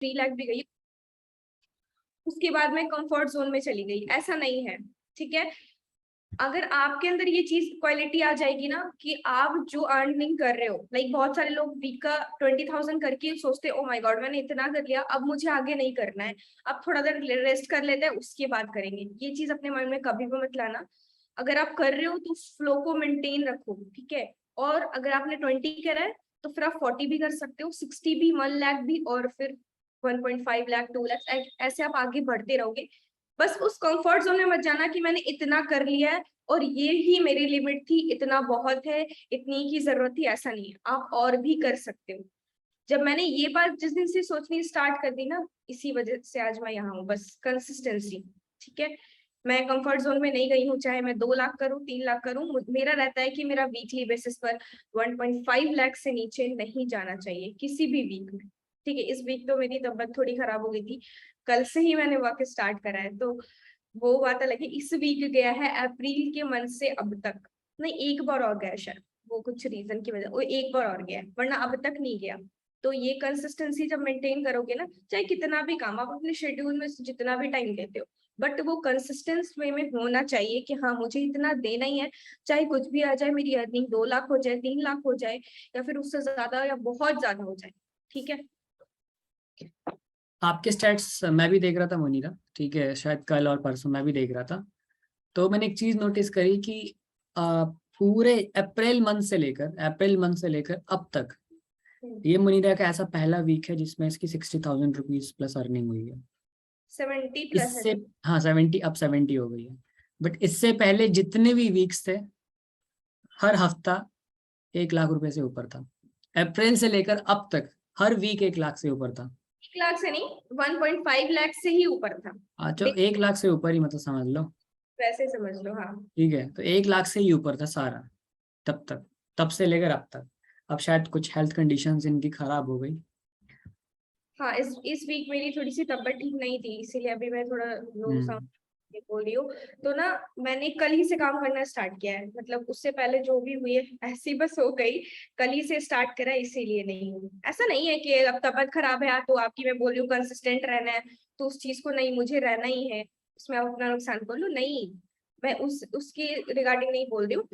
3 लाख भी गई, उसके बाद मैं कंफर्ट जोन में चली गई, ऐसा नहीं है। ठीक है, अगर आपके अंदर ये चीज क्वालिटी आ जाएगी ना कि आप जो अर्निंग कर रहे हो, लाइक बहुत सारे लोग वीक का 20,000 करके सोचते ओ माय गॉड मैंने इतना कर लिया, अब मुझे आगे नहीं करना है, अब थोड़ा देर रेस्ट कर लेते हैं उसके बाद करेंगे। ये चीज अपने माइंड में कभी भी मत लाना। अगर आप कर रहे हो तो फ्लो को मेंटेन रखो, ठीक है। और अगर आपने 20 करा है तो फिर आप 40 भी कर सकते हो, 60 भी, 1 लाख भी, और फिर 1.5 लाख, 2 लाख, ऐसे आप आगे बढ़ते रहोगे। बस उस कंफर्ट जोन में मत जाना कि मैंने इतना कर लिया है और ये ही मेरी लिमिट थी, इतना बहुत है, इतनी की जरूरत थी, ऐसा नहीं है, आप और भी कर सकते हो। जब मैंने ये बात जिस दिन से सोचनी स्टार्ट कर दी ना, इसी वजह से आज मैं यहाँ हूँ, बस कंसिस्टेंसी। ठीक है, मैं कंफर्ट जोन में नहीं गई हूँ, चाहे मैं 2 लाख करूँ, 3 लाख करूँ, मेरा रहता है कि मेरा वीकली बेसिस पर 1.5 लाख से नीचे नहीं जाना चाहिए किसी भी वीक में। ठीक है, इस वीक तो मेरी तबीयत थोड़ी खराब हो गई थी, कल से ही मैंने वर्क स्टार्ट करा है, तो वो बात अलग है। इस वीक गया है अप्रैल के मंथ से अब तक, नहीं एक बार और गया शायद, वो कुछ रीजन की वजह, वो एक बार और गया है, वरना अब तक नहीं गया। तो ये कंसिस्टेंसी जब मेंटेन करोगे ना, चाहे कितना भी काम आप अपने शेड्यूल में जितना भी टाइम देते हो, बट वो कंसिस्टेंस वे में होना चाहिए कि हाँ मुझे इतना देना ही है, चाहे कुछ भी आ जाए, मेरी अर्निंग 2 लाख हो जाए, 3 लाख हो जाए, या फिर उससे ज्यादा या बहुत ज्यादा हो जाए। ठीक है, आपके स्टैट्स मैं भी देख रहा था मुनीरा, ठीक है, शायद कल और परसों मैं भी देख रहा था। तो मैंने एक चीज नोटिस करी कि पूरे अप्रैल मंथ से लेकर अब तक ये मुनीरा का ऐसा पहला वीक है जिसमें इसकी 60,000 रुपीज प्लस अर्निंग हुई है। 70+ है। इससे हाँ 70, अब 70 हो गई है। बट इससे पहले जितने भी वीक्स थे, हर हफ्ता 1 लाख रुपए से ऊपर था। अप्रैल से लेकर अब तक हर वीक 1 लाख से ऊपर था। 1 लाख से नहीं, 1.5 लाख से ही ऊपर था। अच्छा, 1 लाख से ऊपर ही मतलब समझ लो। वैसे समझ लो, हाँ। ठीक है, तो 1 लाख से ही ऊपर था सारा तब तक, तब से लेकर अब तक। अब शायद कुछ हेल्थ कंडीशंस इनकी खराब हो गई। हाँ, इस वीक मेरी थोड़ी सी तबीयत ठीक नहीं थी, इसीलिए अभी मैं थोड़ा लो हम्म। साउंड बोल रही हूँ। तो ना, मैंने कल ही से काम करना स्टार्ट किया है, मतलब उससे पहले जो भी हुई है ऐसी बस हो गई, कल ही से स्टार्ट करा, इसीलिए नहीं हुई। ऐसा नहीं है कि अब तबीयत खराब है तो आपकी, मैं बोल रही हूँ कंसिस्टेंट रहना है तो उस चीज को नहीं मुझे रहना ही है, उसमें आप अपना नुकसान बोल लो, नहीं। मैं उसकी रिगार्डिंग नहीं बोल रही हूँ।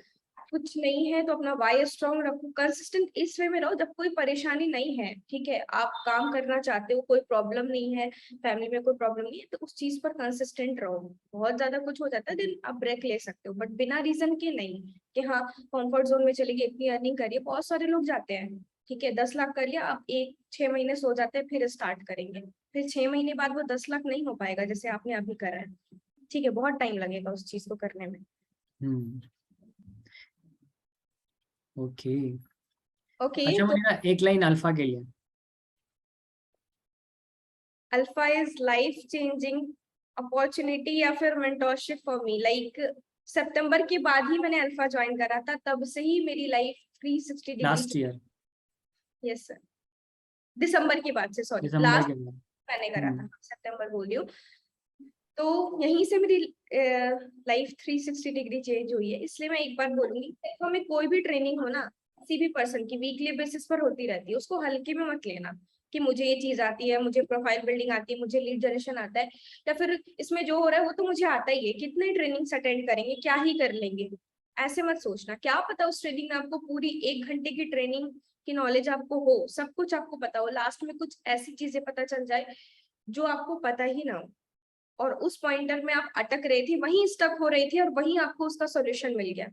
कुछ नहीं है तो अपना वाई स्ट्रांग रखो, कंसिस्टेंट इस वे में रहो जब कोई परेशानी नहीं है, ठीक है, आप काम करना चाहते हो, कोई प्रॉब्लम नहीं है, फैमिली में कोई प्रॉब्लम नहीं है, तो उस चीज पर कंसिस्टेंट रहो। बहुत ज्यादा कुछ हो जाता है दिन आप ब्रेक ले सकते हो, बट बिना रीजन के नहीं कि हाँ कंफर्ट जोन में चली गई, इतनी अर्निंग करिए, बहुत सारे लोग जाते हैं। ठीक है, 10 लाख कर लिया, आप 6 महीने सो जाते हैं, फिर स्टार्ट करेंगे, फिर 6 महीने बाद वो 10 लाख नहीं हो पाएगा जैसे आपने अभी करा है। ठीक है, बहुत टाइम लगेगा उस चीज को करने में। हम्म। ओके। ओके, अच्छा तो मुनीरा, एक लाइन अल्फा के लिए। Alpha is life changing opportunity या फिर मेंटोरशिप फॉर मी, लाइक सितंबर के बाद ही मैंने अल्फा ज्वाइन करा था, तब से ही मेरी life 360 degree. Last year, yes sir, दिसंबर के बाद से, सॉरी दिसंबर लास्ट के बाद। मैंने करा हम्म। था, सितंबर बोल रही हूँ। तो यहीं से मेरी लाइफ 360 डिग्री चेंज हुई है, इसलिए मैं एक बात बोलूंगी, तो हमें कोई भी ट्रेनिंग हो ना, किसी भी पर्सन की वीकली बेसिस पर होती रहती है, उसको हल्के में मत लेना कि मुझे ये चीज आती है, मुझे प्रोफाइल बिल्डिंग आती है, मुझे लीड जनरेशन आता है, या फिर इसमें जो हो रहा है वो तो मुझे आता ही है, कितने ट्रेनिंग्स अटेंड करेंगे, क्या ही कर लेंगे, ऐसे मत सोचना। क्या पता उस ट्रेनिंग में आपको पूरी 1 घंटे की ट्रेनिंग की नॉलेज आपको हो, सब कुछ आपको पता हो, लास्ट में कुछ ऐसी चीजें पता चल जाए जो आपको पता ही ना हो, और उस पॉइंटर में आप अटक रहे थे, वहीं स्टक हो रहे थे, और वहीं आपको उसका सॉल्यूशन मिल गया।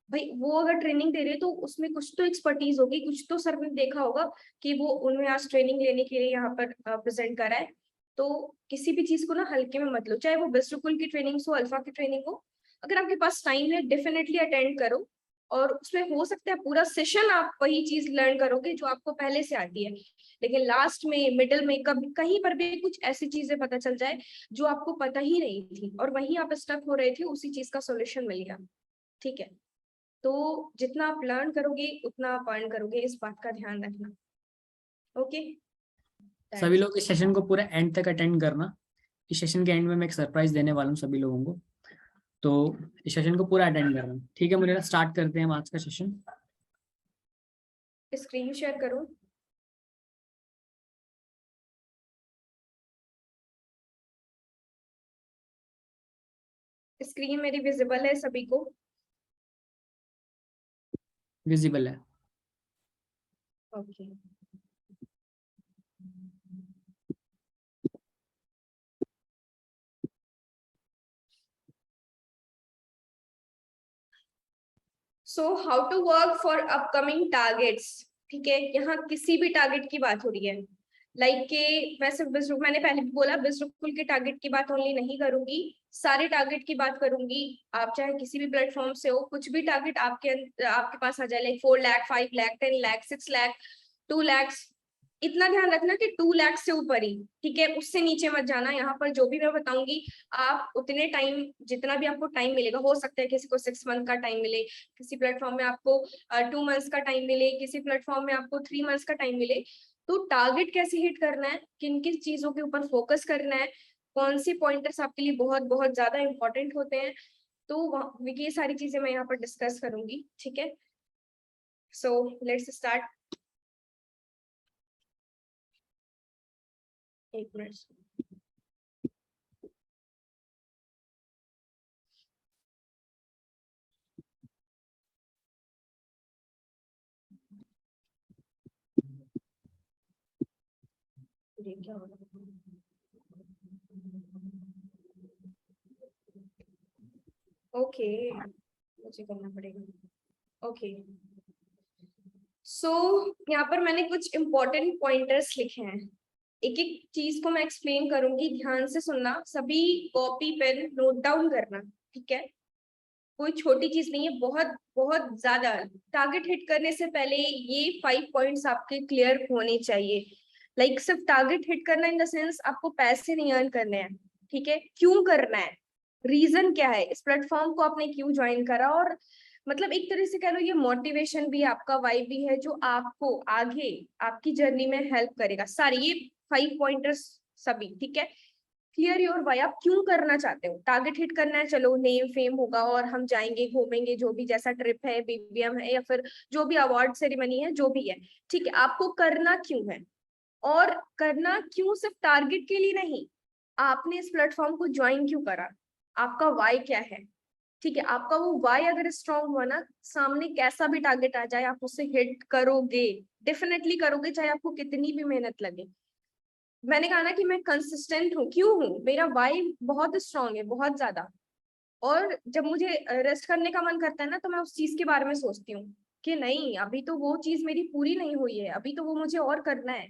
भाई वो अगर ट्रेनिंग दे रहे तो उसमें कुछ तो एक्सपर्टीज होगी, कुछ तो सर ने देखा होगा कि वो उन्हें आज ट्रेनिंग लेने के लिए यहाँ पर प्रेजेंट करा है। तो किसी भी चीज को ना हल्के में मत लो, चाहे वो बिस्ट्रकुल की ट्रेनिंग हो, अल्फा की ट्रेनिंग हो, अगर आपके पास टाइम है डेफिनेटली अटेंड करो, और उसमें हो सकता है पूरा सेशन आप वही चीज लर्न करोगे जो आपको पहले से आती है, लेकिन लास्ट में, मिडिल में, कभी कहीं पर भी कुछ ऐसी चीजें पता चल जाए जो आपको पता ही नहीं थी, और वहीं आप स्टक हो रहे थे, उसी चीज का सोल्यूशन मिल गया। ठीक है, तो जितना आप लर्न करोगे उतना आप अर्न करोगे, इस बात का ध्यान रखना। ओके, सभी दैट्स लोग इस सेशन को पूरा एंड तक अटेंड करना। इस सेशन के एंड में मैं एक सरप्राइज देने वाला हूँ सभी लोगों को, तो इस सेशन को पूरा अटेंड करना। ठीक है मुनीरा, स्टार्ट करते हैं हम आज का सेशन। स्क्रीन शेयर करो। स्क्रीन मेरी विजिबल है सभी को? विजिबल है। Okay. So how to work for upcoming targets. ठीक है, यहाँ किसी भी टारगेट की बात हो रही है, लाइक के मैं सिर्फ मैंने पहले भी बोला बिजरुकुल के टारगेट की बात ओनली नहीं करूंगी, सारे टारगेट की बात करूंगी। आप चाहे किसी भी प्लेटफॉर्म से हो, कुछ भी टारगेट आपके पास आ जाए, लाइक 4 लाख, 5 लाख, 10 लाख, 6 लाख, 2 लाख, इतना ध्यान रखना कि 2 लाख से ऊपर ही, ठीक है, उससे नीचे मत जाना। यहाँ पर जो भी मैं बताऊंगी आप उतने टाइम, जितना भी आपको टाइम मिलेगा, हो सकता है किसी को 6 मंथ का टाइम मिले, किसी प्लेटफॉर्म में आपको 2 मंथ्स का टाइम मिले, किसी प्लेटफॉर्म में आपको 3 मंथ्स का टाइम मिले। तो टारगेट कैसे हिट करना है, किन किन चीजों के ऊपर फोकस करना है, कौन सी पॉइंटर्स आपके लिए बहुत बहुत ज्यादा इंपॉर्टेंट होते हैं, तो ये सारी चीजें मैं यहाँ पर डिस्कस करूंगी। ठीक है, सो लेट्स स्टार्ट। एक मिनट। ये क्या हो रहा है? ओके, मुझे करना पड़ेगा। ओके, सो यहाँ पर मैंने कुछ इंपॉर्टेंट पॉइंटर्स लिखे हैं, एक एक चीज को मैं एक्सप्लेन करूंगी, ध्यान से सुनना, सभी कॉपी पेन नोट डाउन करना। ठीक है, कोई छोटी चीज नहीं है, बहुत बहुत ज्यादा। टारगेट हिट करने से पहले ये 5 पॉइंट्स आपके क्लियर होने चाहिए। लाइक सिर्फ टारगेट हिट करना इन द सेंस आपको पैसे नहीं अर्न करने हैं, ठीक है, क्यों करना है, रीजन क्या है, इस प्लेटफॉर्म को आपने क्यों ज्वाइन करा, और मतलब एक तरह से कह लो ये मोटिवेशन भी, आपका वाइब भी है जो आपको आगे आपकी जर्नी में हेल्प करेगा। सारे ये 5 पॉइंटर्स सभी, ठीक है, क्लियर योर वाई, आप क्यों करना चाहते हो। टारगेट हिट करना है, चलो नेम फेम होगा और हम जाएंगे घूमेंगे, जो भी जैसा ट्रिप है, बीबीएम है, या फिर जो भी अवार्ड सेरेमनी है, जो भी है, ठीक है, आपको करना क्यों है, और करना क्यों सिर्फ टारगेट के लिए नहीं, आपने इस प्लेटफॉर्म को ज्वाइन क्यों करा, आपका वाई क्या है। ठीक है, आपका वो वाई अगर स्ट्रांग हुआ ना, सामने कैसा भी टारगेट आ जाए आप उससे हिट करोगे, डेफिनेटली करोगे, चाहे आपको कितनी भी मेहनत लगे। मैंने कहा ना कि मैं कंसिस्टेंट हूँ, क्यों हूँ, मेरा वाई बहुत स्ट्रांग है, बहुत ज्यादा। और जब मुझे रेस्ट करने का मन करता है ना, तो मैं उस चीज के बारे में सोचती हूँ कि नहीं, अभी तो वो चीज मेरी पूरी नहीं हुई है, अभी तो वो मुझे और करना है,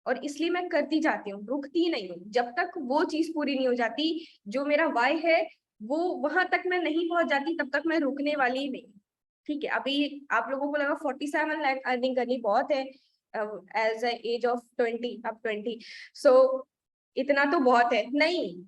और इसलिए मैं करती जाती हूँ, रुकती नहीं हूँ जब तक वो चीज पूरी नहीं हो जाती। जो मेरा वाई है वो वहां तक मैं नहीं पहुंच जाती, तब तक मैं रुकने वाली ही नहीं। ठीक है, अभी आप लोगों को लगा 47 लाख अर्निंग करनी बहुत है एज एज ऑफ 20, अब 20, सो इतना तो बहुत है नहीं।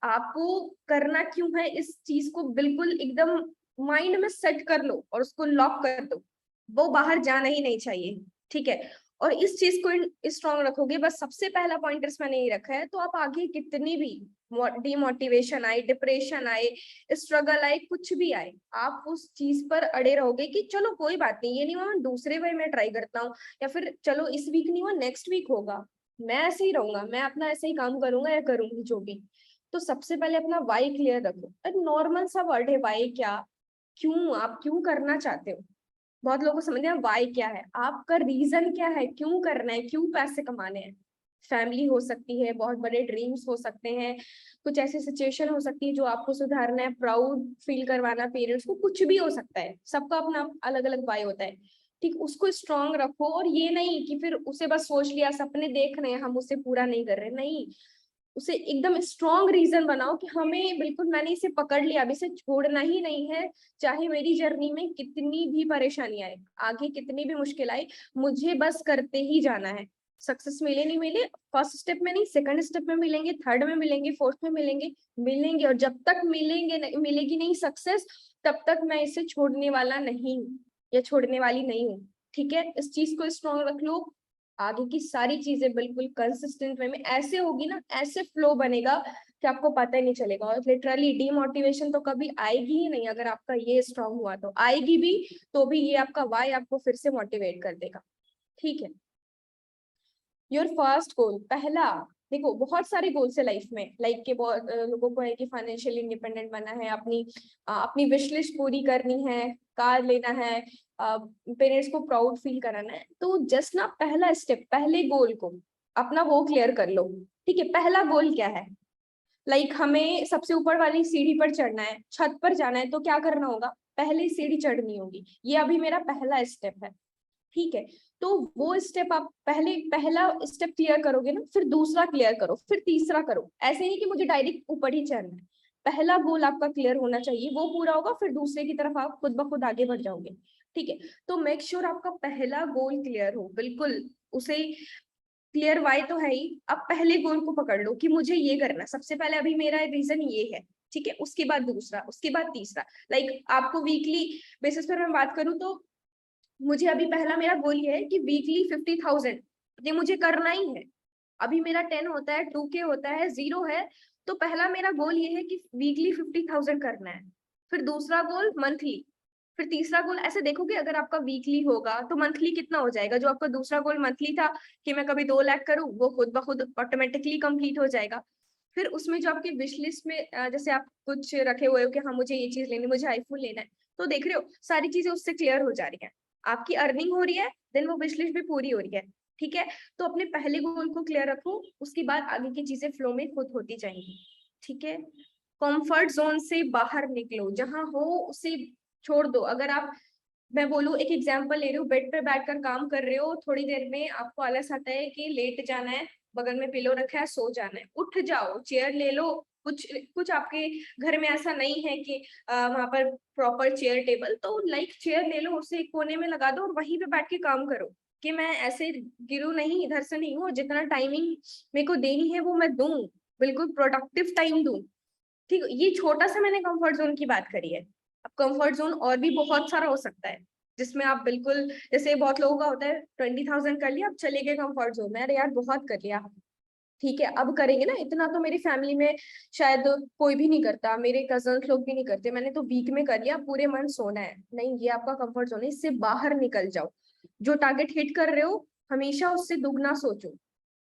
आपको करना क्यों है, इस चीज को बिल्कुल एकदम माइंड में सेट कर लो और उसको लॉक कर दो, वो बाहर जाना ही नहीं चाहिए। ठीक है, और इस चीज को स्ट्रॉन्ग रखोगे, बस सबसे पहला पॉइंटर्स मैंने ये रखा है, तो आप आगे कितनी भी डिमोटिवेशन आए, डिप्रेशन आए, स्ट्रगल आए, कुछ भी आए, आप उस चीज पर अड़े रहोगे कि चलो कोई बात नहीं, ये नहीं हुआ दूसरे वे में ट्राई करता हूँ, या फिर चलो इस वीक नहीं हुआ नेक्स्ट वीक होगा, मैं ऐसे ही रहूंगा, मैं अपना ऐसे ही काम करूंगा या करूंगी जो भी। तो सबसे पहले अपना वाई क्लियर रखो, नॉर्मल सा वर्ड है वाई, क्या, क्यों, आप क्यों करना चाहते हो। बहुत लोगों को समझ में वाई क्या है, आपका रीजन क्या है, क्यों करना है, क्यों पैसे कमाने हैं। फैमिली हो सकती है, बहुत बड़े ड्रीम्स हो सकते हैं, कुछ ऐसी सिचुएशन हो सकती है जो आपको सुधारना है, प्राउड फील करवाना पेरेंट्स को, कुछ भी हो सकता है, सबका अपना अलग अलग वाई होता है। ठीक, उसको स्ट्रांग रखो, और ये नहीं कि फिर उसे बस सोच लिया, सपने देख रहे हैं हम, उसे पूरा नहीं कर रहे, नहीं, उसे एकदम स्ट्रॉन्ग रीजन बनाओ कि हमें बिल्कुल, मैंने इसे पकड़ लिया, अब इसे छोड़ना ही नहीं है, चाहे मेरी जर्नी में कितनी भी परेशानी आए, आगे कितनी भी मुश्किल आए, मुझे बस करते ही जाना है। सक्सेस मिले नहीं मिले, फर्स्ट स्टेप में नहीं, सेकंड स्टेप में मिलेंगे, थर्ड में मिलेंगे, फोर्थ में मिलेंगे, मिलेंगे, और जब तक मिलेगी नहीं सक्सेस, तब तक मैं इसे छोड़ने वाला नहीं हूँ, या छोड़ने वाली नहीं हूँ। ठीक है, इस चीज को स्ट्रॉन्ग रख लो, आगे की सारी चीजें बिल्कुल कंसिस्टेंट वे में ऐसे होगी ना, ऐसे फ्लो बनेगा कि आपको पता ही नहीं चलेगा, और लिटरली डीमोटिवेशन तो कभी आएगी ही नहीं, अगर आपका ये स्ट्रांग हुआ तो आएगी भी, तो भी ये आपका वाई आपको फिर से मोटिवेट कर देगा। ठीक है, योर फर्स्ट गोल, पहला देखो बहुत सारे गोल्स है लाइफ में, लाइक के बहुत लोगों को है कि फाइनेंशियल इंडिपेंडेंट बनना है, अपनी विश लिस्ट पूरी करनी है, कार लेना है, पेरेंट्स को प्राउड फील कराना है। तो जस्ट ना पहला स्टेप, पहले गोल को अपना वो क्लियर कर लो। ठीक है, पहला गोल क्या है? लाइक हमें सबसे ऊपर वाली सीढ़ी पर चढ़ना है, छत पर जाना है, तो क्या करना होगा? पहले सीढ़ी चढ़नी होगी। ये अभी मेरा पहला स्टेप है। ठीक है, तो वो स्टेप आप पहला स्टेप क्लियर करोगे ना, फिर दूसरा क्लियर करो, फिर तीसरा करो। ऐसे नहीं कि मुझे डायरेक्ट ऊपर ही चढ़ना है। पहला गोल आपका क्लियर होना चाहिए, वो पूरा होगा, फिर दूसरे की तरफ आप खुद ब खुद आगे बढ़ जाओगे। ठीक है, तो मेक श्योर आपका पहला गोल क्लियर हो, बिल्कुल उसे क्लियर वाई तो है ही। अब पहले गोल को पकड़ लो कि मुझे ये करना सबसे पहले, अभी मेरा रीजन ये है। ठीक है, उसके बाद दूसरा, उसके बाद तीसरा। लाइक आपको वीकली बेसिस पर मैं बात करूं तो मुझे अभी पहला मेरा गोल ये है कि वीकली 50,000 ये मुझे करना ही है। अभी मेरा 10 होता है, 2K होता है, 0 है, तो पहला मेरा गोल ये है कि वीकली 50,000 करना है। फिर दूसरा गोल मंथली, फिर तीसरा गोल। ऐसे देखोगे अगर आपका वीकली होगा तो मंथली कितना हो जाएगा? जो आपका दूसरा गोल मंथली था कि मैं कभी 2 लाख करूं, वो खुद ब खुद ऑटोमेटिकली कंप्लीट हो जाएगा। फिर उसमें जो आपकी विश लिस्ट में जैसे आप कुछ रखे हुए हो कि हाँ मुझे ये चीज लेनी, मुझे आईफोन लेना है, तो देख रहे हो सारी चीजें उससे क्लियर हो जा रही है, आपकी अर्निंग हो रही है, देन वो विश लिस्ट भी पूरी हो रही है। ठीक है, तो अपने पहले गोल को क्लियर रखो, उसके बाद आगे की चीजें फ्लो में खुद होती जाएंगी। ठीक है, कंफर्ट जोन से बाहर निकलो, जहां हो उसे छोड़ दो। अगर आप, मैं बोलूं एक एग्जांपल ले रही हूँ, बेड पे बैठकर काम कर रहे हो, थोड़ी देर में आपको आलस आता है कि लेट जाना है, बगल में पिलो रखा है, सो जाना है, उठ जाओ, चेयर ले लो। कुछ कुछ आपके घर में ऐसा नहीं है कि वहां पर प्रॉपर चेयर टेबल, तो लाइक चेयर ले लो, उसे एक कोने में लगा दो और वहीं पे बैठ के काम करो कि मैं ऐसे गिरूं नहीं, इधर से नहीं हूँ, जितना टाइमिंग मेरे को देनी है वो मैं दूं, बिल्कुल प्रोडक्टिव टाइम दूं। ठीक, ये छोटा सा मैंने कंफर्ट जोन की बात करी है। अब कंफर्ट जोन और भी बहुत सारा हो सकता है, जिसमें आप बिल्कुल, जैसे बहुत लोगों का होता है 20,000 कर लिया, अब चले गए कंफर्ट जोन में, अरे यार बहुत कर लिया, ठीक है अब करेंगे ना। इतना तो मेरी फैमिली में शायद कोई भी नहीं करता, मेरे कजन लोग भी नहीं करते, मैंने तो वीक में कर लिया, पूरे मन सोना है। नहीं, ये आपका कंफर्ट जोन है, इससे बाहर निकल जाओ। जो टारगेट हिट कर रहे हो, हमेशा उससे दुगना सोचो।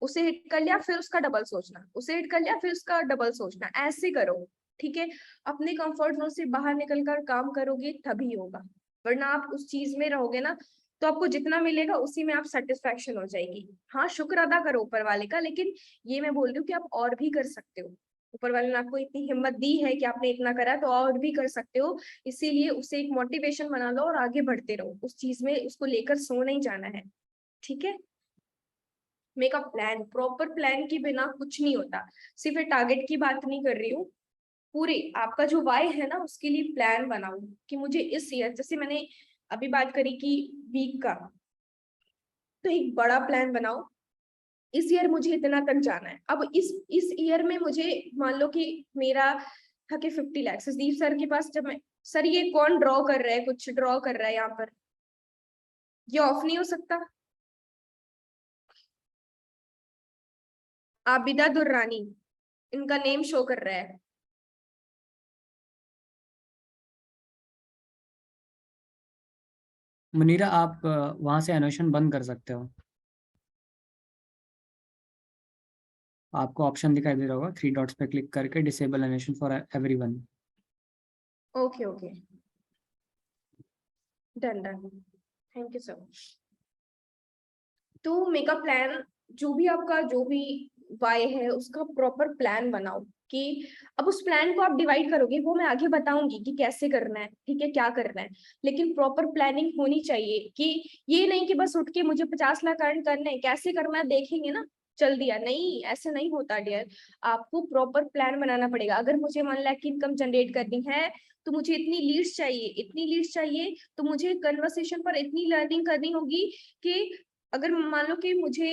उसे हिट कर लिया फिर उसका डबल सोचना, उसे हिट कर लिया फिर उसका डबल सोचना, ऐसे करो। ठीक है, अपने कंफर्ट जोन से बाहर निकलकर काम करोगे तभी होगा, वरना आप उस चीज में रहोगे ना, तो आपको जितना मिलेगा उसी में आप सेटिस्फेक्शन हो जाएगी। हाँ, शुक्र अदा करो ऊपर वाले का, लेकिन ये मैं बोल रही हूँ कि आप और भी कर सकते हो। ऊपर वाले ने आपको इतनी हिम्मत दी है कि आपने इतना करा, तो और भी कर सकते हो। इसीलिए उसे एक मोटिवेशन बना लो और आगे बढ़ते रहो उस चीज में, उसको लेकर सो नहीं जाना है। ठीक है, make a plan, proper plan के बिना कुछ नहीं होता। सिर्फ टारगेट की बात नहीं कर रही हूँ, पूरे आपका जो वाई है ना उसके लिए प्लान बनाओ कि मुझे इस ईयर, जैसे मैंने अभी बात करी कि वीक का, तो एक बड़ा प्लान बनाओ, इस ईयर मुझे इतना तक जाना है। अब इस ईयर में मुझे, मान लो कि मेरा था कि 50 लाख, संदीप सर के पास जब मैं, सर ये कौन ड्रॉ कर रहा है, कुछ ड्रॉ कर रहा है यहाँ पर, ये ऑफ नहीं हो सकता। आबिदा दुर्रानी, इनका नेम शो कर रहा है। मुनीरा, आप वहां से एनिमेशन बंद कर सकते हो। आपको ऑप्शन दिखाई दे रहा होगा, 3 डॉट्स पे क्लिक करके disable animation for everyone. Okay okay, done done, thank you so much. तो मेगा प्लान, जो भी आपका जो भी वाई है उसका प्रॉपर प्लान बनाओ कि, अब उस प्लान को आप डिवाइड करोगे, वो मैं आगे बताऊंगी कि कैसे करना है, ठीक है क्या करना है, लेकिन प्रॉपर प्लानिंग होनी चाहिए कि ये नहीं कि बस उठ के मुझे 50 लाख अर्न करने हैं, कैसे करना है देखेंगे ना, चल दिया, नहीं ऐसे नहीं होता डियर। आपको प्रॉपर प्लान बनाना पड़ेगा। अगर मुझे 1 लाख की इनकम जनरेट करनी है, तो मुझे इतनी लीड्स चाहिए, इतनी लीड्स चाहिए, तो मुझे कन्वर्सेशन पर इतनी लर्निंग करनी होगी कि अगर मान लो कि मुझे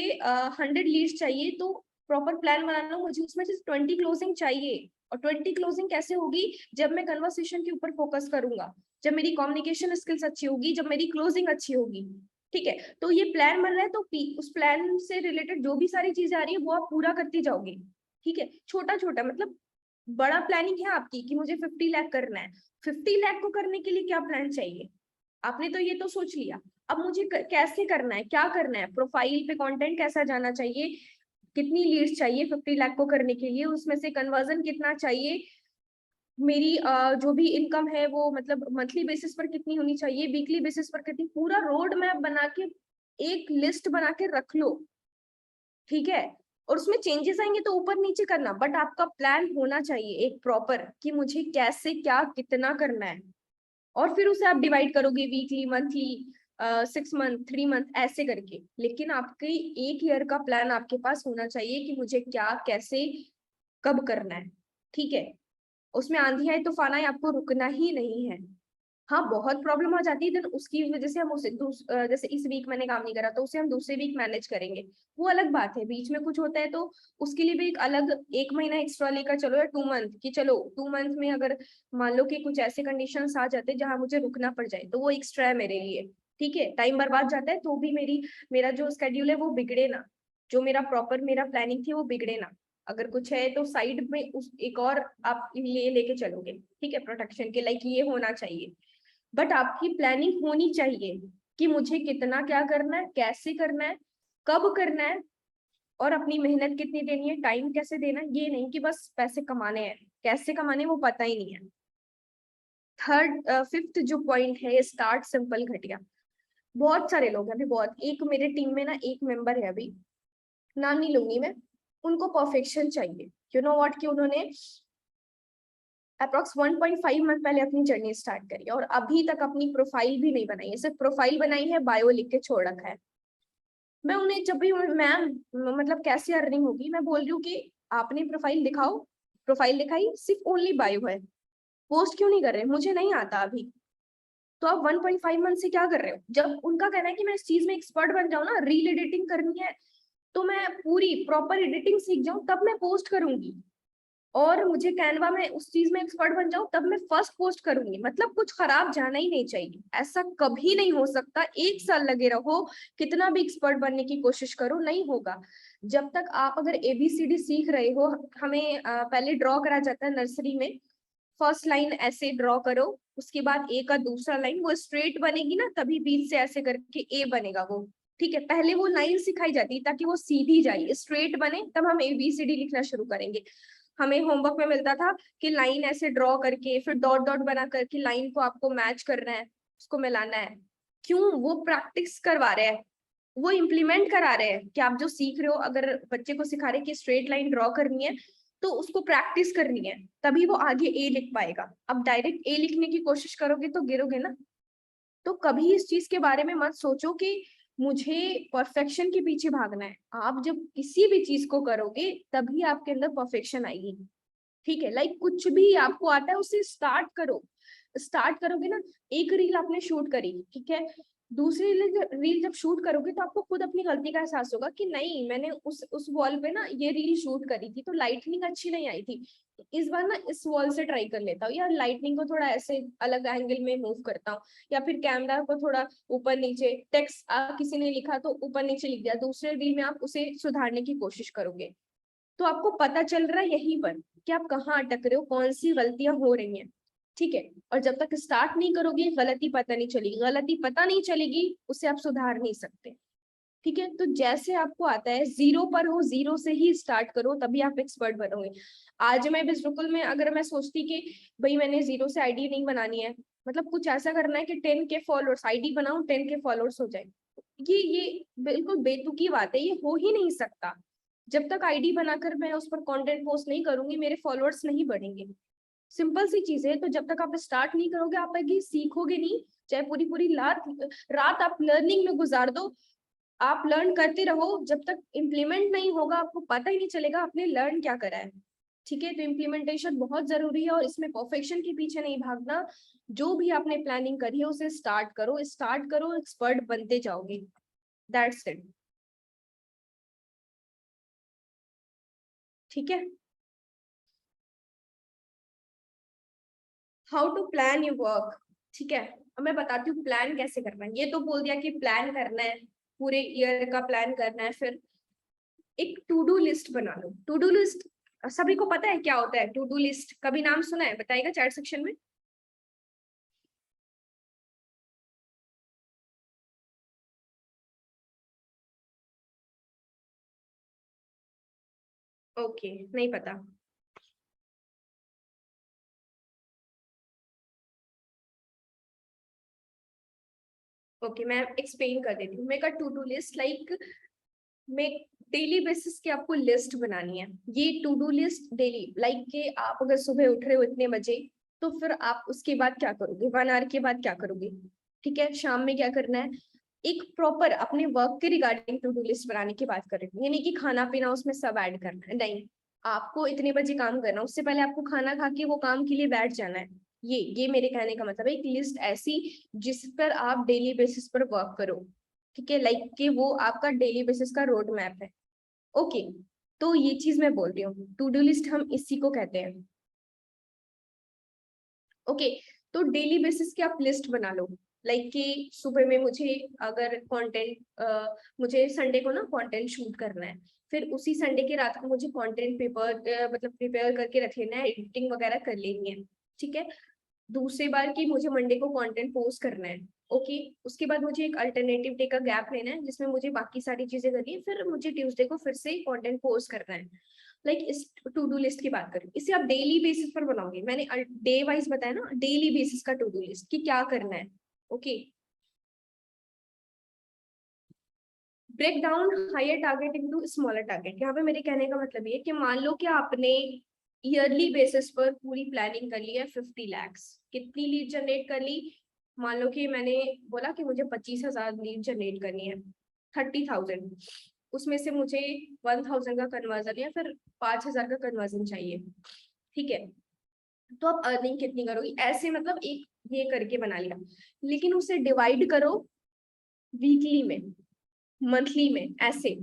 100 लीड्स चाहिए, तो प्रॉपर प्लान बना लो, मुझे उसमें से 20 क्लोजिंग चाहिए। और 20 क्लोजिंग कैसे होगी? जब मैं कन्वर्सेशन के ऊपर फोकस करूंगा, जब मेरी कम्युनिकेशन स्किल्स अच्छी होगी, जब मेरी क्लोजिंग अच्छी होगी। ठीक है, तो ये प्लान बन रहा है, तो उस प्लान से रिलेटेड जो भी सारी चीजें आ रही है वो आप पूरा करती जाओगे। ठीक है, छोटा छोटा मतलब, बड़ा प्लानिंग है आपकी कि मुझे 50 लाख करना है, 50 लाख को करने के लिए क्या प्लान चाहिए? आपने तो ये तो सोच लिया, अब मुझे कैसे करना है, क्या करना है, प्रोफाइल पे कंटेंट कैसा जाना चाहिए, कितनी लीड्स चाहिए 50 लाख को करने के लिए, उसमें से कन्वर्जन कितना चाहिए, मेरी जो भी इनकम है वो मतलब मंथली बेसिस पर कितनी होनी चाहिए, वीकली बेसिस पर कितनी, पूरा रोड मैप बना के एक लिस्ट बना के रख लो, ठीक है। और उसमें चेंजेस आएंगे तो ऊपर नीचे करना, बट आपका प्लान होना चाहिए एक प्रॉपर कि मुझे कैसे क्या कितना करना है, और फिर उसे आप डिवाइड करोगे वीकली, मंथली, 6 मंथ, 3 मंथ ऐसे करके। लेकिन आपके 1 ईयर का प्लान आपके पास होना चाहिए कि मुझे क्या कैसे कब करना है, ठीक है। उसमें आंधी आए तूफान आए, आपको रुकना ही नहीं है। हाँ बहुत प्रॉब्लम हो जाती है, देन उसकी वजह से हम उसे जैसे इस वीक मैंने काम नहीं करा तो उसे हम दूसरे वीक मैनेज करेंगे, वो अलग बात है। बीच में कुछ होता है तो उसके लिए भी एक अलग 1 महीना एक्स्ट्रा लेकर चलो, या 2 मंथ की, चलो 2 मंथ में अगर मान लो कि कुछ ऐसे कंडीशंस आ जाते हैं जहाँ मुझे रुकना पड़ जाए, तो वो एक्स्ट्रा है मेरे लिए, ठीक है। टाइम बर्बाद जाता है तो भी मेरा जो स्केड्यूल है वो बिगड़े ना, जो मेरा प्रॉपर मेरा प्लानिंग थी वो बिगड़े ना। अगर कुछ है तो साइड में उस एक और आप लेके चलोगे, ठीक है, प्रोटेक्शन के, लाइक ये होना चाहिए। बट आपकी प्लानिंग होनी चाहिए कि मुझे कितना क्या करना है, कैसे करना है, कब करना है, और अपनी मेहनत कितनी देनी है, टाइम कैसे देना है। ये नहीं कि बस पैसे कमाने हैं, कैसे कमाने वो पता ही नहीं है। फिफ्थ जो पॉइंट है, स्टार्ट सिंपल घटिया। बहुत सारे लोग हैं अभी, बहुत, एक मेरे टीम में ना एक मेंबर है अभी, नाम नहीं लूंगी मैं, उनको परफेक्शन चाहिए। यू नो व्हाट, कि उन्होंने अप्रोक्स 1.5 मंथ पहले अपनी जर्नी स्टार्ट करी और अभी तक अपनी प्रोफाइल भी नहीं बनाई है, सिर्फ प्रोफाइल बनाई है, बायो लिख के छोड़ रखा है। मैं उन्हें जब भी, मैम मतलब कैसे अर्निंग होगी, मैं बोल रही हूँ कि आपने प्रोफाइल दिखाओ, प्रोफाइल दिखाई, सिर्फ ओनली बायो है, पोस्ट क्यों नहीं कर रहे, मुझे नहीं आता अभी। तो आप 1.5 मंथ से क्या कर रहे हो? जब उनका कहना है कि मैं इस चीज में एक्सपर्ट बन जाऊँ ना, रील एडिटिंग करनी है तो मैं पूरी प्रॉपर एडिटिंग सीख जाऊं तब मैं पोस्ट करूंगी, और मुझे कैनवा में उस चीज में एक्सपर्ट बन जाऊं तब मैं फर्स्ट पोस्ट करूंगी। मतलब कुछ खराब जाना ही नहीं चाहिए, ऐसा कभी नहीं हो सकता। 1 साल लगे रहो, कितना भी एक्सपर्ट बनने की कोशिश करो, नहीं होगा। जब तक आप अगर ABCD सीख रहे हो, हमें पहले ड्रॉ करा जाता है नर्सरी में, फर्स्ट लाइन ऐसे ड्रॉ करो, उसके बाद ए का दूसरा लाइन वो स्ट्रेट बनेगी ना, तभी बीच से ऐसे करके ए बनेगा वो, ठीक है। पहले वो लाइन सिखाई जाती है ताकि वो सीधी जाए, स्ट्रेट बने, तब हम ABCD लिखना शुरू करेंगे। हमें होमवर्क में मिलता था कि लाइन ऐसे ड्रॉ करके फिर डॉट डॉट बना करके लाइन को आपको मैच करना है, उसको मिलाना है। क्यों? वो प्रैक्टिस करवा रहे हैं, वो इम्प्लीमेंट करा रहे हैं कि आप जो सीख रहे हो, अगर बच्चे को सिखा रहे हैं कि स्ट्रेट लाइन ड्रॉ करनी है तो उसको प्रैक्टिस करनी है, तभी वो आगे ए लिख पाएगा। अब डायरेक्ट ए लिखने की कोशिश करोगे तो गिरोगे ना। तो कभी इस चीज के बारे में मत सोचो कि मुझे परफेक्शन के पीछे भागना है। आप जब किसी भी चीज को करोगे तभी आपके अंदर परफेक्शन आएगी, ठीक है। लाइक कुछ भी आपको आता है उसे स्टार्ट करो, स्टार्ट करोगे ना। एक रील आपने शूट करी, ठीक है, दूसरी रील जब शूट करोगे तो आपको खुद अपनी गलती का एहसास होगा कि नहीं, मैंने उस वॉल पे ना ये रील शूट करी थी तो लाइटनिंग अच्छी नहीं आई थी, इस बार ना इस वॉल से ट्राई कर लेता हूँ, या लाइटनिंग को थोड़ा ऐसे अलग एंगल में मूव करता हूँ, या फिर कैमरा को थोड़ा ऊपर नीचे, टेक्स्ट किसी ने लिखा तो ऊपर नीचे लिख दिया, दूसरे रील में आप उसे सुधारने की कोशिश करोगे। तो आपको पता चल रहा है यहीं पर कि आप कहाँ अटक रहे हो, कौन सी गलतियां हो रही हैं, ठीक है। और जब तक स्टार्ट नहीं करोगे गलती पता नहीं चलेगी, गलती पता नहीं चलेगी उसे आप सुधार नहीं सकते, ठीक है। तो जैसे आपको आता है, जीरो पर हो, जीरो से ही स्टार्ट करो, तभी आप एक्सपर्ट बनोगे। आज मैं बिल्कुल में अगर मैं सोचती कि भाई मैंने जीरो से आईडी नहीं बनानी है, मतलब कुछ ऐसा करना है कि 10K फॉलोअर्स, आईडी बनाऊं 10K फॉलोअर्स हो जाए, ये बिल्कुल बेतुकी बात है, ये हो ही नहीं सकता। जब तक आईडी बनाकर मैं उस पर कंटेंट पोस्ट नहीं करूंगी मेरे फॉलोअर्स नहीं बढ़ेंगे। सिंपल सी चीज है। तो जब तक आप स्टार्ट नहीं करोगे आप आगे सीखोगे नहीं, चाहे पूरी पूरी रात रात आप लर्निंग में गुजार दो, आप लर्न करते रहो, जब तक इम्प्लीमेंट नहीं होगा आपको पता ही नहीं चलेगा आपने लर्न क्या करा है, ठीक है। तो इम्प्लीमेंटेशन बहुत जरूरी है, और इसमें परफेक्शन के पीछे नहीं भागना। जो भी आपने प्लानिंग करी है उसे स्टार्ट करो, स्टार्ट करो, एक्सपर्ट बनते जाओगे। दैट्स इट, ठीक है। How to plan your work, ठीक है। अब मैं बताती हूँ प्लान कैसे करना है। ये तो बोल दिया कि प्लान करना है, पूरे ईयर का प्लान करना है। फिर एक टू डू लिस्ट बना लो। टू डू लिस्ट सभी को पता है क्या होता है? टू डू लिस्ट कभी नाम सुना है? बताइएगा चैट सेक्शन में। ओके, नहीं पता। ओके, मैं एक्सप्लेन कर देती हूँ। मेरा टू डू लिस्ट लाइक में डेली बेसिस की आपको लिस्ट बनानी है। ये to do list daily like के आप अगर सुबह उठ रहे हो इतने बजे, तो फिर आप उसके बाद क्या करोगे, 1 आवर के बाद क्या करोगे, ठीक है, शाम में क्या करना है, एक प्रॉपर अपने वर्क के रिगार्डिंग टू डू लिस्ट बनाने की बात कर रही हूँ। ये नहीं कि खाना पीना उसमें सब ऐड करना है, नहीं। आपको इतने बजे काम करना, उससे पहले आपको खाना खा के वो काम के लिए बैठ जाना है। ये मेरे कहने का मतलब है, एक लिस्ट ऐसी जिस पर आप डेली बेसिस पर वर्क करो, ठीक है, लाइक कि वो आपका डेली बेसिस का रोड मैप है। ओके, तो ये चीज मैं बोल रही हूँ, टू डू लिस्ट हम इसी को कहते हैं। ओके, तो डेली बेसिस की आप लिस्ट बना लो, लाइक कि सुबह में मुझे अगर कंटेंट, मुझे संडे को ना कंटेंट शूट करना है, फिर उसी संडे के रात को मुझे कंटेंट पेपर मतलब प्रिपेयर करके रख लेना है, एडिटिंग वगैरह कर लेनी है, ठीक है। दूसरी बार की मुझे मंडे को कंटेंट पोस्ट करना है। ओके, उसके बाद मुझे एक अल्टरनेटिव डे का गैप लेना है जिसमें मुझे बाकी सारी चीजें करनी है, फिर मुझे ट्यूसडे को फिर से कंटेंट पोस्ट करना है। लाइक इस टू डू लिस्ट की बात करें, इसे आप डेली बेसिस पर बनाओगे। मैंने डे वाइज बताया ना, डेली बेसिस का टू डू लिस्ट कि क्या करना है। Okay, break down higher target into smaller target. यहाँ पे मेरे कहने का मतलब ये कि मान लो कि आपने ईयरली बेसिस पर पूरी प्लानिंग कर ली है, 50 lakhs कितनी लीड जनरेट कर ली। मान लो कि मैंने बोला कि मुझे 25,000 लीड जनरेट करनी है, 30,000, उसमें से मुझे 1,000 का कन्वर्जन या फिर 5,000 का कन्वर्जन चाहिए, ठीक है। तो आप अर्निंग कितनी करोगी, ऐसे मतलब एक ये करके बना लिया, लेकिन उसे डिवाइड करो वीकली में, मंथली में, ऐसे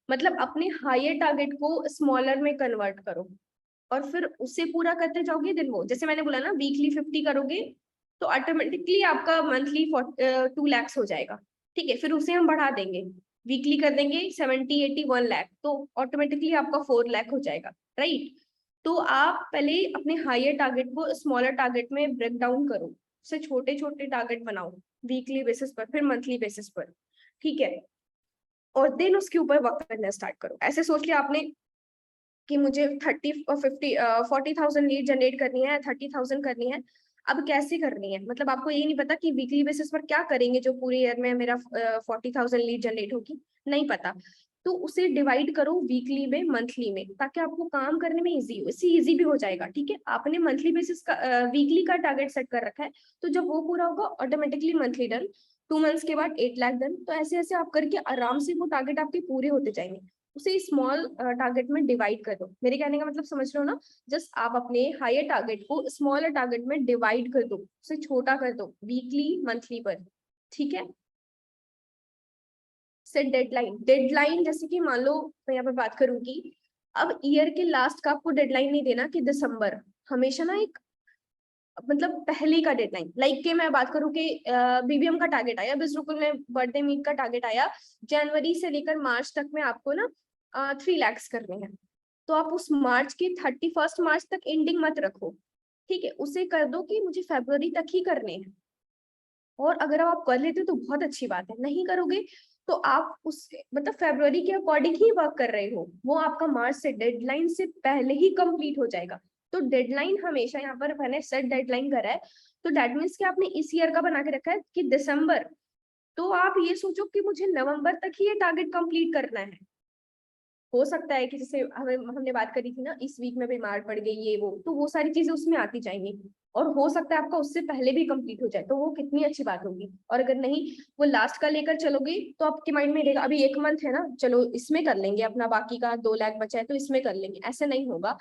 मतलब अपने हायर टारगेट को स्मॉलर में कन्वर्ट करो, और फिर उसे पूरा करते जाओगे दिन वो, जैसे मैंने बोला ना, वीकली 50 करोगे तो ऑटोमेटिकली आपका मंथली 2 lakhs हो जाएगा, ठीक है। फिर उसे हम बढ़ा देंगे, वीकली कर देंगे 70, 80, 1 लाख, तो ऑटोमेटिकली आपका 4 लाख हो जाएगा, राइट। तो आप पहले अपने हायर टारगेट को स्मॉलर टारगेट में ब्रेक डाउन करो, उसे छोटे छोटे टारगेट बनाओ, वीकली बेसिस पर, फिर मंथली बेसिस पर, ठीक है। और देन उसके ऊपर वर्क करना स्टार्ट करो। ऐसे सोच लिया आपने कि मुझे 40,000 लीड जनरेट करनी है, 30,000 करनी है, अब कैसे करनी है, मतलब आपको ये नहीं पता कि वीकली बेसिस पर क्या करेंगे जो पूरे ईयर में मेरा 40,000 लीड जनरेट होगी, नहीं पता। तो उसे डिवाइड करो वीकली में, मंथली में, ताकि आपको काम करने में इजी हो, इससे इजी भी हो जाएगा, ठीक है। आपने मंथली बेसिस का वीकली का टारगेट सेट कर रखा है, तो जब वो पूरा होगा ऑटोमेटिकली मंथली डन, 2 मंथ्स के बाद 8 लाख डन, तो ऐसे ऐसे आप करके आराम से वो टारगेट आपके पूरे होते जाएंगे। उसे स्मॉल टारगेट में डिवाइड कर दो, मेरे कहने का मतलब समझ रहे हो ना। जस्ट आप अपने हायर टारगेट को स्मॉलर टारगेट में डिवाइड कर दो, उसे छोटा कर दो वीकली मंथली पर, ठीक है। सेट डेडलाइन, डेडलाइन जैसे कि मान लो मैं यहाँ पर बात करूंगी, अब ईयर के लास्ट का आपको डेडलाइन नहीं देना कि दिसंबर, हमेशा ना एक मतलब पहले का डेडलाइन, लाइक के मैं बात करूँ कि बीबीएम का टारगेट आया, बिजरुकुल में बर्थडे मीट का टारगेट आया, जनवरी से लेकर मार्च तक में आपको ना 3 lakhs करने हैं, तो आप उस मार्च की 31 मार्च तक एंडिंग मत रखो, ठीक है, उसे कर दो कि मुझे फरवरी तक ही करने हैं। और अगर आप कर लेते हो तो बहुत अच्छी बात है, नहीं करोगे तो आप उस मतलब फरवरी के अकॉर्डिंग ही वर्क कर रहे हो, वो आपका मार्च से डेडलाइन से पहले ही कंप्लीट हो जाएगा। तो डेडलाइन हमेशा, यहाँ पर मैंने सेट डेडलाइन करा है, तो दैट मीन्स कि आपने इस ईयर का बना के रखा है कि दिसंबर, तो आप ये सोचो कि मुझे नवंबर तक ही ये टारगेट कंप्लीट करना है। हो सकता है कि जैसे हमें हमने बात करी थी ना, इस वीक में बीमार पड़ गई ये वो, तो वो सारी चीजें उसमें आती जाएंगी, और हो सकता है आपका उससे पहले भी कंप्लीट हो जाए, तो वो कितनी अच्छी बात होगी। और अगर नहीं वो लास्ट का लेकर चलोगे तो आपके माइंड में रहेगा अभी 1 मंथ है ना, चलो इसमें कर लेंगे अपना, बाकी का 2 लाख बचा है तो इसमें कर लेंगे, ऐसे नहीं होगा।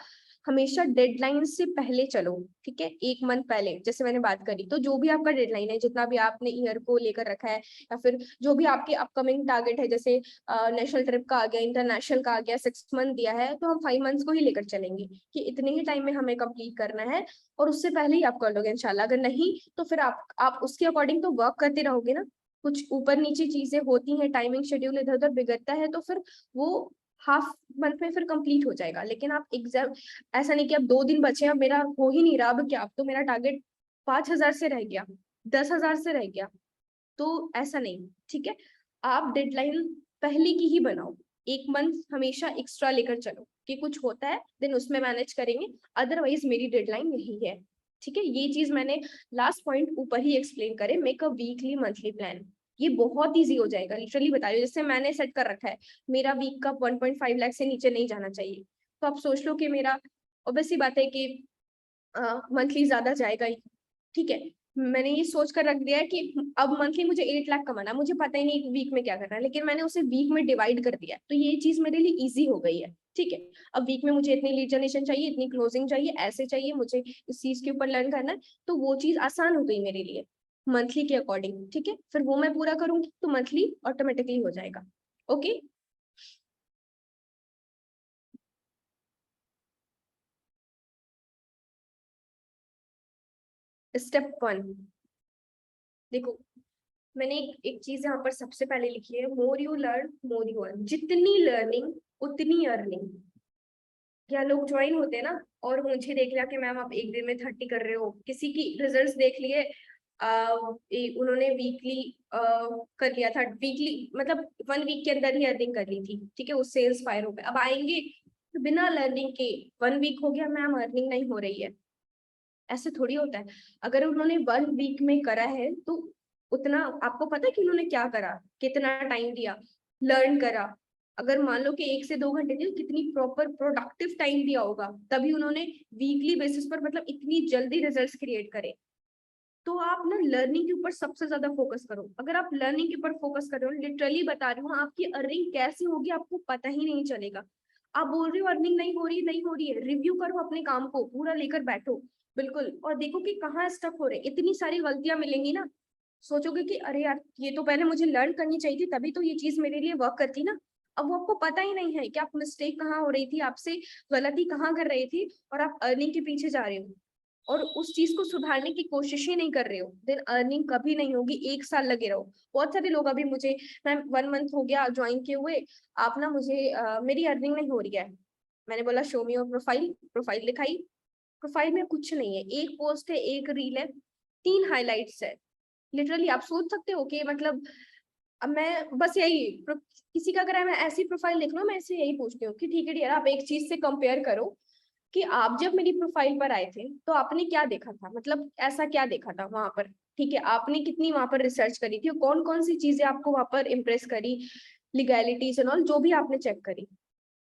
हमेशा डेडलाइन से पहले चलो, ठीक है, 1 मंथ पहले, जैसे मैंने बात करी, तो जो भी आपका डेडलाइन है, जितना भी आपने ईयर को लेकर रखा है, या फिर जो भी आपके अपकमिंग टारगेट है, जैसे नेशनल ट्रिप का आ गया, इंटरनेशनल का आ गया, 6 मंथ दिया है, तो हम 5 मंथ्स को ही लेकर चलेंगे कि इतने ही टाइम में हमें कंप्लीट करना है, और उससे पहले ही आप कर लोगे इंशाल्लाह। अगर नहीं तो फिर आप उसके अकॉर्डिंग तो वर्क करते रहोगे ना, कुछ ऊपर नीचे चीजें होती हैं, टाइमिंग शेड्यूल इधर उधर बिगड़ता है, तो फिर वो हाफ मंथ में फिर कंप्लीट हो जाएगा। लेकिन आप एग्जाम, ऐसा नहीं कि अब 2 दिन बचे, अब मेरा हो ही नहीं रहा, अब क्या, अब तो मेरा टारगेट 5,000 से रह गया, 10,000 से रह गया, तो ऐसा नहीं, ठीक है। आप डेडलाइन पहले की ही बनाओ, 1 मंथ हमेशा एक्स्ट्रा लेकर चलो कि कुछ होता है देन उसमें मैनेज करेंगे, अदरवाइज मेरी डेडलाइन यही है। ठीक है, ये चीज मैंने लास्ट पॉइंट ऊपर ही एक्सप्लेन करे, make a weekly monthly plan. ये बहुत इजी हो जाएगा, लिटरली बता रही हूँ। जैसे मैंने सेट कर रखा है मेरा वीक का 1.5 लाख से नीचे नहीं जाना चाहिए, तो आप सोच लो कि मेरा ऑब्वियसली बात है कि मंथली ज्यादा जाएगा ही। ठीक है, मैंने ये सोच कर रख दिया है कि अब मंथली मुझे 8 लाख कमाना, मुझे पता ही नहीं वीक में क्या करना है, लेकिन मैंने उसे वीक में डिवाइड कर दिया, तो ये चीज मेरे लिए इजी हो गई है। ठीक है, अब वीक में मुझे इतनी लीड जनरेशन चाहिए, इतनी क्लोजिंग चाहिए, ऐसे चाहिए, मुझे इस चीज के ऊपर लर्न करना है, तो वो चीज आसान हो गई मेरे लिए मंथली के अकॉर्डिंग। ठीक है, फिर वो मैं पूरा करूंगी तो मंथली ऑटोमेटिकली हो जाएगा। ओके, स्टेप 1 देखो, मैंने एक चीज यहाँ पर सबसे पहले लिखी है, more you learn more you earn. जितनी लर्निंग उतनी अर्निंग। क्या लोग ज्वाइन होते हैं ना, और मुझे देख लिया कि मैम आप एक दिन में 30 कर रहे हो, किसी की रिजल्ट्स देख लिए, उन्होंने वीकली कर लिया था, वीकली मतलब 1 वीक के अंदर ही अर्निंग कर ली थी। ठीक है, उससे इंस्पायर हो गए, अब आएंगे तो बिना लर्निंग के 1 वीक हो गया मैम अर्निंग नहीं हो रही है, ऐसे थोड़ी होता है। अगर उन्होंने 1 वीक में करा है तो उतना आपको पता है कि उन्होंने क्या करा, कितना टाइम दिया, लर्न करा। अगर मान लो कि 1 से 2 घंटे दिए, कितनी प्रॉपर प्रोडक्टिव टाइम दिया होगा, तभी उन्होंने वीकली बेसिस पर मतलब इतनी जल्दी रिजल्ट्स क्रिएट करे। तो आप ना लर्निंग के ऊपर सबसे ज्यादा फोकस करो। अगर आप लर्निंग के ऊपर फोकस कर रहे हो, लिटरली बता रही हूँ, आपकी अर्निंग कैसी होगी आपको पता ही नहीं चलेगा। आप बोल रहे हो अर्निंग नहीं हो रही, नहीं हो रही है, रिव्यू करो अपने काम को, पूरा लेकर बैठो बिल्कुल, और देखो कि कहाँ स्टक हो रहे। इतनी सारी गलतियां मिलेंगी ना, सोचोगे कि अरे यार ये तो पहले मुझे लर्न करनी चाहिए थी, तभी तो ये चीज मेरे लिए वर्क करती ना। अब वो आपको पता ही नहीं है कि आप मिस्टेक कहाँ हो रही थी, आपसे गलती कहाँ कर रही थी, और आप अर्निंग के पीछे जा रहे हो और उस चीज को सुधारने की कोशिश ही नहीं कर रहे हो, देन अर्निंग कभी नहीं होगी। 1 साल लगे रहो। बहुत सारे लोग अभी मुझे, मैम 1 मंथ हो गया ज्वाइन किए हुए, आप ना मुझे मेरी अर्निंग नहीं हो रही है। मैंने बोला show me your profile, profile दिखाई, प्रोफाइल में कुछ नहीं है, एक पोस्ट है, एक रील है, 3 हाइलाइट्स है। लिटरली आप सोच सकते हो कि मतलब, अब मैं बस यही किसी का अगर मैं ऐसी प्रोफाइल देख लूँ, मैं ऐसे यही पूछती हूँ कि ठीक है डियर, आप एक चीज से कंपेयर करो कि आप जब मेरी प्रोफाइल पर आए थे तो आपने क्या देखा था, मतलब ऐसा क्या देखा था वहां पर। ठीक है, आपने कितनी वहां पर रिसर्च करी थी, कौन कौन सी चीजें आपको वहां पर इम्प्रेस करी, लीगैलिटीज एंड ऑल जो भी आपने चेक करी।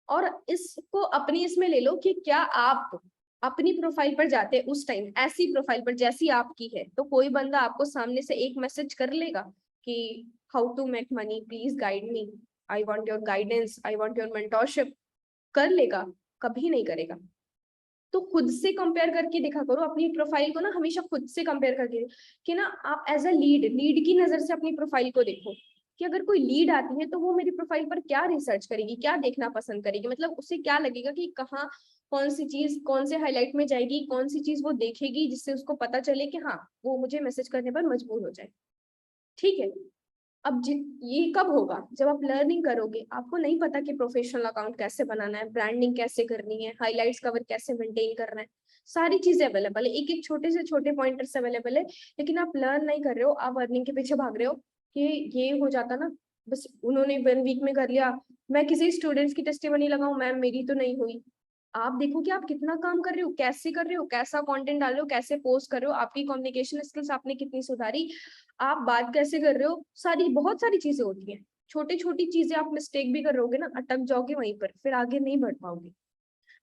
और इसको अपनी इसमें ले लो कि क्या आप अपनी प्रोफाइल पर जाते उस टाइम ऐसी प्रोफाइल पर जैसी आपकी है, तो कोई बंदा आपको सामने से एक मैसेज कर लेगा कि how to make money, please guide me, I want your guidance, I want your mentorship, कर लेगा? कभी नहीं करेगा। तो खुद से कंपेयर करके देखा करो अपनी प्रोफाइल को ना, हमेशा खुद से कंपेयर करके कि ना आप एज अ लीड की नजर से अपनी प्रोफाइल को देखो कि अगर कोई लीड आती है तो वो मेरी प्रोफाइल पर क्या रिसर्च करेगी, क्या देखना पसंद करेगी, मतलब उसे क्या लगेगा कि कहाँ कौन सी चीज कौन से हाईलाइट में जाएगी, कौन सी चीज वो देखेगी जिससे उसको पता चले कि हाँ वो मुझे मैसेज करने पर मजबूर हो जाए। ठीक है, अब ये कब होगा, जब आप लर्निंग करोगे। आपको नहीं पता कि प्रोफेशनल अकाउंट कैसे बनाना है, ब्रांडिंग कैसे करनी है, हाइलाइट्स कवर कैसे मेंटेन करना है, सारी चीजें अवेलेबल है, एक एक छोटे से छोटे पॉइंटर्स अवेलेबल है। लेकिन आप लर्न नहीं कर रहे हो, आप अर्निंग के पीछे भाग रहे हो कि ये हो जाता ना, बस उन्होंने 1 वीक में कर लिया, मैं किसी स्टूडेंट्स की टेस्टिमनी लगाऊं, मैम मेरी तो नहीं हुई। आप देखो कि आप कितना काम कर रहे हो, कैसे कर रहे हो, कैसा कंटेंट डाल रहे हो, कैसे पोस्ट कर रहे हो, आपकी कम्युनिकेशन स्किल्स आपने कितनी सुधारी, आप बात कैसे कर रहे हो, सारी बहुत सारी चीजें होती हैं। छोटी छोटी चीजें आप मिस्टेक भी करोगे ना, अटक जाओगे वहीं पर, फिर आगे नहीं बढ़ पाओगे।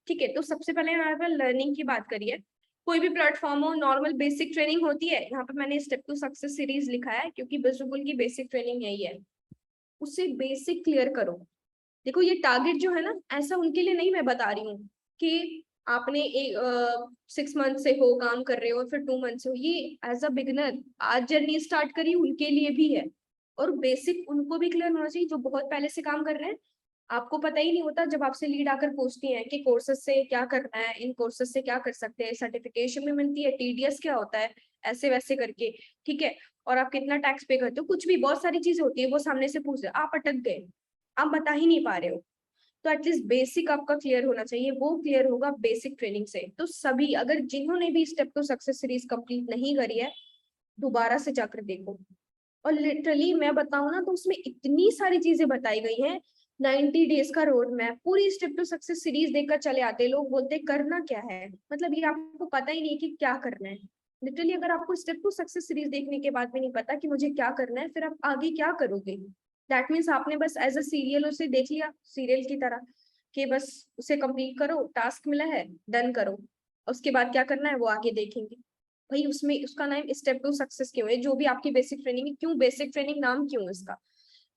ठीक है, तो सबसे पहले यहाँ पर लर्निंग की बात करिए। कोई भी प्लेटफॉर्म हो, नॉर्मल बेसिक ट्रेनिंग होती है, यहाँ पर मैंने स्टेप टू सक्सेस सीरीज लिखा है क्योंकि बिजनेस की बेसिक ट्रेनिंग यही है, उससे बेसिक क्लियर करो। देखो ये टारगेट जो है ना, ऐसा उनके लिए नहीं मैं बता रही हूँ कि आपने 6 मंथ से हो काम कर रहे हो फिर 2 मंथ से हो, ये एज अ बिगिनर आज जर्नी स्टार्ट करी उनके लिए भी है। और बेसिक उनको भी क्लियर होना चाहिए जो बहुत पहले से काम कर रहे हैं। आपको पता ही नहीं होता, जब आपसे लीड आकर पूछती हैं कि कोर्सेज से क्या करना है, इन कोर्सेज से क्या कर सकते हैं, सर्टिफिकेशन भी मिलती है, टीडीएस क्या होता है, ऐसे वैसे करके। ठीक है, और आप कितना टैक्स पे करते हो, कुछ भी बहुत सारी चीजें होती है, वो सामने से पूछ रहे, आप अटक गए, आप बता ही नहीं पा रहे हो। तो एटलीस्ट बेसिक आपका क्लियर होना चाहिए, वो क्लियर होगा बेसिक ट्रेनिंग से। तो सभी अगर जिन्होंने भी step to success series complete नहीं करी है, दोबारा से जाकर देखो। और लिटरली मैं बताऊं ना, तो उसमें इतनी सारी चीजें बताई गई हैं 90 डेज का रोड मैप, पूरी स्टेप टू सक्सेस सीरीज देखकर चले आते हैं। लोग बोलते हैं करना क्या है, मतलब ये आपको पता ही नहीं कि क्या करना है। लिटरली अगर आपको स्टेप टू सक्सेस सीरीज देखने के बाद भी नहीं पता कि मुझे क्या करना है, फिर आप आगे क्या करोगे? दैट मीन्स आपने बस एज अ सीरियल उसे देख लिया, सीरियल की तरह, कि बस उसे कंप्लीट करो, टास्क मिला है डन करो, उसके बाद क्या करना है वो आगे देखेंगे। भाई उसमें उसका नाम स्टेप टू सक्सेस क्यों है? जो भी आपकी बेसिक ट्रेनिंग है, क्यों बेसिक ट्रेनिंग नाम क्यों है उसका?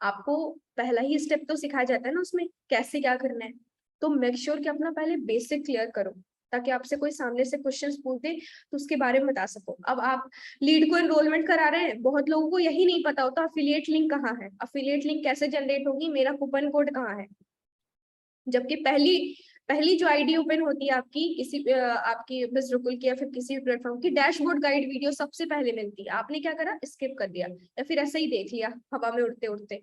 आपको पहला ही स्टेप तो सिखाया जाता है ना उसमें, कैसे क्या करना है। तो मेक श्योर कि अपना पहले बेसिक क्लियर करो, ताकि आपसे कोई सामने से क्वेश्चंस पूछे तो उसके बारे में बता सको। अब आप लीड को एनरोलमेंट करा रहे हैं, बहुत लोगों को यही नहीं पता होता अफिलिएट लिंक कहाँ है, अफिलिएट लिंक कैसे जनरेट होगी, मेरा कूपन कोड कहाँ है। जबकि पहली पहली जो आईडी ओपन होती है आपकी किसी आपकी बिजरुकुल की या फिर किसी प्लेटफॉर्म की, डैशबोर्ड गाइड वीडियो सबसे पहले मिलती है। आपने क्या करा, स्किप कर दिया या फिर ऐसे ही देख लिया हवा में उड़ते उड़ते।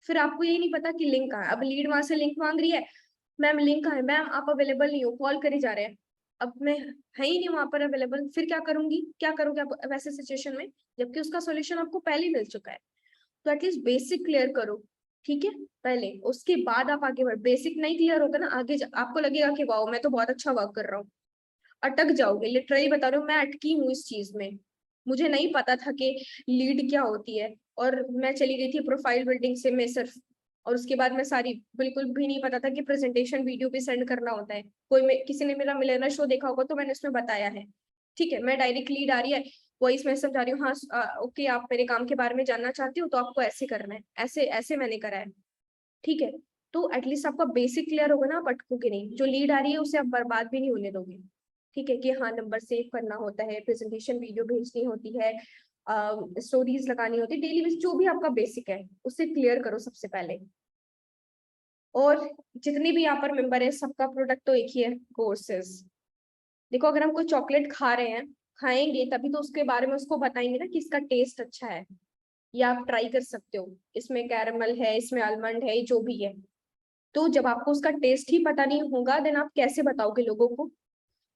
फिर आपको यही नहीं पता कि लिंक कहाँ है। अब लीड वहां से लिंक मांग रही है, मैम लिंक कहाँ है, मैम आप अवेलेबल नहीं हो, कॉल करे जा रहे हैं। अब मैं है ही नहीं वहां पर अवेलेबल, फिर क्या करूंगी, क्या करोगे आप वैसे सिचुएशन में, जबकि उसका सोल्यूशन आपको पहले ही मिल चुका है। तो एटलीस्ट बेसिक क्लियर करो, ठीक है पहले, उसके बाद आप आगे बढ़। बेसिक नहीं क्लियर होगा ना, आगे आपको लगेगा कि वाओ मैं तो बहुत अच्छा वर्क कर रहा हूँ, अटक जाओगे। लिटरली बता रही हूँ, मैं अटकी हूँ इस चीज में। मुझे नहीं पता था कि लीड क्या होती है, और मैं चली गई थी प्रोफाइल बिल्डिंग से मैं सिर्फ, और उसके बाद मैं सारी, बिल्कुल भी नहीं पता था कि प्रेजेंटेशन वीडियो भी सेंड करना होता है। किसी ने मेरा मिलेना शो देखा होगा तो मैंने उसमें बताया है। ठीक है, मैं डायरेक्ट लीड आ रही है, वॉइस में समझा रही हूँ, हाँ ओके आप मेरे काम के बारे में जानना चाहती हो तो आपको ऐसे करना है, ऐसे ऐसे मैंने करा है। ठीक है, तो एटलीस्ट आपका बेसिक क्लियर होगा ना, आप अटकोगे नहीं। जो लीड आ रही है उसे आप बर्बाद भी नहीं होने दोगे। ठीक है, कि हाँ नंबर सेव करना होता है, प्रेजेंटेशन वीडियो भेजनी होती है, स्टोरीज लगानी होती है, डेली बेस जो भी आपका बेसिक है उसे क्लियर करो सबसे पहले। और जितने भी यहाँ पर मेंबर है सबका प्रोडक्ट तो एक ही है, कोर्सेज। देखो अगर हम कोई चॉकलेट खा रहे हैं, खाएंगे तभी तो उसके बारे में उसको बताएंगे ना कि इसका टेस्ट अच्छा है, या आप ट्राई कर सकते हो, इसमें कैरमल है, इसमें आलमंड है, जो भी है। तो जब आपको उसका टेस्ट ही पता नहीं होगा, देन आप कैसे बताओगे लोगों को?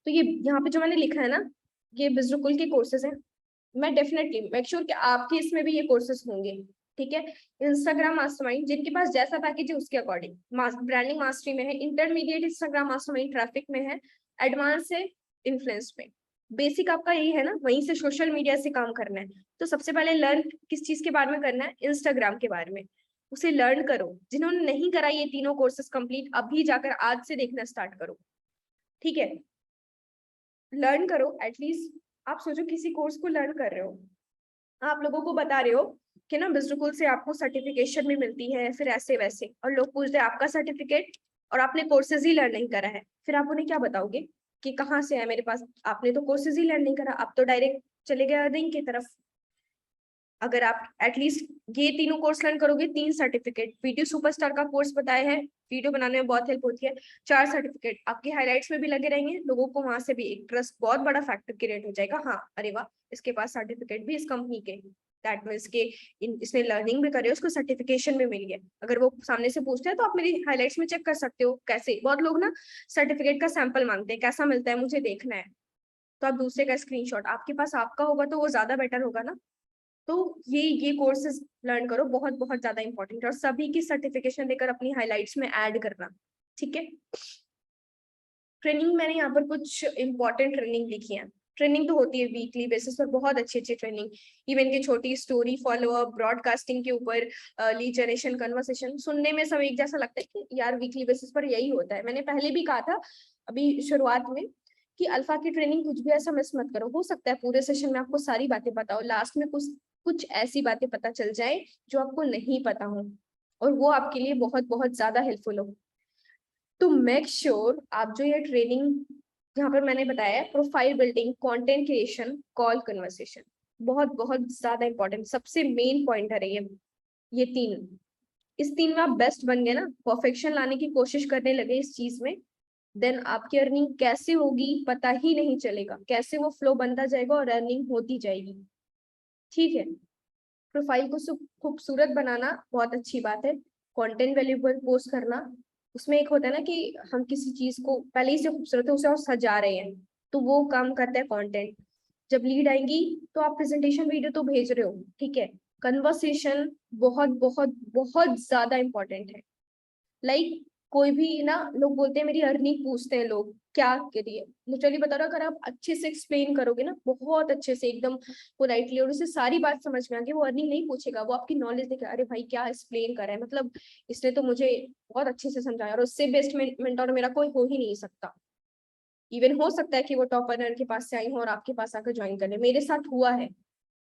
तो ये यहाँ पे जो मैंने लिखा है ना, ये बिजरुकुल के कोर्सेज हैं। मैं डेफिनेटली मेक श्योर कि आपके इसमें भी ये कोर्सेज होंगे। ठीक है, इंस्टाग्राम मास्टरमाइंड जिनके पास जैसा पैकेज है उसके अकॉर्डिंग, ब्रांडिंग मास्टरी में है, इंटरमीडिएट इंस्टाग्राम मास्टरमाइंड ट्रैफिक में है, एडवांस है इन्फ्लुएंस में। बेसिक आपका यही है ना, वहीं से सोशल मीडिया से काम करना है। तो सबसे पहले लर्न किस चीज के बारे में करना है, इंस्टाग्राम के बारे में, उसे लर्न करो। जिन्होंने नहीं करा ये तीनों कोर्सेज कंप्लीट, अभी जाकर आज से देखना स्टार्ट करो। ठीक है, लर्न करो एटलीस्ट। आप सोचो किसी कोर्स को लर्न कर रहे हो, आप लोगों को बता रहे हो कि ना बिजनेस से आपको सर्टिफिकेशन भी मिलती है, फिर ऐसे वैसे, और लोग पूछते हैं आपका सर्टिफिकेट, और आपने कोर्सेज ही लर्न नहीं करा है, फिर आप उन्हें क्या बताओगे कि कहाँ से है मेरे पास? आपने तो कोर्सेज ही लर्न नहीं करा, आप तो डायरेक्ट चले गए अर्निंग की तरफ। अगर आप एटलीस्ट ये तीनों कोर्स लर्न करोगे, 3 सर्टिफिकेट, वीडियो सुपरस्टार का कोर्स बताया है, वीडियो बनाने में बहुत हेल्प होती है, 4 सर्टिफिकेट आपके हाइलाइट्स में भी लगे रहेंगे, लोगों को वहां से भी एक ट्रस्ट बहुत बड़ा फैक्टर क्रिएट हो जाएगा। हाँ अरे वाह, इसके पास सर्टिफिकेट भी इस कंपनी के, दैट मीन्स के इसने लर्निंग भी करे, उसको सर्टिफिकेशन भी मिली है। अगर वो सामने से पूछते हैं तो आप मेरी हाईलाइट्स में चेक कर सकते हो। कैसे, बहुत लोग ना सर्टिफिकेट का सैंपल मांगते हैं, कैसा मिलता है मुझे देखना है, तो आप दूसरे का स्क्रीनशॉट, आपके पास आपका होगा तो वो ज्यादा बेटर होगा ना। तो ये कोर्सेज लर्न करो, बहुत बहुत ज्यादा इंपॉर्टेंट है, और सभी की सर्टिफिकेशन देकर अपनी हाइलाइट्स में ऐड करना। ठीक है, ट्रेनिंग मैंने यहाँ पर कुछ इंपॉर्टेंट ट्रेनिंग लिखी है। ट्रेनिंग तो होती है वीकली बेसिस पर, बहुत अच्छी अच्छी ट्रेनिंग, इवन की छोटी स्टोरी फॉलोअप, ब्रॉडकास्टिंग के ऊपर, लीड जनरेशन, कन्वर्सेशन। सुनने में सब एक जैसा लगता है कि यार वीकली बेसिस पर यही होता है, मैंने पहले भी कहा था अभी शुरुआत में कि अल्फा की ट्रेनिंग कुछ भी ऐसा मिस मत करो। हो सकता है पूरे सेशन में आपको सारी बातें पता हो, लास्ट में कुछ कुछ ऐसी बातें पता चल जाए जो आपको नहीं पता हो, और वो आपके लिए बहुत बहुत ज्यादा हेल्पफुल हो। तो मेक श्योर आप जो ये ट्रेनिंग यहाँ पर मैंने बताया, profile building, content creation, call conversation, बहुत बहुत ज्यादा इंपॉर्टेंट, सबसे मेन पॉइंटर है ये तीन। इस तीन में आप बेस्ट बन गए ना, परफेक्शन लाने की कोशिश करने लगे इस चीज में, देन आपकी अर्निंग कैसे होगी पता ही नहीं चलेगा, कैसे वो फ्लो बनता जाएगा और अर्निंग होती जाएगी। ठीक है, प्रोफाइल को खूबसूरत बनाना बहुत अच्छी बात है, कंटेंट वैल्यूएबल पोस्ट करना, उसमें एक होता है ना कि हम किसी चीज को पहले ही से खूबसूरत है उसे और सजा रहे हैं, तो वो काम करता है कंटेंट। जब लीड आएंगी तो आप प्रेजेंटेशन वीडियो तो भेज रहे हो, ठीक है, कन्वर्सेशन बहुत बहुत बहुत ज्यादा इंपॉर्टेंट है। लाइक कोई भी ना, लोग बोलते हैं मेरी अर्निंग पूछते हैं लोग, क्या करिए, लिटरली बता रहा, अगर आप अच्छे से एक्सप्लेन करोगे ना, बहुत अच्छे से एकदम पोलाइटली, और उसे सारी बात समझ में आ गई, वो अर्निंग नहीं पूछेगा, वो आपकी नॉलेज देखेगा, अरे भाई क्या एक्सप्लेन कर रहा है, मतलब इसने तो मुझे बहुत अच्छे से समझाया, और उससे बेस्ट मेंटर मेरा कोई हो ही नहीं सकता। इवन हो सकता है कि वो टॉप अर्नर के पास से आई हो और आपके पास आकर ज्वाइन कर ले, मेरे साथ हुआ है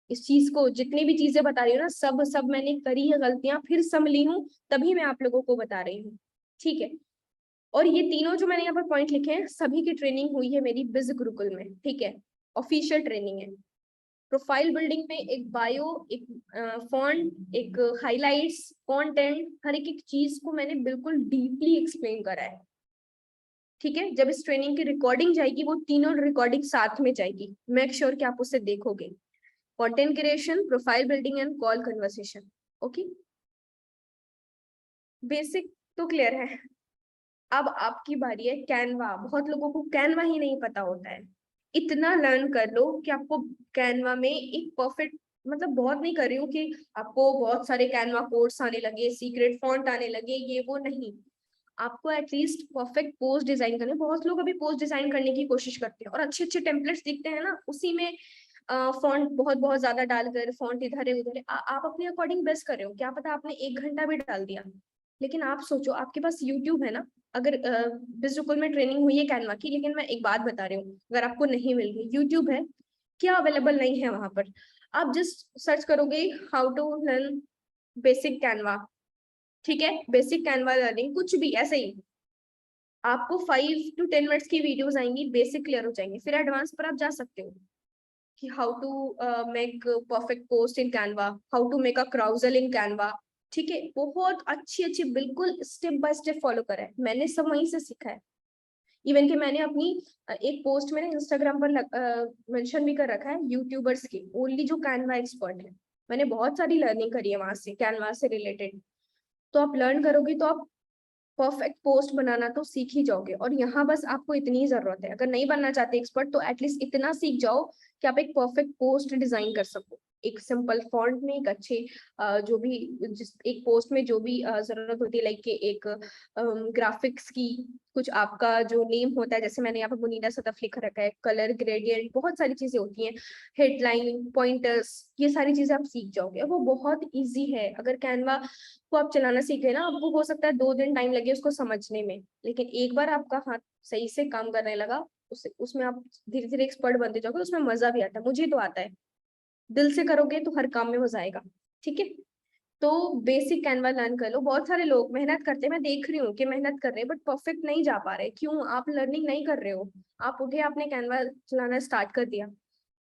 इस चीज को। जितनी भी चीजें बता रही हूँ ना, सब सब मैंने करी है गलतियां, फिर संभली हूँ, तभी मैं आप लोगों को बता रही हूँ, ठीक है। और ये तीनों जो मैंने यहाँ पर पॉइंट लिखे हैं, सभी की ट्रेनिंग हुई है मेरी बिज गुरुकुल में, ठीक है, ऑफिशियल ट्रेनिंग है। प्रोफाइल बिल्डिंग में एक बायो, एक फॉन्ट, एक हाइलाइट्स, कंटेंट, हर एक एक चीज को मैंने बिल्कुल डीपली एक्सप्लेन करा है, ठीक है। जब इस ट्रेनिंग की रिकॉर्डिंग जाएगी, वो तीनों रिकॉर्डिंग साथ में जाएगी, मेक श्योर कि आप उसे देखोगे। Content creation, profile building and call conversation, okay. Basic तो क्लियर है। अब आपकी बारी है कैनवा। बहुत लोगों को कैनवा ही नहीं पता होता है। इतना लर्न कर लो कि आपको कैनवा में एक परफेक्ट, मतलब बहुत नहीं कर रही हूँ कि आपको बहुत सारे कैनवा कोड्स आने लगे, सीक्रेट फॉन्ट आने लगे, ये वो नहीं। आपको एटलीस्ट परफेक्ट पोस्ट डिजाइन करने, बहुत लोग अभी पोस्ट डिजाइन करने की कोशिश करते हैं और अच्छे अच्छे टेम्पलेट्स दिखते हैं ना, उसी में फॉन्ट बहुत बहुत ज्यादा डालकर, फॉन्ट इधर है उधर है, आप अपने अकॉर्डिंग बेस्ट कर रहे हो, क्या पता आपने 1 घंटा भी डाल दिया। लेकिन आप सोचो, आपके पास यूट्यूब है ना, अगर बिल्कुल में ट्रेनिंग हुई है कैनवा की, लेकिन मैं एक बात बता रही हूँ, अगर आपको नहीं मिल रही, यूट्यूब है, क्या अवेलेबल नहीं है वहां पर? आप जस्ट सर्च करोगे how to learn basic Canva, ठीक है, बेसिक कैनवा लर्निंग, कुछ भी ऐसे ही आपको 5 to 10 मिनट्स की वीडियोस आएंगी, बेसिक क्लियर हो जाएंगे, फिर एडवांस पर आप जा सकते हो कि how to make perfect post in Canva, how to make a carousel in Canva, ठीक है। बहुत अच्छी अच्छी बिल्कुल स्टेप बाय स्टेप फॉलो करा है मैंने, सब वहीं से सीखा है। इवन कि मैंने अपनी एक पोस्ट में इंस्टाग्राम पर मेंशन भी कर रखा है, यूट्यूबर्स की ओनली जो कैनवा एक्सपर्ट है, मैंने बहुत सारी लर्निंग करी है वहां से, कैनवा से रिलेटेड। तो आप लर्न करोगे तो आप परफेक्ट पोस्ट बनाना तो सीख ही जाओगे। और यहाँ बस आपको इतनी जरूरत है, अगर नहीं बनना चाहते एक्सपर्ट, तो एटलीस्ट इतना सीख जाओ कि आप एक परफेक्ट पोस्ट डिजाइन कर सको, एक सिंपल फॉन्ट में, एक अच्छे जो भी एक पोस्ट में जो भी जरूरत होती है, लाइक के एक ग्राफिक्स की, कुछ आपका जो नेम होता है, जैसे मैंने यहाँ पर मुनीरा सदफ लिख रखा है, कलर ग्रेडियंट, बहुत सारी चीजें होती हैं, हेडलाइन, पॉइंटर्स, ये सारी चीजें आप सीख जाओगे। वो बहुत ईजी है, अगर कैनवा को आप चलाना सीख गए ना, आपको हो सकता है 2 दिन टाइम लगे उसको समझने में, लेकिन एक बार आपका हाथ सही से काम करने लगा, उसमें आप धीरे धीरे एक्सपर्ट बनते जाओगे, उसमें मजा भी आता है, मुझे तो आता है। दिल से करोगे तो हर काम में मजा आएगा, ठीक है। तो बेसिक कैनवा लर्न कर लो। बहुत सारे लोग मेहनत करते हैं, मैं देख रही हूँ कि मेहनत कर रहे हैं, बट परफेक्ट नहीं जा पा रहे, क्यों? आप लर्निंग नहीं कर रहे हो। आप उठे, आपने कैनवा चलाना स्टार्ट कर दिया,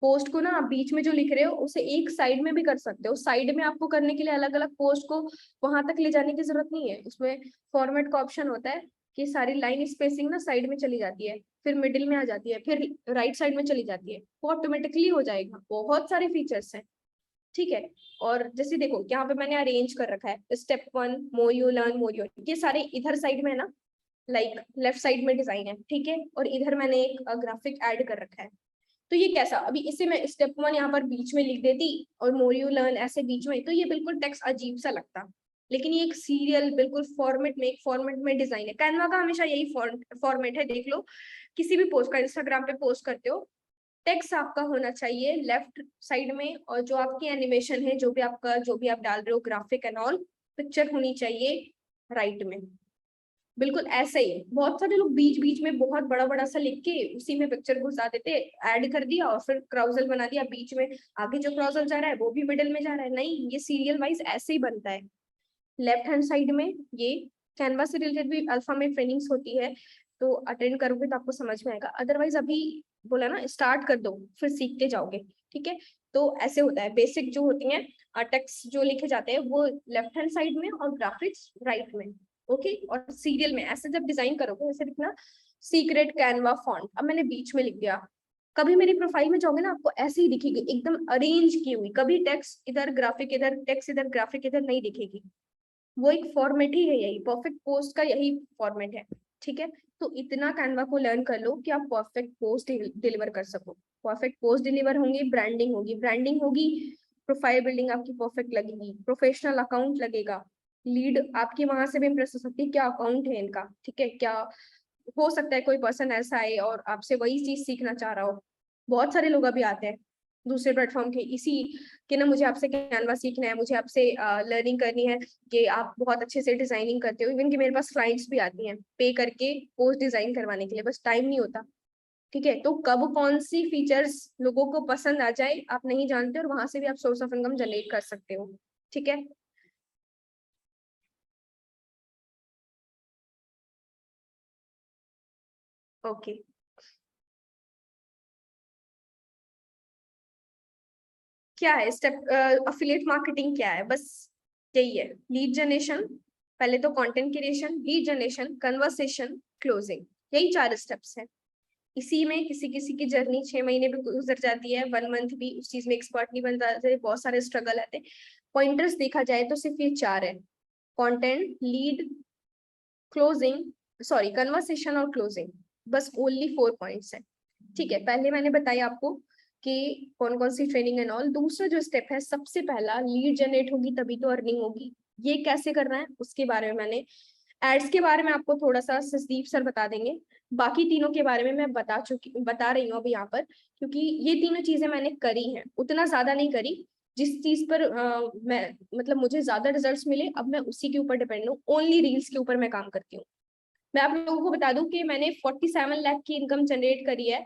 पोस्ट को ना आप बीच में जो लिख रहे हो उसे एक साइड में भी कर सकते हो, साइड में आपको करने के लिए अलग अलग पोस्ट को वहां तक ले जाने की जरूरत नहीं है, उसमें फॉर्मेट का ऑप्शन होता है कि सारी लाइन स्पेसिंग ना साइड में चली जाती है, फिर मिडिल में आ जाती है, फिर राइट साइड में चली जाती है, वो ऑटोमेटिकली हो जाएगा। बहुत सारे फीचर्स हैं, ठीक है। और जैसे देखो यहाँ पे मैंने अरेंज कर रखा है, step 1 more you learn more you, ये सारे इधर साइड में है ना, लाइक लेफ्ट साइड में डिजाइन है, ठीक है, और इधर मैंने एक ग्राफिक ऐड कर रखा है। तो ये कैसा, अभी इसे मैं स्टेप 1 यहाँ पर बीच में लिख देती और मोर यू लर्न ऐसे बीच में, तो ये बिल्कुल टेक्स्ट अजीब सा लगता। लेकिन ये एक सीरियल बिल्कुल फॉर्मेट में, एक फॉर्मेट में डिजाइन है, कैनवा का हमेशा यही फॉर्मेट है, देख लो किसी भी पोस्ट का, इंस्टाग्राम पे पोस्ट करते हो, टेक्स्ट आपका होना चाहिए लेफ्ट साइड में, और जो आपकी एनिमेशन है, जो भी आपका, जो भी आप डाल रहे हो ग्राफिक एंड ऑल, पिक्चर होनी चाहिए राइट में, बिल्कुल ऐसा ही है। बहुत सारे लोग बीच बीच में बहुत बड़ा बड़ा सा लिख के उसी में पिक्चर घुसा देते, ऐड कर दिया और फिर क्राउजल बना दिया, बीच में आगे जो क्राउजल जा रहा है वो भी मिडिल में जा रहा है, नहीं, ये सीरियल वाइज ऐसे ही बनता है। लेफ्ट हैंड साइड में ये कैनवा से रिलेटेड भी अल्फा में ट्रेनिंग्स होती है, तो अटेंड करोगे तो आपको समझ में आएगा, अदरवाइज अभी बोला ना स्टार्ट कर दो, फिर सीखते जाओगे, ठीक है। तो ऐसे होता है, बेसिक जो होती है टेक्स्ट जो लिखे जाते हैं वो लेफ्ट हैंड साइड में और ग्राफिक्स राइट में, ओके। और सीरियल में ऐसे जब डिजाइन करोगे, जैसे लिखना सीक्रेट कैनवा फॉन्ट, अब मैंने बीच में लिख दिया, कभी मेरी प्रोफाइल में जाओगे ना, आपको ऐसे ही दिखेगी एकदम अरेंज की हुई, कभी टेक्स्ट इधर ग्राफिक इधर, टेक्स्ट इधर ग्राफिक इधर नहीं दिखेगी। वो एक फॉर्मेट ही है, यही परफेक्ट पोस्ट का यही फॉर्मेट है, ठीक है। तो इतना कैनवा को लर्न कर लो कि आप परफेक्ट पोस्ट डिलीवर कर सको। परफेक्ट पोस्ट डिलीवर होंगी, ब्रांडिंग होगी, ब्रांडिंग होगी, प्रोफाइल बिल्डिंग आपकी परफेक्ट लगेगी, प्रोफेशनल अकाउंट लगेगा, लीड आपकी वहां से भी इम्प्रेस हो सकती है, क्या अकाउंट है इनका, ठीक है, क्या हो सकता है कोई पर्सन ऐसा है और आपसे वही चीज सीखना चाह रहा हो। बहुत सारे लोग अभी आते हैं दूसरे प्लेटफॉर्म के, इसी के ना मुझे आपसे कैनवा सीखना है, मुझे आपसे लर्निंग करनी है कि आप बहुत अच्छे से डिजाइनिंग करते हो। इवन कि मेरे पास क्लाइंट्स भी आती हैं पे करके पोस्ट डिजाइन करवाने के लिए, बस टाइम नहीं होता, ठीक है। तो कब कौन सी फीचर्स लोगों को पसंद आ जाए आप नहीं जानते, और वहां से भी आप सोर्स ऑफ इनकम जनरेट कर सकते हो, ठीक है। ओके, क्या है स्टेप, अफिलिएट मार्केटिंग क्या है, बस यही है। लीड जनरेशन, पहले तो content creation, lead generation, conversation, closing, यही 4 स्टेप्स हैं। इसी में किसी किसी की जर्नी 6 महीने भी गुजर जाती है, 1 मंथ भी, उस चीज में एक्सपर्ट नहीं बन जाते, बहुत सारे स्ट्रगल आते हैं। पॉइंटर्स देखा जाए तो सिर्फ ये 4 है, content, lead, closing, sorry conversation और क्लोजिंग, बस ओनली 4 पॉइंट्स है, ठीक है। पहले मैंने बताया आपको कि कौन कौन सी ट्रेनिंग एंड ऑल। दूसरा जो स्टेप है, सबसे पहला, लीड जनरेट होगी तभी तो अर्निंग होगी, ये कैसे करना है उसके बारे में मैंने, एड्स के बारे में आपको थोड़ा सा सदीप सर बता देंगे, बाकी तीनों के बारे में मैं बता रही हूँ अभी यहाँ पर, क्योंकि ये तीनों चीजें मैंने करी हैं, उतना ज्यादा नहीं करी। जिस चीज पर मैं मतलब मुझे ज्यादा रिजल्ट्स मिले, अब मैं उसी के ऊपर डिपेंड हूँ, ओनली रील्स के ऊपर मैं काम करती हूँ। मैं आप लोगों को बता दूं कि मैंने 47 लाख की इनकम जनरेट करी है।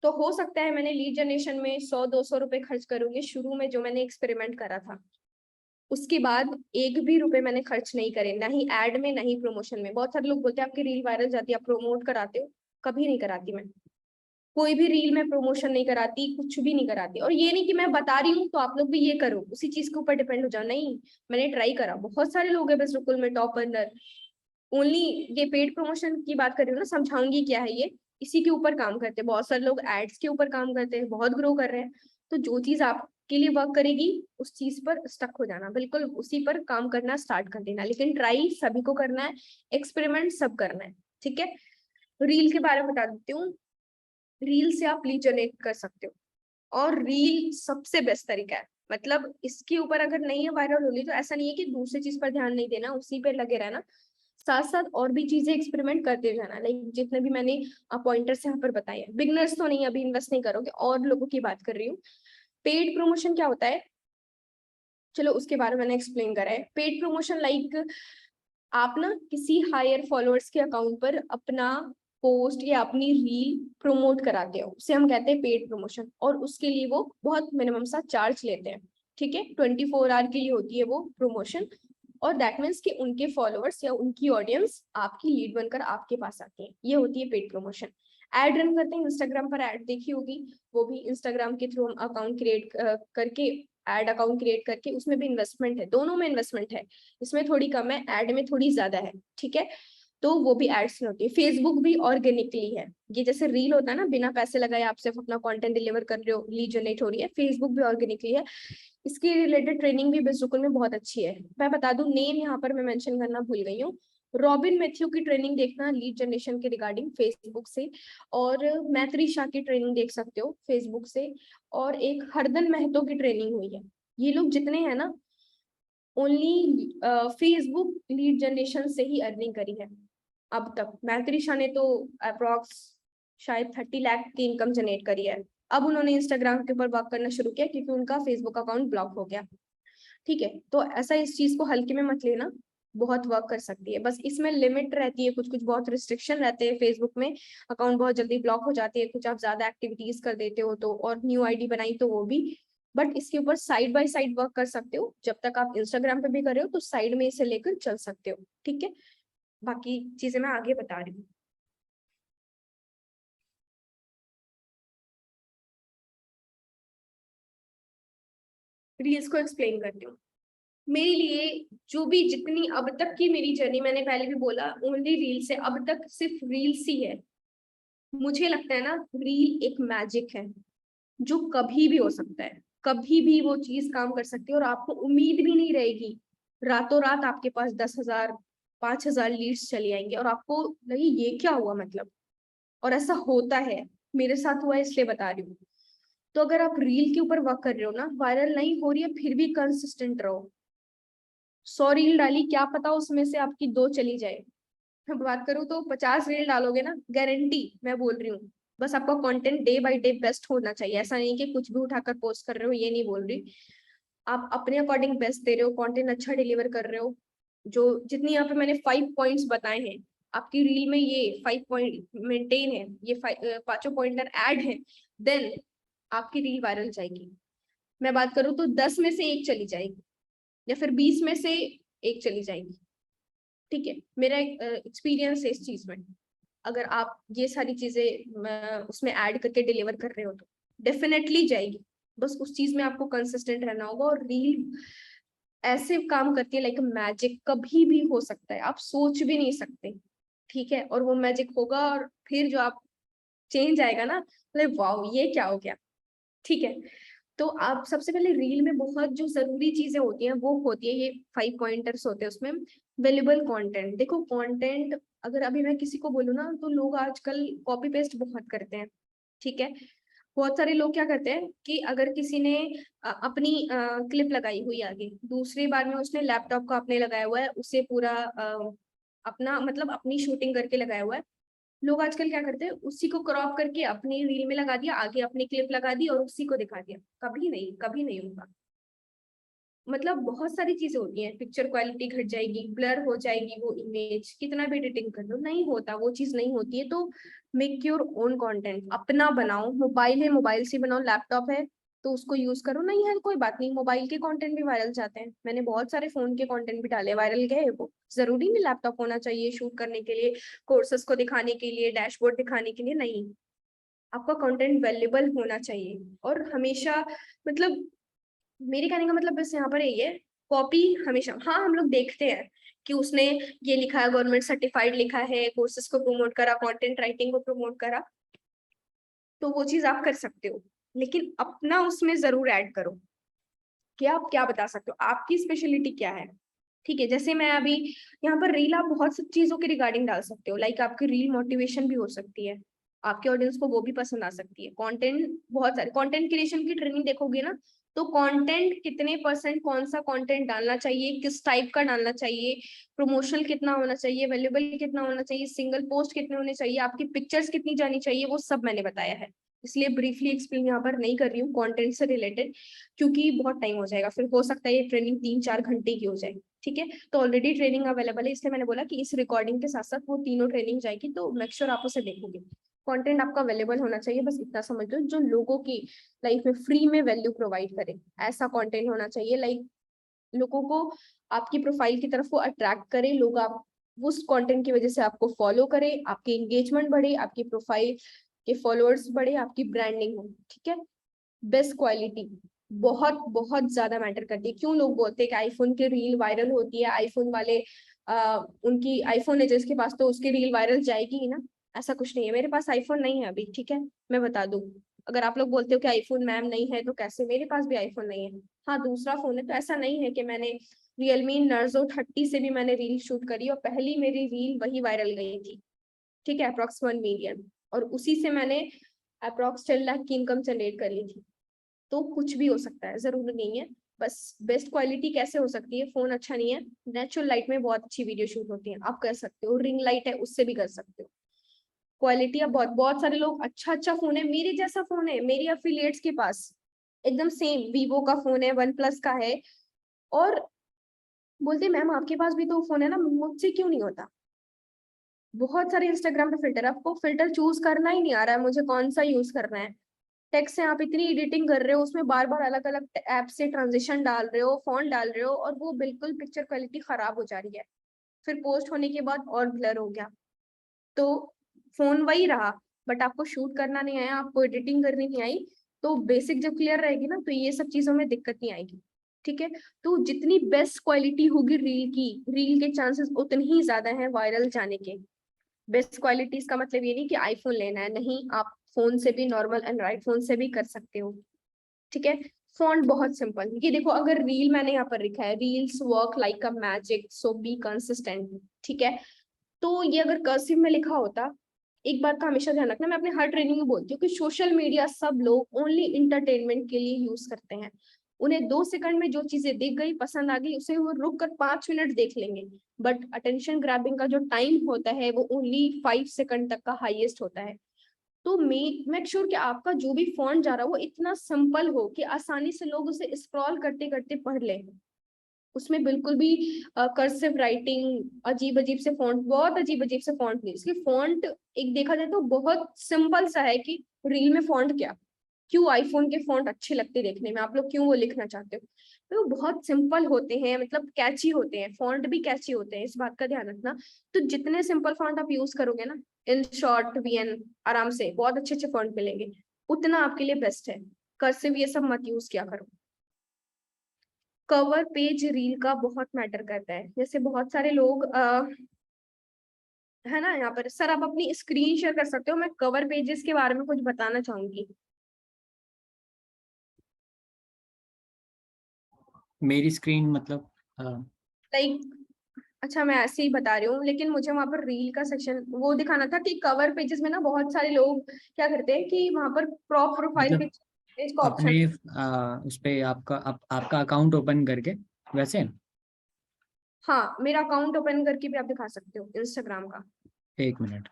तो हो सकता है मैंने लीड जनरेशन में 100-200 रुपए खर्च करूंगी शुरू में, जो मैंने एक्सपेरिमेंट करा था। उसके बाद एक भी रुपए मैंने खर्च नहीं करे, ना ही एड में ना ही प्रमोशन में। बहुत सारे लोग बोलते हैं आपकी रील वायरल जाती है, आप प्रमोट कराते हो, कभी नहीं कराती मैं, कोई भी रील में प्रमोशन नहीं कराती, कुछ भी नहीं कराती। और ये नहीं कि मैं बता रही हूँ तो आप लोग भी ये करो, उसी चीज के ऊपर डिपेंड हो जाओ, नहीं। मैंने ट्राई करा, बहुत सारे लोग हैं बस रुकुल में टॉप अर्नर, ओनली ये पेड प्रमोशन की बात कर रही हूँ ना, समझाऊंगी क्या है ये, इसी के ऊपर काम करते हैं। बहुत सारे लोग एड्स के ऊपर काम करते हैं, बहुत ग्रो कर रहे हैं। तो जो चीज आपके लिए वर्क करेगी उस चीज पर स्टक हो जाना, बिल्कुल उसी पर काम करना स्टार्ट कर देना, लेकिन ट्राई सभी को करना है, एक्सपेरिमेंट सब करना है, ठीक है। रील के बारे में बता देती हूँ, रील से आप लीड जनरेट कर सकते हो, और रील सबसे बेस्ट तरीका है। मतलब इसके ऊपर अगर नहीं है वायरल होली, तो ऐसा नहीं है कि दूसरी चीज पर ध्यान नहीं देना, उसी पे लगे रहना, साथ साथ और भी चीजें एक्सपेरिमेंट करते जाना। लाइक जितने भी मैंने पॉइंटर्स यहाँ पर बताए हैं, बिगनर्स तो नहीं, अभी इन्वेस्ट नहीं करोगे, और लोगों की बात कर रही हूँ। पेड प्रमोशन क्या होता है, चलो उसके बारे में मैंने एक्सप्लेन करा है। पेड प्रमोशन लाइक आप ना किसी हायर फॉलोअर्स के अकाउंट पर अपना पोस्ट या अपनी रील प्रमोट कराते हो, उसे हम कहते हैं पेड प्रमोशन, और उसके लिए वो बहुत मिनिमम सा चार्ज लेते हैं, ठीक है। 24 आवर के लिए होती है वो प्रमोशन, और दैट मीन्स कि उनके फॉलोअर्स या उनकी ऑडियंस आपकी लीड बनकर आपके पास आती है, ये होती है पेड प्रमोशन। एड रन करते हैं इंस्टाग्राम पर, एड देखी होगी, वो भी इंस्टाग्राम के थ्रू हम अकाउंट क्रिएट करके, एड अकाउंट क्रिएट करके, उसमें भी इन्वेस्टमेंट है, दोनों में इन्वेस्टमेंट है, इसमें थोड़ी कम है, एड में थोड़ी ज्यादा है, ठीक है। तो वो भी एड्स में होती है। फेसबुक भी ऑर्गेनिकली है, ये जैसे रील होता है ना, बिना पैसे लगाए आप सिर्फ अपना कंटेंट डिलीवर कर रहे हो, लीड जनरेट हो रही है, फेसबुक भी ऑर्गेनिकली है। इसकी रिलेटेड ट्रेनिंग भी बिजनेस में बहुत अच्छी है। मैं बता दूं, नेम यहाँ पर मैं मेंशन करना भूल गई हूँ, रॉबिन मैथ्यू की ट्रेनिंग देखना लीड जनरेशन के रिगार्डिंग फेसबुक से, और मैत्री शाह की ट्रेनिंग देख सकते हो फेसबुक से, और एक हरदन महतो की ट्रेनिंग हुई है। ये लोग जितने हैं ना, ओनली फेसबुक लीड जनरेशन से ही अर्निंग करी है अब तक। मैत्री शाह ने तो अप्रोक्स शायद 30 लाख की इनकम जनरेट करी है। अब उन्होंने इंस्टाग्राम के ऊपर वर्क करना शुरू किया क्योंकि उनका फेसबुक अकाउंट ब्लॉक हो गया, ठीक है। तो ऐसा इस चीज को हल्के में मत लेना, बहुत वर्क कर सकती है, बस इसमें लिमिट रहती है, कुछ कुछ बहुत रिस्ट्रिक्शन रहते हैं फेसबुक में, अकाउंट बहुत जल्दी ब्लॉक हो जाती है, कुछ आप ज्यादा एक्टिविटीज कर देते हो तो, और न्यू आईडी बनाई तो वो भी। बट इसके ऊपर साइड बाय साइड वर्क कर सकते हो, जब तक आप इंस्टाग्राम पे भी कर रहे हो तो साइड में इसे लेकर चल सकते हो, ठीक है। बाकी चीजें मैं आगे बता रही हूँ। रील्स को एक्सप्लेन करती हूँ। मेरे लिए जो भी जितनी अब तक की मेरी जर्नी, मैंने पहले भी बोला ओनली रील से, अब तक सिर्फ रील्स ही है। मुझे लगता है ना, रील एक मैजिक है जो कभी भी हो सकता है, कभी भी वो चीज काम कर सकती है, और आपको उम्मीद भी नहीं रहेगी, रातों रात आपके पास 10,000 5,000 लीड्स चली आएंगे, और आपको लगे ये क्या हुआ मतलब। और ऐसा होता है, मेरे साथ हुआ है इसलिए बता रही हूँ। तो अगर आप रील के ऊपर वर्क कर रहे हो ना, वायरल नहीं हो रही है फिर भी कंसिस्टेंट रहो, 100 रील डाली, क्या पता उसमें से आपकी 2 चली जाए। मैं बात करूँ तो 50 रील डालोगे ना, गारंटी मैं बोल रही हूँ। बस आपका content day by day best होना चाहिए, ऐसा नहीं कि कुछ भी उठाकर पोस्ट कर रहे हो, ये नहीं बोल रही। आप अपने अकॉर्डिंग बेस्ट दे रहे हो, कंटेंट अच्छा डिलीवर कर रहे हो। जो जितनी यहाँ पे मैंने 5 पॉइंट्स बताए हैं, आपकी रील में ये 5 पॉइंट मेंटेन है, ये 5 पॉइंटर ऐड है, देन आपकी रील वायरल जाएगी। मैं बात करूँ तो 10 में से 1 चली जाएगी, या फिर 20 में से 1 चली जाएगी। ठीक है, मेरा एक्सपीरियंस है इस चीज में। अगर आप ये सारी चीजें उसमें ऐड करके डिलीवर कर रहे हो तो डेफिनेटली जाएगी। बस उस चीज में आपको कंसिस्टेंट रहना होगा। और रील ऐसे काम करती है लाइक मैजिक, कभी भी हो सकता है, आप सोच भी नहीं सकते। ठीक है, और वो मैजिक होगा, और फिर जो आप चेंज आएगा ना, मतलब वाओ ये क्या हो गया। ठीक है, तो आप सबसे पहले रील में बहुत जो जरूरी चीजें होती हैं वो होती है ये 5 पॉइंटर्स होते हैं उसमें। वेल्युबल कंटेंट, देखो कंटेंट अगर अभी मैं किसी को बोलूँ ना, तो लोग आजकल कॉपी पेस्ट बहुत करते हैं। ठीक है, बहुत सारे लोग क्या करते हैं कि अगर किसी ने अपनी क्लिप लगाई हुई आगे, दूसरी बार में उसने लैपटॉप का अपने लगाया हुआ है, उसे पूरा अपना मतलब अपनी शूटिंग करके लगाया हुआ है। लोग आजकल क्या करते हैं, उसी को क्रॉप करके अपनी रील में लगा दिया, आगे अपनी क्लिप लगा दी और उसी को दिखा दिया। कभी नहीं, कभी नहीं होगा। मतलब बहुत सारी चीजें होती हैं, पिक्चर क्वालिटी घट जाएगी, ब्लर हो जाएगी वो इमेज, कितना भी एडिटिंग कर लो नहीं होता, वो चीज नहीं होती है। तो मेक योर ओन कंटेंट, अपना बनाओ। मोबाइल है, मोबाइल से बनाओ, लैपटॉप है तो उसको यूज करो, नहीं है कोई बात नहीं, मोबाइल के कंटेंट भी वायरल जाते हैं। मैंने बहुत सारे फोन के कंटेंट भी डाले, वायरल गए वो। जरूरी नहीं लैपटॉप होना चाहिए शूट करने के लिए, कोर्सेस को दिखाने के लिए, डैशबोर्ड दिखाने के लिए, नहीं। आपका कंटेंट वैल्यूबल होना चाहिए। और हमेशा मतलब मेरे कहने का मतलब बस यहाँ पर यही है, कॉपी हमेशा, हाँ हम लोग देखते हैं कि उसने ये लिखा है, गवर्नमेंट सर्टिफाइड लिखा है, कोर्सेज को प्रमोट करा, कंटेंट राइटिंग को प्रमोट करा, तो वो चीज आप कर सकते हो। लेकिन अपना उसमें जरूर ऐड करो कि आप क्या बता सकते हो, आपकी स्पेशलिटी क्या है। ठीक है, जैसे मैं अभी यहाँ पर रील आप बहुत सी चीजों के रिगार्डिंग डाल सकते हो, लाइक आपकी रील मोटिवेशन भी हो सकती है, आपके ऑडियंस को वो भी पसंद आ सकती है। कंटेंट बहुत सारे, कंटेंट क्रिएशन की ट्रेनिंग देखोगे ना, तो कंटेंट कितने परसेंट, कौन सा कंटेंट डालना चाहिए, किस टाइप का डालना चाहिए, प्रमोशनल कितना होना चाहिए, वैल्यूबल कितना होना चाहिए, सिंगल पोस्ट कितने होने चाहिए, आपकी पिक्चर्स कितनी जानी चाहिए, वो सब मैंने बताया है। इसलिए ब्रीफली एक्सप्लेन यहाँ पर नहीं कर रही हूँ कंटेंट से रिलेटेड, क्योंकि बहुत टाइम हो जाएगा, फिर हो सकता है ये ट्रेनिंग 3-4 घंटे की हो जाए। ठीक है, तो ऑलरेडी ट्रेनिंग अवेलेबल है, इसलिए मैंने बोला कि इस रिकॉर्डिंग के साथ साथ वो तीनों ट्रेनिंग जाएगी, तो मेक श्योर आप उसे देखोगे। कंटेंट आपका अवेलेबल होना चाहिए, बस इतना समझ लो, जो लोगों की लाइफ में फ्री में वैल्यू प्रोवाइड करे, ऐसा कंटेंट होना चाहिए। लाइक लोगों को आपकी प्रोफाइल की तरफ वो अट्रैक्ट करे, लोग आप उस कंटेंट की वजह से आपको फॉलो करें, आपकी एंगेजमेंट बढ़े, आपकी प्रोफाइल के फॉलोअर्स बढ़े, आपकी ब्रांडिंग हो। ठीक है, बेस्ट क्वालिटी बहुत बहुत ज्यादा मैटर करती है। क्यों लोग बोलते हैं कि आईफोन की रील वायरल होती है, आईफोन वाले उनकी आईफोन है जिसके पास तो उसकी रील वायरल जाएगी ही ना। ऐसा कुछ नहीं है, मेरे पास आईफोन नहीं है अभी। ठीक है, मैं बता दूं, अगर आप लोग बोलते हो कि आईफोन मैम नहीं है तो कैसे, मेरे पास भी आईफोन नहीं है, हाँ दूसरा फोन है। तो ऐसा नहीं है कि मैंने रियलमी नर्जो 30 से भी मैंने रील शूट करी और पहली मेरी रील वही वायरल गई थी। ठीक है, अप्रॉक्स 1 मिलियन, और उसी से मैंने अप्रॉक्स 10 लाख की इनकम जनरेट करी थी। तो कुछ भी हो सकता है, जरूरी नहीं है। बस बेस्ट क्वालिटी कैसे हो सकती है, फोन अच्छा नहीं है, नेचुरल लाइट में बहुत अच्छी वीडियो शूट होती है, आप कर सकते हो। रिंग लाइट है उससे भी कर सकते हो। क्वालिटी अब बहुत बहुत सारे लोग, अच्छा अच्छा फोन है, मेरे जैसा फोन है मेरी अफिलिएट्स के पास, एकदम सेम वीवो का फोन है, वन प्लस का है, और बोलते मैम आपके पास भी तो फोन है ना, मुझसे क्यों नहीं होता। बहुत सारे इंस्टाग्राम पे फिल्टर, आपको फिल्टर चूज करना ही नहीं आ रहा है, मुझे कौन सा यूज करना है। टेक्स्ट से आप इतनी एडिटिंग कर रहे हो, उसमें बार बार अलग अलग ऐप से ट्रांजिशन डाल रहे हो, फॉन्ट डाल रहे हो, और वो बिल्कुल पिक्चर क्वालिटी खराब हो जा रही है। फिर पोस्ट होने के बाद और ब्लर हो गया। तो फोन वही रहा, बट आपको शूट करना नहीं आया, आपको एडिटिंग करनी नहीं आई, तो बेसिक जब क्लियर रहेगी ना, तो ये सब चीजों में दिक्कत नहीं आएगी। ठीक है, तो जितनी बेस्ट क्वालिटी होगी रील की, रील के चांसेस उतने ही ज्यादा है वायरल जाने के। बेस्ट क्वालिटी इसका मतलब ये नहीं कि आईफोन लेना है, नहीं, आप फोन से भी, नॉर्मल एंड्रॉइड फोन से भी कर सकते हो। ठीक है, फॉन्ट बहुत सिंपल, ये देखो, अगर रील मैंने यहाँ पर लिखा है, reels work like a magic so be consistent. ठीक है, तो ये अगर कर्सिव में लिखा होता, एक बात का हमेशा ध्यान रखना, मैं अपने हर ट्रेनिंग में बोलती हूँ कि सोशल मीडिया सब लोग ओनली इंटरटेनमेंट के लिए यूज करते हैं, उन्हें 2 सेकंड में जो चीजें दिख गई, पसंद आ गई, उसे वो रुक कर 5 मिनट देख लेंगे। बट अटेंशन ग्रैबिंग का जो टाइम होता है वो ओनली 5 सेकंड तक का हाईएस्ट होता है। तो मेक श्योर कि आपका जो भी फॉन्ट जा रहा है वो इतना सिंपल हो कि आसानी से लोग उसे स्क्रॉल करते करते पढ़ लें। उसमें बिल्कुल भी कर्सिव राइटिंग, अजीब अजीब से फॉन्ट, बहुत अजीब अजीब से फॉन्ट नहीं। इसलिए फॉन्ट एक देखा जाए तो बहुत सिंपल सा है कि रील में फॉन्ट क्या, क्यों आईफोन के फॉन्ट अच्छे लगते देखने में, आप लोग क्यों वो लिखना चाहते हो, तो वो बहुत सिंपल होते हैं, मतलब कैची होते हैं, फॉन्ट भी कैची होते हैं, इस बात का ध्यान रखना। तो जितने सिंपल फॉन्ट आप यूज करोगे ना, इन शॉर्ट वीएन आराम से बहुत अच्छे अच्छे फॉन्ट मिलेंगे, उतना आपके लिए बेस्ट है। कर्सिव ये सब मत यूज किया करो। कवर पेज रील का बहुत मैटर करता है। जैसे बहुत सारे लोग है ना, यहाँ पर सर आप अपनी स्क्रीन शेयर कर सकते हो, मैं कवर पेजेस के बारे में कुछ बताना चाहूंगी। मेरी स्क्रीन मतलब लाइक अच्छा मैं ऐसे ही बता रही हूँ, लेकिन मुझे वहां पर रील का सेक्शन वो दिखाना था कि कवर पेजेस में ना बहुत सारे लोग क्या करते हैं कि वहां पर क्रॉप प्रोफाइल मतलब पेज का ऑप्शन। अपने उस पे आपका अकाउंट ओपन करके वैसे। हाँ, मेरा अकाउंट ओपन करके भी आप दिखा सकते हो इंस्टाग्राम का। 1 मिनट।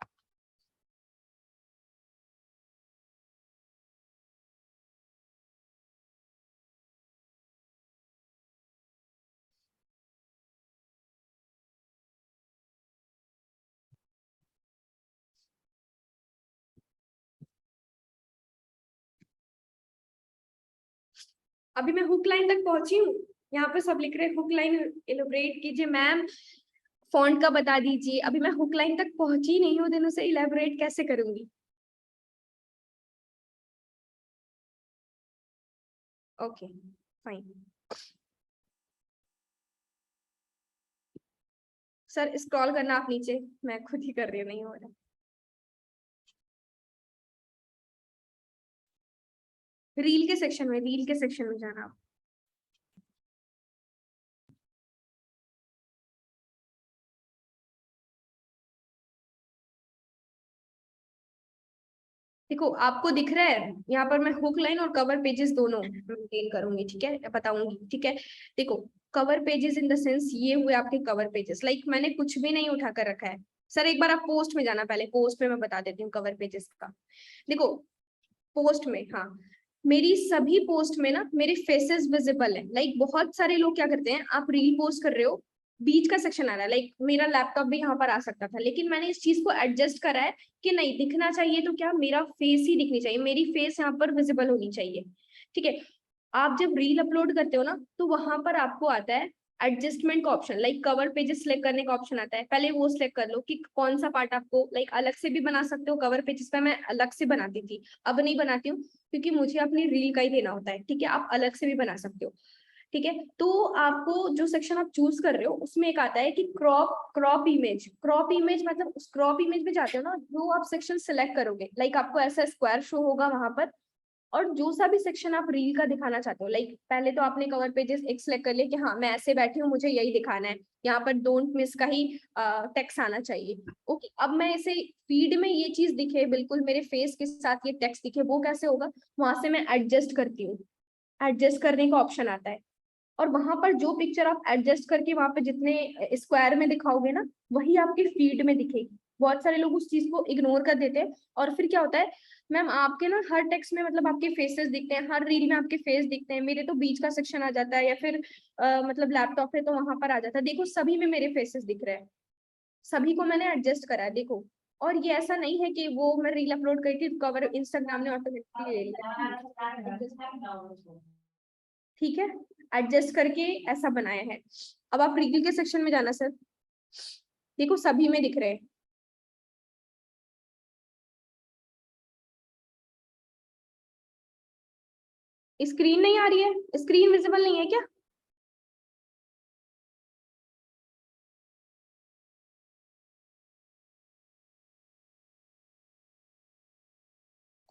अभी मैं हुक लाइन तक पहुंची हूँ। यहाँ पे सब लिख रहे हैं हुक लाइन इलेबोरेट कीजिए मैम, फॉन्ट का बता दीजिए। अभी मैं हुक लाइन तक पहुंची नहीं हूँ, दिन उसे इलेबोरेट कैसे करूंगी। Okay fine. सर स्क्रॉल करना आप नीचे, मैं खुद ही कर रही हूँ, नहीं हो रहा। रील के सेक्शन में, रील के सेक्शन में जाना आप। देखो आपको दिख रहा है यहाँ पर मैं हुक लाइन और कवर पेजेस दोनों मेंटेन करूंगी, ठीक है, बताऊंगी, ठीक है। देखो cover pages in the sense ये हुए आपके कवर पेजेस, लाइक मैंने कुछ भी नहीं उठा कर रखा है। सर एक बार आप पोस्ट में जाना, पहले पोस्ट में मैं बता देती हूँ कवर पेजेस का। देखो पोस्ट में, हाँ, मेरी सभी पोस्ट में ना मेरे फेसेस विजिबल है। लाइक बहुत सारे लोग क्या करते हैं, आप रील पोस्ट कर रहे हो, बीच का सेक्शन आ रहा है, लाइक मेरा लैपटॉप भी यहाँ पर आ सकता था, लेकिन मैंने इस चीज को एडजस्ट करा है कि नहीं, दिखना चाहिए तो क्या, मेरा फेस ही दिखनी चाहिए, मेरी फेस यहाँ पर विजिबल होनी चाहिए, ठीक है। आप जब रील अपलोड करते हो ना, तो वहां पर आपको आता है एडजस्टमेंट का option, like cover pages select करने का ऑप्शन आता है, पहले वो सिलेक्ट कर लो कि कौन सा पार्ट आपको, लाइक अलग से भी बना सकते हो। कवर पेजेस पे मैं अलग से बनाती थी, अब नहीं बनाती हूँ क्योंकि मुझे अपनी रील का ही देना होता है, ठीक है। आप अलग से भी बना सकते हो, ठीक है। तो आपको जो सेक्शन आप चूज कर रहे हो उसमें एक आता है कि crop crop image. Crop image मतलब उस क्रॉप इमेज में जाते हो ना, जो आप सेक्शन सिलेक्ट करोगे, लाइक आपको ऐसा स्क्वायर शो होगा वहां पर, और जो सा भी सेक्शन आप रील का दिखाना चाहते हो, लाइक पहले तो आपने कवर पेजेस एक सिलेक्ट कर लिया कि हाँ मैं ऐसे बैठी हूँ, मुझे यही दिखाना है, यहाँ पर डोंट मिस का ही टेक्स्ट आना चाहिए। ओके, अब मैं इसे फीड में ये चीज दिखे, बिल्कुल मेरे फेस के साथ ये टेक्स्ट दिखे, वो कैसे होगा, वहां से मैं एडजस्ट करती हूँ। एडजस्ट करने का ऑप्शन आता है, और वहां पर जो पिक्चर आप एडजस्ट करके वहां पे जितने स्क्वायर में दिखाओगे ना, वही आपके फीड में दिखेगी। बहुत सारे लोग उस चीज को इग्नोर कर देते हैं, और फिर क्या होता है, मैम आपके ना हर टेक्स्ट में मतलब आपके फेसेस दिखते हैं, हर रील में आपके फेस दिखते हैं, मेरे तो बीच का सेक्शन आ जाता है, या फिर मतलब लैपटॉप है तो वहां पर आ जाता है। देखो सभी में मेरे फेसेस दिख रहे हैं, सभी को मैंने एडजस्ट करा है, देखो। और ये ऐसा नहीं है कि वो मैं रील अपलोड करी थी कवर इंस्टाग्राम ने ऑटोमेटिकली ले लिया, ठीक है। एडजस्ट करके ऐसा बनाया है। अब आप रील के सेक्शन में जाना सर, देखो सभी में दिख रहे हैं। स्क्रीन नहीं आ रही है, स्क्रीन विजिबल नहीं है क्या?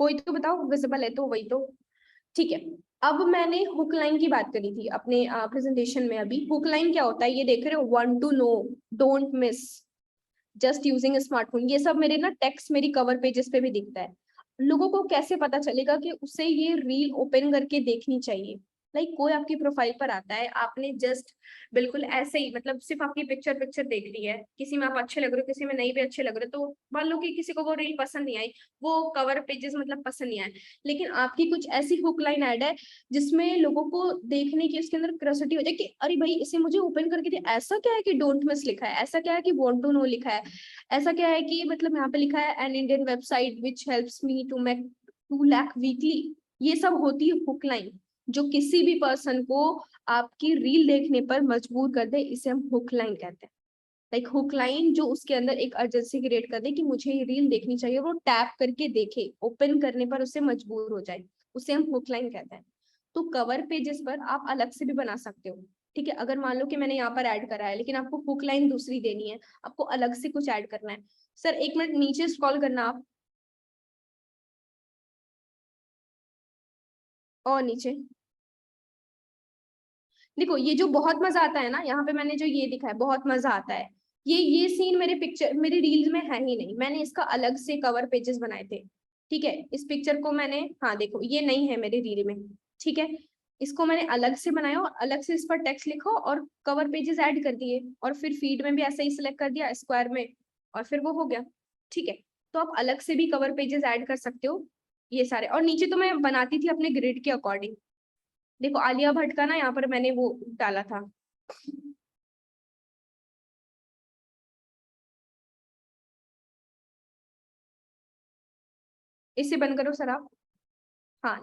कोई तो बताओ, विजिबल है तो वही तो, ठीक है। अब मैंने हुक लाइन की बात करी थी अपने प्रेजेंटेशन में। अभी हुक लाइन क्या होता है ये देख रहे हो, want to know, don't miss, just using smartphone, ये सब मेरे ना टेक्स्ट मेरी कवर पेजेस पे भी दिखता है। लोगों को कैसे पता चलेगा कि उसे ये रील ओपन करके देखनी चाहिए, लाइक कोई आपकी प्रोफाइल पर आता है, आपने जस्ट बिल्कुल ऐसे ही मतलब सिर्फ आपकी पिक्चर देख ली है, किसी में आप अच्छे लग रहे हो, किसी में नहीं भी अच्छे लग रहे हो, तो मान लो कि किसी को वो रील पसंद नहीं आई, वो कवर पेजेस मतलब पसंद नहीं आए, लेकिन आपकी कुछ ऐसी हुक लाइन ऐड है जिसमें लोगों को देखने की उसके अंदर क्यूरियोसिटी हो जाए कि अरे भाई इसे मुझे ओपन करके दे, ऐसा क्या है कि डोंट मिस लिखा है, ऐसा क्या है कि वांट टू नो लिखा है, ऐसा क्या है कि मतलब यहाँ पे लिखा है an Indian website which helps me to make 2 lakh weekly. ये सब होती है हुक लाइन जो किसी भी पर्सन को आपकी रील देखने पर मजबूर कर दे, इसे हम हुक लाइन कहते हैं। लाइक हुक लाइन जो उसके अंदर एक अर्जेंसी क्रिएट कर दे कि मुझे ये रील देखनी चाहिए, वो टैप करके देखे, ओपन करने पर उसे मजबूर हो जाए, उसे हम हुक लाइन कहते हैं। तो कवर पेजेस पर आप अलग से भी बना सकते हो, ठीक है। अगर मान लो कि मैंने यहाँ पर ऐड करा है लेकिन आपको हुक लाइन दूसरी देनी है, आपको अलग से कुछ ऐड करना है। सर 1 मिनट नीचे स्क्रॉल करना आप, और नीचे देखो, ये जो बहुत मजा आता है ना, यहाँ पे मैंने जो ये दिखा है बहुत मजा आता है, ये सीन मेरे पिक्चर मेरे रील्स में है ही नहीं, मैंने इसका अलग से कवर पेजेस बनाए थे, ठीक है। इस पिक्चर को मैंने, हाँ देखो ये नहीं है मेरे रील में, ठीक है। इसको मैंने अलग से बनाया और अलग से इस पर टेक्स्ट लिखो और कवर पेजेस ऐड कर दिए, और फिर फीड में भी ऐसा ही सिलेक्ट कर दिया स्क्वायर में, और फिर वो हो गया, ठीक है। तो आप अलग से भी कवर पेजेस ऐड कर सकते हो ये सारे। और नीचे तो मैं बनाती थी अपने ग्रिड के अकॉर्डिंग, देखो आलिया भट्ट का ना यहाँ पर मैंने वो डाला था। इसे बंद करो सर आप, हाँ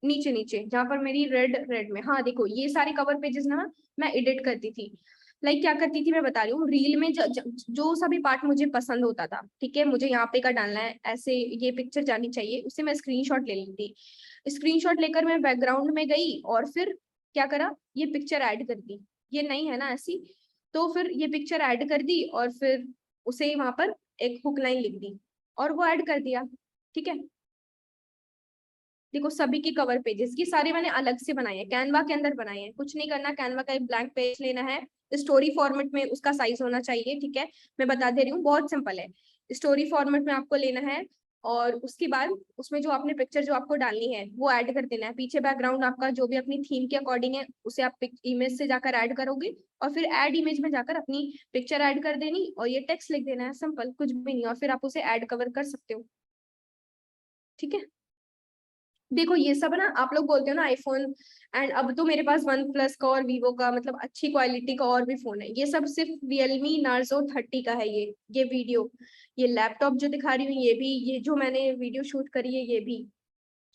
नीचे नीचे जहाँ पर मेरी रेड रेड में, हाँ देखो ये सारे कवर पेजेस ना मैं एडिट करती थी। लाइक क्या करती थी मैं बता रही हूँ, रील में जो सभी पार्ट मुझे पसंद होता था, ठीक है, मुझे यहाँ पे का डालना है, ऐसे ये पिक्चर जानी चाहिए, उसे मैं स्क्रीनशॉट ले लेती थी। स्क्रीनशॉट लेकर मैं बैकग्राउंड में गई और फिर क्या करा, ये पिक्चर ऐड कर दी, ये नहीं है ना ऐसी, तो फिर ये पिक्चर ऐड कर दी और फिर उसे वहां पर एक हुक लाइन लिख दी और वो ऐड कर दिया, ठीक है। देखो सभी की कवर पेजेस ये सारे मैंने अलग से बनाए हैं, कैनवा के अंदर बनाए हैं, कुछ नहीं करना, कैनवा का एक ब्लैंक पेज लेना है, स्टोरी फॉर्मेट में उसका साइज होना चाहिए, ठीक है। मैं बता दे रही हूँ बहुत सिंपल है, स्टोरी फॉर्मेट में आपको लेना है, और उसके बाद उसमें जो आपने पिक्चर जो आपको डालनी है वो ऐड कर देना है, पीछे बैकग्राउंड आपका जो भी अपनी थीम के अकॉर्डिंग है उसे आप इमेज से जाकर ऐड करोगे, और फिर ऐड इमेज में जाकर अपनी पिक्चर ऐड कर देनी और ये टेक्स्ट लिख देना है, सिंपल कुछ भी नहीं, और फिर आप उसे ऐड कवर कर सकते हो, ठीक है। देखो ये सब ना आप लोग बोलते हो ना आईफोन, एंड अब तो मेरे पास वन प्लस का और वीवो का मतलब अच्छी क्वालिटी का और भी फोन है, ये सब सिर्फ रियलमी नार्जो 30 का है, ये वीडियो, ये लैपटॉप जो दिखा रही हूँ ये भी, ये जो मैंने वीडियो शूट करी है ये भी,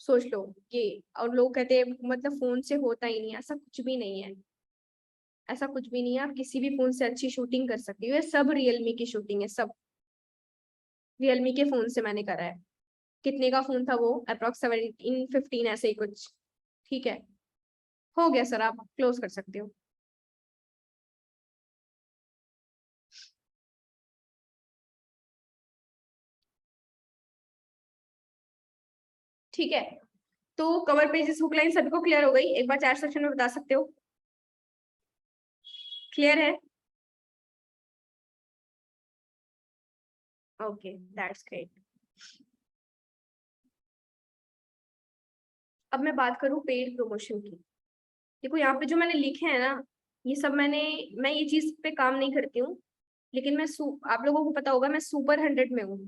सोच लो ये। और लोग कहते हैं मतलब फोन से होता ही नहीं, ऐसा कुछ भी नहीं है, ऐसा कुछ भी नहीं है, आप किसी भी फोन से अच्छी शूटिंग कर सकते हो, ये सब रियलमी की शूटिंग है, सब रियलमी के फोन से मैंने करा है। कितने का फोन था वो, अप्रोक्स 17-15 ऐसे ही कुछ, ठीक है। हो गया सर, आप क्लोज कर सकते हो। ठीक है, तो कवर पेजेस हुक लाइन सभी को क्लियर हो गई, एक बार चैट सेक्शन में बता सकते हो, क्लियर है? Okay that's great. अब मैं बात करूं पेड प्रमोशन की। देखो यहाँ पे जो मैंने लिखे हैं ना, ये सब मैं ये चीज पे काम नहीं करती हूँ, लेकिन आप लोगों को पता होगा मैं सुपर 100 में हूँ,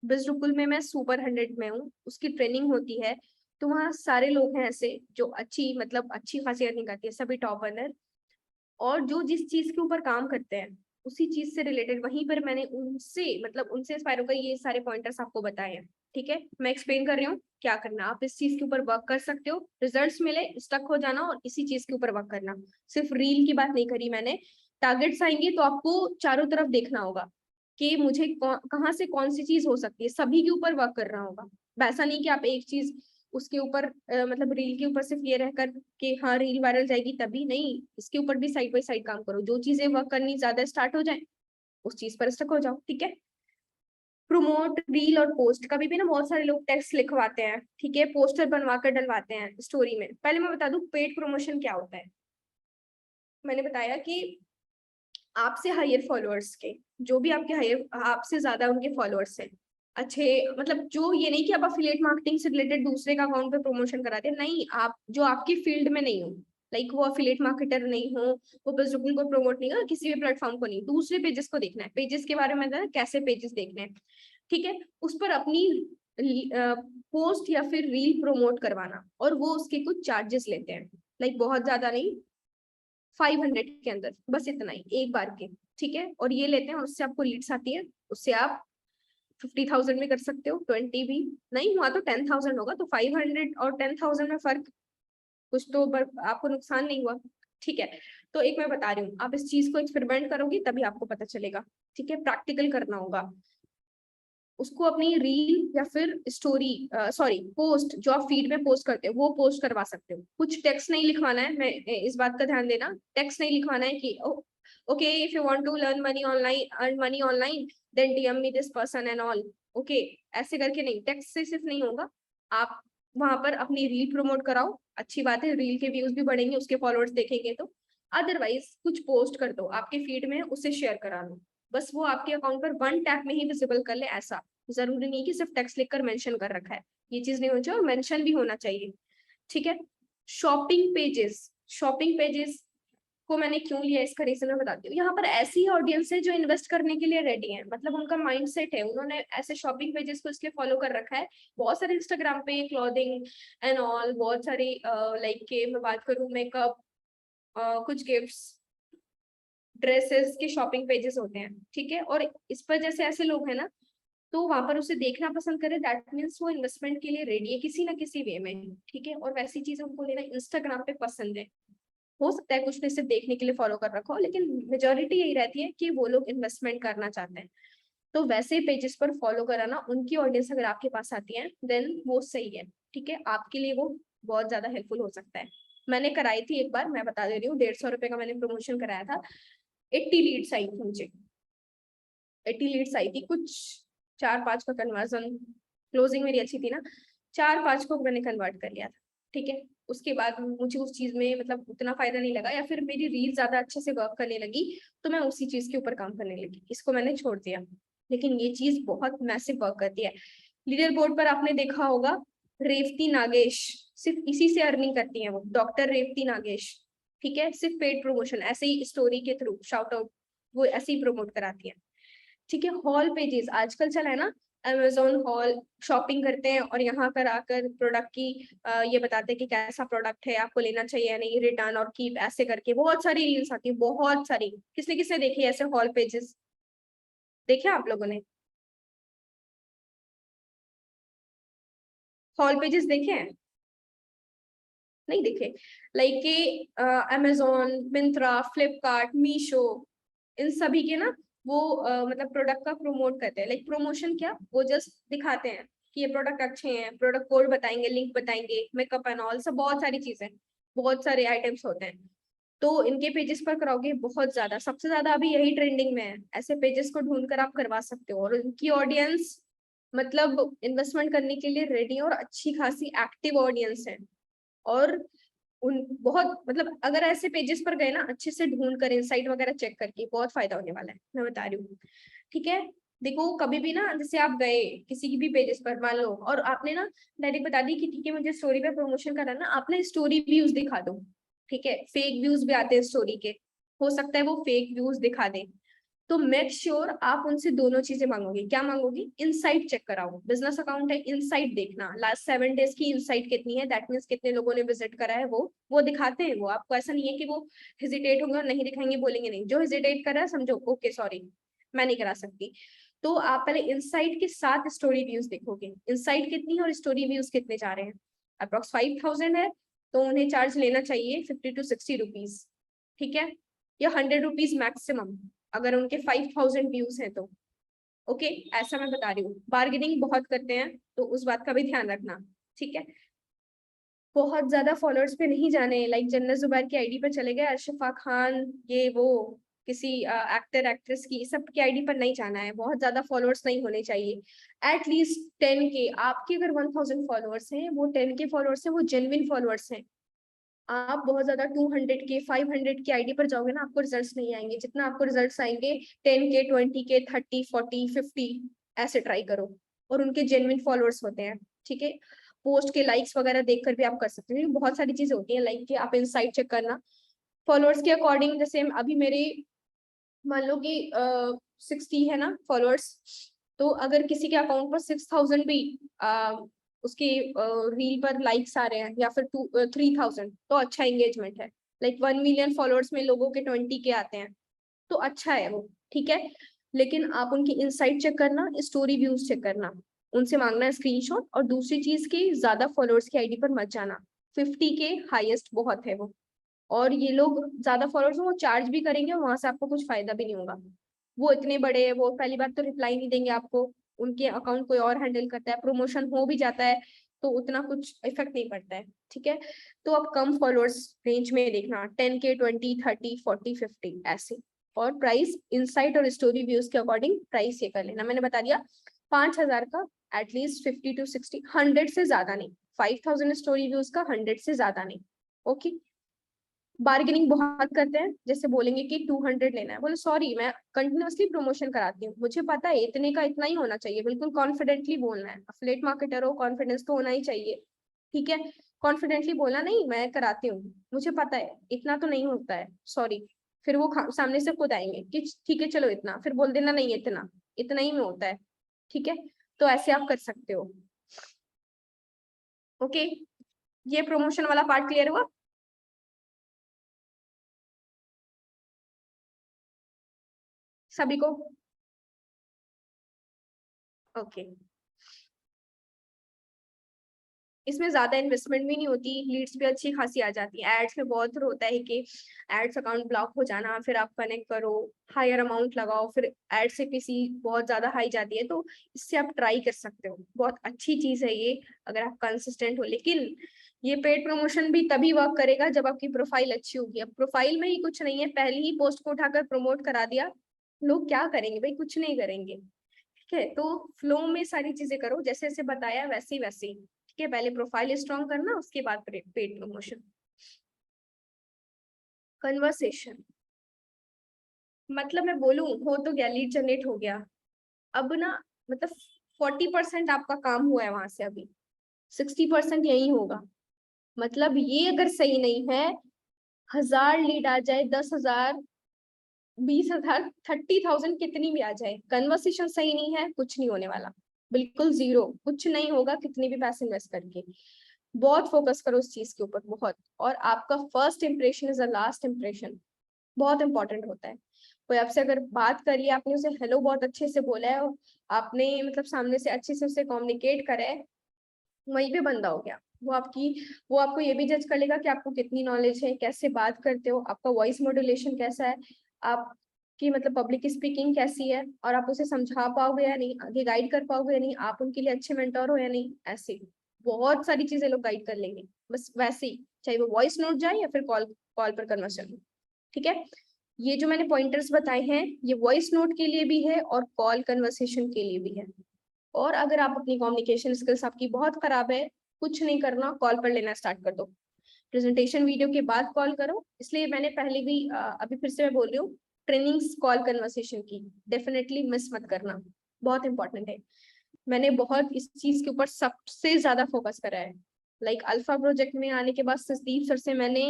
बिजरुकुल में मैं सुपर 100 में हूँ, उसकी ट्रेनिंग होती है। तो वहाँ सारे लोग हैं ऐसे जो अच्छी मतलब अच्छी खासी अर्निंग करती है, सभी टॉप अर्नर, और जो जिस चीज के ऊपर काम करते हैं उसी चीज से रिलेटेड वहीं पर मैंने उनसे मतलब उनसे इंस्पायर होकर ये सारे पॉइंटर्स आपको बताए हैं, ठीक है। मैं एक्सप्लेन कर रही हूँ क्या करना, आप इस चीज के ऊपर वर्क कर सकते हो, रिजल्ट्स मिले स्टक हो जाना और इसी चीज के ऊपर वर्क करना। सिर्फ रील की बात नहीं करी मैंने, टारगेट्स आएंगे तो आपको चारों तरफ देखना होगा कि मुझे कहाँ से कौन सी चीज हो सकती है, सभी के ऊपर वर्क करना होगा। वैसा नहीं कि आप एक चीज उसके ऊपर मतलब रील के ऊपर सिर्फ ये रहकर कि हाँ रील वायरल जाएगी तभी नहीं, इसके ऊपर भी साइड बाय साइड काम करो, जो चीजें वर्क करनी ज्यादा स्टार्ट हो जाए उस चीज पर स्टक हो जाओ, ठीक है। प्रोमोट रील और पोस्ट, कभी भी ना बहुत सारे लोग टेक्स्ट लिखवाते हैं, ठीक है, पोस्टर बनवा कर डलवाते हैं स्टोरी में। पहले मैं बता दूं पेड प्रमोशन क्या होता है। मैंने बताया कि आपसे हायर फॉलोअर्स के, जो भी आपके हायर आपसे ज्यादा उनके फॉलोअर्स हैं, अच्छे, मतलब जो ये नहीं कि आप अफिलिएट मार्केटिंग से रिलेटेड दूसरे का अकाउंट पे प्रमोशन कराते हैं, नहीं, आप जो आपकी फील्ड में नहीं हो, लाइक वो अफिलिएट मार्केटर नहीं हो, वो बस को प्रमोट नहीं कर, किसी भी प्लेटफॉर्म को नहीं, दूसरे पेजेस को देखना है, पेजेस के बारे में बताना कैसे पेजेस देखने हैं, ठीक है, उस पर अपनी पोस्ट या फिर रील प्रमोट करवाना, और वो उसके कुछ चार्जेस लेते हैं, लाइक बहुत ज्यादा नहीं, 500 के अंदर, बस इतना ही एक बार के, ठीक है, और ये लेते हैं, और उससे आपको लीड्स आती है, उससे आप 50,000 में कर सकते हो, 20 भी नहीं हुआ तो 10,000 होगा, तो 500 और 10,000 में फर्क कुछ तो आपको नुकसान नहीं हुआ, ठीक है। तो एक मैं बता रही हूँ, आप इस चीज को एक्सपेरिमेंट करोगे तभी आपको पता चलेगा, ठीक है, प्रैक्टिकल करना होगा उसको, अपनी रील या फिर स्टोरी, सॉरी पोस्ट जो आप फीड में पोस्ट करते हो वो पोस्ट करवा सकते हो, कुछ टेक्स्ट नहीं लिखवाना है, मैं इस बात का ध्यान देना, टेक्स्ट नहीं लिखवाना है कि okay if you want to learn money online, earn money online, then DM me this person and all, okay, ऐसे करके नहीं, टेक्स्ट से सिर्फ नहीं होगा, आप वहां पर अपनी रील प्रमोट कराओ, अच्छी बात है, रील के व्यूज भी बढ़ेंगे, उसके फॉलोअर्स देखेंगे तो, अदरवाइज कुछ पोस्ट कर दो आपके फीड में, उसे शेयर करा लो, बस वो आपके अकाउंट पर वन टैप में ही विजिबल कर ले, ऐसा जरूरी नहीं कि सिर्फ टेक्स्ट लिखकर मेंशन कर रखा है, ये चीज नहीं होनी चाहिए, और मेंशन भी होना चाहिए, ठीक है। शॉपिंग पेजेस को मैंने क्यों लिया, इसका रीजन मैं बताती हूँ, यहाँ पर ऐसी ऑडियंस है जो इन्वेस्ट करने के लिए रेडी है, मतलब उनका माइंडसेट है, उन्होंने ऐसे शॉपिंग पेजेस को इसलिए फॉलो कर रखा है, बहुत सारे इंस्टाग्राम पे क्लॉथिंग एंड ऑल, बहुत सारी लाइक के मैं बात करूँ मेकअप, कुछ गिफ्ट्स, ड्रेसेस के शॉपिंग पेजेस होते हैं, ठीक है, और इस पर जैसे ऐसे लोग हैं ना, तो वहां पर उसे देखना पसंद करे, दैट मीन्स वो इन्वेस्टमेंट के लिए रेडी है किसी ना किसी वे में, ठीक है, और वैसी चीजें उनको लेना इंस्टाग्राम पे पसंद है, हो सकता है कुछ ने इसे देखने के लिए फॉलो कर रखा हो, लेकिन मेजोरिटी यही रहती है कि वो लोग इन्वेस्टमेंट करना चाहते हैं, तो वैसे पेजेस पर फॉलो कराना, उनकी ऑडियंस अगर आपके पास आती है देन वो सही है, ठीक है, आपके लिए वो बहुत ज्यादा हेल्पफुल हो सकता है। मैंने कराई थी एक बार, मैं बता दे रही हूँ, 150 रुपए का मैंने प्रमोशन कराया था, 80 लीड्स आई थी मुझे, 80 लीड्स आई थी, कुछ 4-5 का कन्वर्जन, क्लोजिंग मेरी अच्छी थी ना, 4-5 को मैंने कन्वर्ट कर लिया था, ठीक है, उसके बाद मुझे उस चीज में मतलब उतना फायदा नहीं लगा, या फिर मेरी रील ज्यादा अच्छे से वर्क करने लगी, तो मैं उसी चीज के ऊपर काम करने लगी, इसको मैंने छोड़ दिया, लेकिन ये चीज बहुत मैसिव वर्क करती है। लीडर बोर्ड पर आपने देखा होगा, रेवती नागेश, सिर्फ इसी से अर्निंग करती है वो, डॉक्टर रेवती नागेश, ठीक है, सिर्फ पेड प्रमोशन, ऐसे ही स्टोरी के थ्रू शाउट आउट, वो ऐसे ही प्रमोट कराती है, ठीक है। हॉल पेजेस आजकल चला है ना, अमेजोन हॉल, शॉपिंग करते हैं और यहाँ कर आकर प्रोडक्ट की ये बताते हैं कि कैसा प्रोडक्ट है, आपको लेना चाहिए या नहीं, रिटर्न और कीप, ऐसे करके बहुत सारी रील्स आती है, बहुत सारी, किसने किसने देखी है ऐसे हॉल पेजेस, देखे आप लोगों ने हॉल पेजेस देखे हैं, नहीं देखे, लाइक के अमेजोन, मिंत्रा, फ्लिपकार्ट, मीशो, इन सभी के ना वो मतलब प्रोडक्ट का प्रमोट करते हैं, लाइक प्रमोशन क्या, वो जस्ट दिखाते हैं कि ये प्रोडक्ट अच्छे हैं, प्रोडक्ट कोड बताएंगे, लिंक बताएंगे, मेकअप एंड ऑल, सब बहुत सारी चीजें, बहुत सारे आइटम्स होते हैं, तो इनके पेजेस पर कराओगे बहुत ज्यादा, सबसे ज्यादा अभी यही ट्रेंडिंग में है, ऐसे पेजेस को ढूंढ कर आप करवा सकते हो, और उनकी ऑडियंस मतलब इन्वेस्टमेंट करने के लिए रेडी और अच्छी खासी एक्टिव ऑडियंस है, और उन बहुत मतलब अगर ऐसे पेजेस पर गए ना, अच्छे से ढूंढ कर इनसाइट वगैरह चेक करके, बहुत फायदा होने वाला है, मैं बता रही हूँ, ठीक है। देखो कभी भी ना, जैसे आप गए किसी की भी पेजेस पर मान लो, और आपने ना डायरेक्ट बता दी कि ठीक है मुझे स्टोरी पे प्रमोशन करना, आपने स्टोरी व्यूज दिखा दो, ठीक है, फेक व्यूज भी आते हैं स्टोरी के, हो सकता है वो फेक व्यूज दिखा दे, तो मेक श्योर आप उनसे दोनों चीजें मांगोगे, क्या मांगोगी, इनसाइट चेक कराओ, बिजनेस अकाउंट है, इनसाइट देखना, लास्ट 7 डेज की इनसाइट कितनी है, दैट मीन्स कितने लोगों ने विजिट करा है, वो दिखाते हैं, वो आपको ऐसा नहीं है कि वो हेजिटेट होंगे और नहीं दिखाएंगे, बोलेंगे नहीं, जो हेजिटेट कर रहा है समझो ओके सॉरी मैं नहीं करा सकती, तो आप पहले इनसाइट के साथ स्टोरी व्यूज देखोगे, इनसाइट कितनी है और स्टोरी व्यूज कितने जा रहे हैं, अप्रोक्स 5,000 है, तो उन्हें चार्ज लेना चाहिए 50 to 60 रुपीज, ठीक है, या 100 रुपीज मैक्सिमम, अगर उनके 5,000 व्यूज हैं तो, ओके, ऐसा मैं बता रही हूँ, बार्गेनिंग बहुत करते हैं, तो उस बात का भी ध्यान रखना, ठीक है। बहुत ज्यादा फॉलोअर्स पे नहीं जाने, लाइक जन्नत जुबैर की आईडी पर चले गए, अरशफा खान, ये वो किसी एक्टर एक्ट्रेस की, सब की आईडी पर नहीं जाना है, बहुत ज्यादा फॉलोअर्स नहीं होने चाहिए, एटलीस्ट 10K, आपके अगर 1,000 फॉलोअर्स हैं, वो 10K फॉलोअर्स हैं, वो जेन्युइन फॉलोअर्स हैं, आप बहुत ज्यादा 200K 500 की आईडी पर जाओगे ना, आपको रिजल्ट्स नहीं आएंगे, जितना आपको रिजल्ट्स आएंगे 10K 20K 30 40 50, ऐसे ट्राई करो, और उनके जेन्युइन फॉलोअर्स होते हैं, ठीक है। पोस्ट के लाइक्स वगैरह देखकर भी आप कर सकते हैं, बहुत सारी चीजें होती हैं लाइक कि आप इनसाइट चेक करना फॉलोअर्स के अकॉर्डिंग। जैसे अभी मेरे मान लो कि 60 है ना फॉलोअर्स, तो अगर किसी के अकाउंट पर 6000 भी उसके रील पर लाइक्स आ रहे हैं या फिर 3000, तो अच्छा एंगेजमेंट है। लाइक 1 मिलियन फॉलोअर्स में लोगों के 20 के आते हैं, तो अच्छा है वो, ठीक है। लेकिन आप उनकी इनसाइट चेक करना, स्टोरी व्यूज चेक करना, उनसे मांगना स्क्रीनशॉट। और दूसरी चीज की ज्यादा फॉलोअर्स की आईडी पर मत जाना, 50 के हाईएस्ट बहुत है वो। और ये लोग ज्यादा फॉलोअर्स वो चार्ज भी करेंगे, वहां से आपको कुछ फायदा भी नहीं होगा। वो इतने बड़े हैं, वो पहली बात तो रिप्लाई नहीं देंगे आपको, उनके अकाउंट कोई और हैंडल करता है, प्रमोशन हो भी जाता है तो उतना कुछ इफेक्ट नहीं पड़ता है, ठीक है। तो आप कम फॉलोअर्स रेंज में देखना, 10K, 20, 30, 40, 50 ऐसे। और प्राइस इनसाइट और स्टोरी व्यूज के अकॉर्डिंग प्राइस ये कर लेना, मैंने बता दिया 5000 का एटलीस्ट 50 to 60, 100 से ज्यादा नहीं। 5000 स्टोरी व्यूज का 100 से ज्यादा नहीं, ओके। बार्गेनिंग बहुत करते हैं, जैसे बोलेंगे कि 200 लेना है, बोले सॉरी मैं कंटिन्यूअसली प्रमोशन कराती हूँ, मुझे पता है इतने का इतना ही होना चाहिए, बिल्कुल कॉन्फिडेंटली बोलना है। अफिलिएट मार्केटर हो, कॉन्फिडेंस तो होना ही चाहिए, ठीक है। कॉन्फिडेंटली बोला नहीं मैं कराती हूँ, मुझे पता है इतना तो नहीं होता है, सॉरी। फिर वो सामने से खुद आएंगे कि ठीक है चलो इतना, फिर बोल देना नहीं इतना, इतना ही में होता है, ठीक है। तो ऐसे आप कर सकते हो, ओके। ये प्रमोशन वाला पार्ट क्लियर हुआ सभी को? ओके। इसमें ज्यादा इन्वेस्टमेंट भी नहीं होती, लीड्स भी अच्छी खासी आ जाती है। एड्स में बहुत होता है कि एड्स अकाउंट ब्लॉक हो जाना, फिर आप कनेक्ट करो, हायर अमाउंट लगाओ, फिर एड से पीसी बहुत ज्यादा हाई जाती है। तो इससे आप ट्राई कर सकते हो, बहुत अच्छी चीज है ये अगर आप कंसिस्टेंट हो। लेकिन ये पेड प्रमोशन भी तभी वर्क करेगा जब आपकी प्रोफाइल अच्छी होगी। अब प्रोफाइल में ही कुछ नहीं है, पहले ही पोस्ट को उठाकर प्रमोट करा दिया, लोग क्या करेंगे भाई, कुछ नहीं करेंगे, ठीक है। तो फ्लो में सारी चीजें करो, जैसे जैसे बताया वैसे ही वैसे ही, ठीक है। पहले प्रोफाइल स्ट्रॉन्ग करना, उसके बाद पेड प्रमोशन। कन्वर्सेशन मतलब मैं बोलूं हो तो गया, लीड जनरेट हो गया। अब ना मतलब 40% आपका काम हुआ है वहां से, अभी 60% यही होगा। मतलब ये अगर सही नहीं है, 1000 लीड आ जाए, 10,000, 20,000, 30,000 कितनी भी आ जाए, कन्वर्सेशन सही नहीं है, कुछ नहीं होने वाला, बिल्कुल जीरो, कुछ नहीं होगा कितने भी पैसे इन्वेस्ट करके। बहुत फोकस करो उस चीज के ऊपर, बहुत। और आपका first impression is a last impression, बहुत इंपॉर्टेंट होता है। कोई आपसे अगर बात करी, आपने उसे हेलो बहुत अच्छे से बोला है, और आपने मतलब सामने से अच्छे से उससे कम्युनिकेट करा है, वहीं पे बंदा हो गया। वो आपको ये भी जज कर लेगा कि आपको कितनी नॉलेज है, कैसे बात करते हो, आपका वॉइस मॉड्यूलेशन कैसा है, आपकी मतलब पब्लिक स्पीकिंग कैसी है, और आप उसे समझा पाओगे या नहीं, आगे गाइड कर पाओगे या नहीं, आप उनके लिए अच्छे मेंटोर हो या नहीं, ऐसे बहुत सारी चीजें लोग गाइड कर लेंगे। बस वैसे ही, चाहे वो वॉइस नोट जाए या फिर कॉल कॉल पर कन्वर्सेशन हो, ठीक है। ये जो मैंने पॉइंटर्स बताए हैं, ये वॉइस नोट के लिए भी है और कॉल कन्वर्सेशन के लिए भी है। और अगर आप अपनी कम्युनिकेशन स्किल्स आपकी बहुत खराब है, कुछ नहीं करना, कॉल पर लेना स्टार्ट कर दो। प्रेजेंटेशन वीडियो के बाद कॉल करो, इसलिए मैंने पहले भी अभी फिर से मैं बोल रही हूँ, ट्रेनिंग्स कॉल कन्वर्सेशन की डेफिनेटली मिस मत करना, बहुत इंपॉर्टेंट है। मैंने बहुत इस चीज के ऊपर सबसे ज्यादा फोकस करा है। लाइक अल्फा प्रोजेक्ट में आने के बाद सतीश सर से मैंने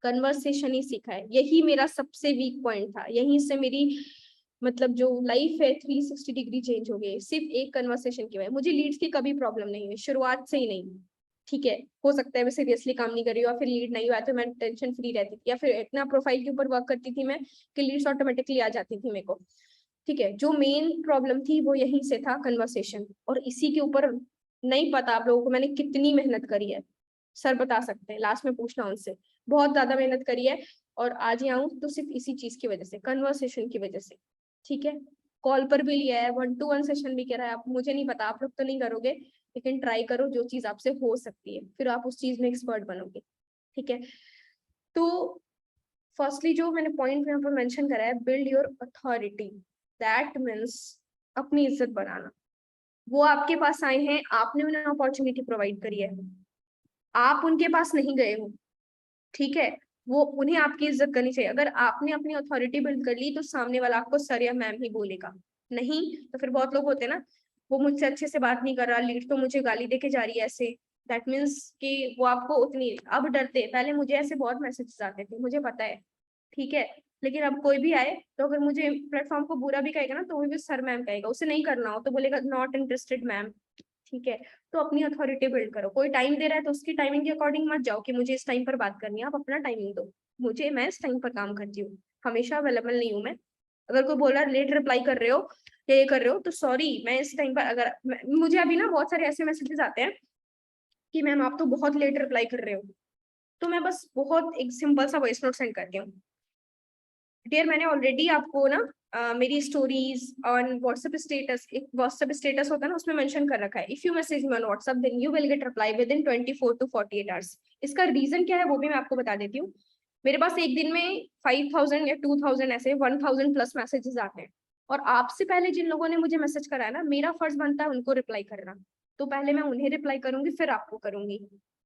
कन्वर्सेशन ही सीखा है, यही मेरा सबसे वीक पॉइंट था, यहीं से मेरी मतलब जो लाइफ है 360 डिग्री चेंज हो गई, सिर्फ एक कन्वर्सेशन की वजह। मुझे लीड्स की कभी प्रॉब्लम नहीं है, शुरुआत से ही नहीं, ठीक है। हो सकता है मैं सीरियसली काम नहीं कर रही हूँ, या फिर लीड नहीं हुआ तो मैं टेंशन फ्री रहती थी, या फिर इतना प्रोफाइल के ऊपर वर्क करती थी मैं कि लीड्स ऑटोमेटिकली आ जाती थी मेरे को, ठीक है। जो मेन प्रॉब्लम थी वो यहीं से था, कन्वर्सेशन। और इसी के ऊपर नहीं पता आप लोगों को मैंने कितनी मेहनत करी है, सर बता सकते हैं, लास्ट में पूछना उनसे, बहुत ज्यादा मेहनत करी है। और आज यहाँ हूँ तो सिर्फ इसी चीज की वजह से, कन्वर्सेशन की वजह से, ठीक है। कॉल पर भी लिया है, 1-to-1 सेशन भी करा है, आप मुझे नहीं पता आप लोग तो नहीं करोगे, लेकिन ट्राई करो, जो चीज आपसे हो सकती है फिर आप उस चीज में एक्सपर्ट बनोगे, ठीक है। तो फर्स्टली जो मैंने पॉइंट यहाँ पर मेंशन करा है, build your authority, that means अपनी इज्जत बनाना। वो आपके पास आए हैं, आपने उन्हें अपॉर्चुनिटी प्रोवाइड करी है, आप उनके पास नहीं गए हो, ठीक है। वो उन्हें आपकी इज्जत करनी चाहिए। अगर आपने अपनी अथॉरिटी बिल्ड कर ली तो सामने वाला आपको सर या मैम ही बोलेगा, नहीं तो फिर बहुत लोग होते हैं ना, वो मुझसे अच्छे से बात नहीं कर रहा, लीड तो मुझे गाली देके जा रही है ऐसे, दैट मीन्स कि वो आपको उतनी, अब डरते, पहले मुझे ऐसे बहुत मैसेजेस आते थे, मुझे पता है, ठीक है, लेकिन अब कोई भी आए तो अगर मुझे प्लेटफॉर्म को बुरा भी कहेगा ना तो वो भी सर मैम कहेगा, उसे नहीं करना हो तो बोलेगा नॉट इंटरेस्टेड मैम, ठीक है। तो अपनी अथॉरिटी बिल्ड करो, कोई टाइम दे रहा है तो उसकी टाइमिंग के अकॉर्डिंग मत जाओ कि मुझे इस टाइम पर बात करनी है, आप अपना टाइमिंग दो, मुझे, मैं इस टाइम पर काम करती हूँ, हमेशा अवेलेबल नहीं हूँ मैं। अगर कोई बोल रहा है लेट रिप्लाई कर रहे हो या ये कर रहे हो तो सॉरी, मैं इस टाइम पर, अगर मुझे अभी ना बहुत सारे ऐसे मैसेजेस आते हैं कि मैम आप तो बहुत लेट रिप्लाई कर रहे हो, तो मैं बस बहुत एक सिंपल सा वॉइस नोट सेंड करती हूँ, डियर मैंने ऑलरेडी आपको ना मेरी स्टोरीज ऑन व्हाट्सएप स्टेटस, एक व्हाट्सएप स्टेटस होता है ना उसमें मेंशन कर रखा है, if you message me on WhatsApp then you will get reply within 24 to 48 hours. इसका रीजन क्या है वो भी मैं आपको बता देती हूँ। मेरे पास एक दिन में 5000 या 2000 ऐसे 1000 प्लस मैसेजेस आते हैं, और आपसे पहले जिन लोगों ने मुझे मैसेज करा है ना, मेरा फर्ज बनता है उनको रिप्लाई करना, तो पहले मैं उन्हें रिप्लाई करूंगी फिर आपको करूंगी।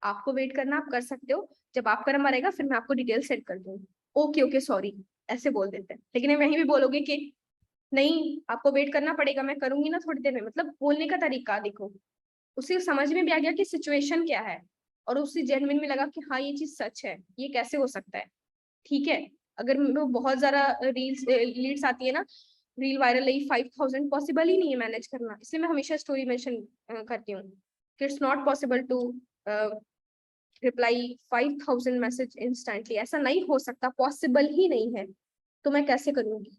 आपको वेट करना आप कर सकते हो, जब आपका नंबर आएगा फिर मैं आपको डिटेल सेंड कर दूंगी। ओके ओके सॉरी ऐसे बोल देते हैं, लेकिन वहीं भी बोलोगे कि नहीं आपको वेट करना पड़ेगा, मैं करूंगी ना थोड़ी देर में, मतलब बोलने का तरीका देखो, उसे समझ में भी आ गया कि सिचुएशन क्या है, और उसे जेन्युइन में लगा कि हाँ ये चीज सच है, ये कैसे हो सकता है, ठीक है। अगर वो बहुत ज्यादा रील्स लीड्स आती है ना, रील वायरल ही 5000 पॉसिबल ही नहीं है मैनेज करना, इसलिए मैं हमेशा स्टोरी मेंशन करती हूँ कि it's not possible to reply 5000 message instantly, ऐसा नहीं हो सकता, पॉसिबल ही नहीं है, तो मैं कैसे करूंगी,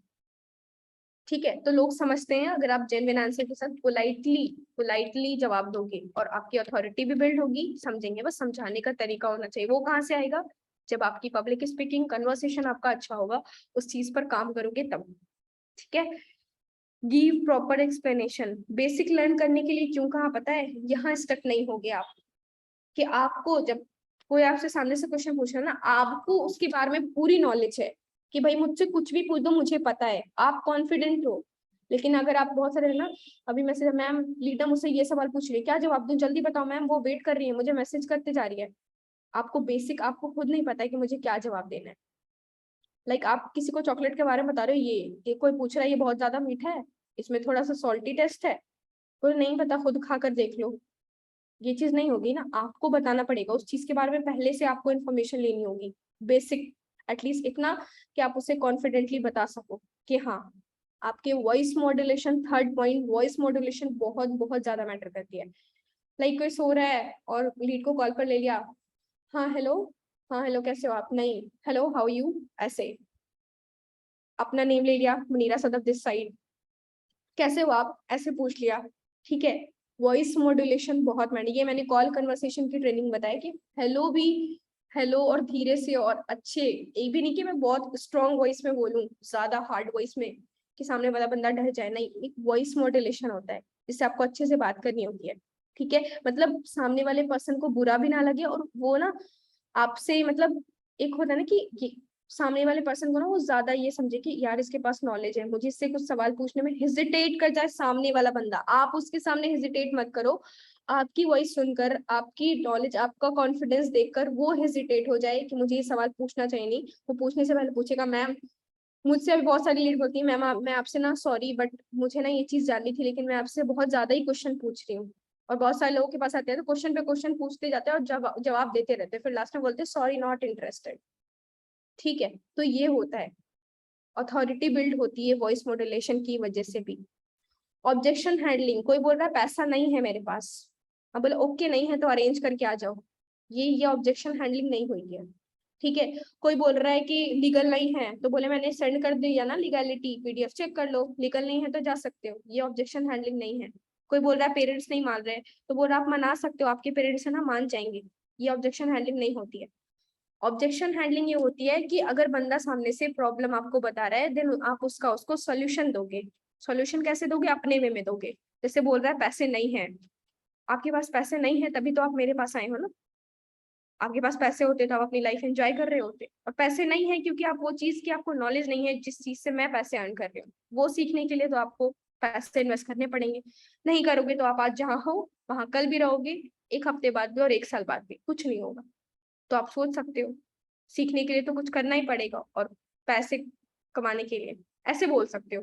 ठीक है। तो लोग समझते हैं अगर आप जेन्युइन आंसर के साथ पोलाइटली जवाब दोगे और आपकी अथॉरिटी भी बिल्ड होगी, समझेंगे, बस समझाने का तरीका होना चाहिए। वो कहाँ से आएगा, जब आपकी पब्लिक स्पीकिंग कन्वर्सेशन आपका अच्छा होगा, उस चीज पर काम करोगे तब, ठीक है। Give proper explanation, basic learn करने के लिए क्यों कहा पता है, यहाँ स्टक नहीं हो गया आप, कि आपको जब कोई आपसे सामने से क्वेश्चन पूछ रहा है ना, आपको उसके बारे में पूरी नॉलेज है कि भाई मुझसे कुछ भी पूछ दो मुझे पता है, आप कॉन्फिडेंट हो। लेकिन अगर आप बहुत सारे ना, अभी मैसेज, मैम लीडर मुझसे ये सवाल पूछ रही है क्या जवाब दूं, जल्दी बताओ मैम, वो वेट कर रही है, मुझे मैसेज करते जा रही है, आपको बेसिक, आपको खुद नहीं पता है कि मुझे क्या जवाब देना है। लाइक आप किसी को चॉकलेट के बारे में बता रहे हो, ये कोई पूछ रहा है ये बहुत ज्यादा मीठा है, इसमें थोड़ा सा सॉल्टी टेस्ट है, कोई नहीं पता, खुद खा कर देख लो, ये चीज नहीं होगी ना, आपको बताना पड़ेगा उस चीज के बारे में, पहले से आपको इन्फॉर्मेशन लेनी होगी, बेसिक एटलीस्ट इतना कि आप उसे कॉन्फिडेंटली बता सको कि हाँ। आपके voice modulation, third point, voice modulation बहुत बहुत ज्यादा मैटर करती है। लाइक कोई सो रहा है और लीड को कॉल पर ले लिया, हाँ हेलो, हाँ हेलो कैसे हो आप, नहीं हेलो हाउ यू, ऐसे अपना नेम ले लिया, मुनीरा सदफ दिस साइड, कैसे हो आप, ऐसे पूछ लिया, ठीक है। वॉइस मॉड्यूलेशन बहुत मैंने, ये मैंने कॉल कन्वर्सेशन की ट्रेनिंग बताया कि हेलो भी, हेलो और धीरे से और अच्छे, एक भी नहीं कि मैं बहुत स्ट्रॉन्ग वॉइस में बोलूं, ज्यादा हार्ड वॉइस में कि सामने वाला बंदा डर जाए, नहीं, एक वॉइस मॉड्यूलेशन होता है जिससे आपको अच्छे से बात करनी होती है, ठीक है। मतलब सामने वाले पर्सन को बुरा भी ना लगे, और वो ना आपसे, मतलब एक होता है ना कि सामने वाले पर्सन को ना वो ज्यादा ये समझे कि यार इसके पास नॉलेज है, मुझे इससे कुछ सवाल पूछने में हेजिटेट कर जाए सामने वाला बंदा, आप उसके सामने हेजिटेट मत करो, आपकी वॉइस सुनकर, आपकी नॉलेज, आपका कॉन्फिडेंस देखकर वो हेजिटेट हो जाए कि मुझे ये सवाल पूछना चाहिए, नहीं, वो पूछने से पहले पूछेगा मैम, मुझसे अभी बहुत सारी लीड बोलती है मैम मैं आपसे ना सॉरी बट मुझे ना ये चीज जाननी थी, लेकिन मैं आपसे बहुत ज्यादा ही क्वेश्चन पूछ रही हूँ, और बहुत सारे लोगों के पास आते हैं तो क्वेश्चन पे क्वेश्चन पूछते जाते हैं और जवाब देते रहते हैं, फिर लास्ट में बोलते हैं सॉरी नॉट इंटरेस्टेड, ठीक है। तो ये होता है, अथॉरिटी बिल्ड होती है वॉइस मॉड्यूलेशन की वजह से भी। ऑब्जेक्शन हैंडलिंग, कोई बोल रहा है पैसा नहीं है मेरे पास, अब बोले ओके नहीं है तो अरेंज करके आ जाओ, ये ऑब्जेक्शन हैंडलिंग नहीं हुई है, ठीक है। कोई बोल रहा है कि लीगल नहीं है तो बोले मैंने सेंड कर दिया ना लीगैलिटी, पीडीएफ चेक कर लो, लीगल नहीं है तो जा सकते हो, ये ऑब्जेक्शन हैंडलिंग नहीं है। कोई बोल रहा है पेरेंट्स नहीं मान रहे तो बोल रहा है आप मना सकते हो, आपके पेरेंट्स है ना मान जाएंगे, ये ऑब्जेक्शन हैंडलिंग नहीं होती है। ऑब्जेक्शन हैंडलिंग ये होती है कि अगर बंदा सामने से प्रॉब्लम आपको बता रहा है देन आप उसको सोल्यूशन दोगे। सोल्यूशन कैसे दोगे, अपने वे में दोगे। जैसे बोल रहा है पैसे नहीं है, आपके पास पैसे नहीं है तभी तो आप मेरे पास आए हो ना, आपके पास पैसे होते तो आप अपनी लाइफ एंजॉय कर रहे होते, और पैसे नहीं है क्योंकि आप वो चीज की आपको नॉलेज नहीं है जिस चीज से मैं पैसे अर्न कर रही हूँ, वो सीखने के लिए तो आपको पैसे इन्वेस्ट करने पड़ेंगे, नहीं करोगे तो आप आज जहाँ हो वहां कल भी रहोगे, एक हफ्ते बाद भी और एक साल बाद भी कुछ नहीं होगा। तो आप सोच सकते हो, सीखने के लिए तो कुछ करना ही पड़ेगा, और पैसे कमाने के लिए ऐसे बोल सकते हो,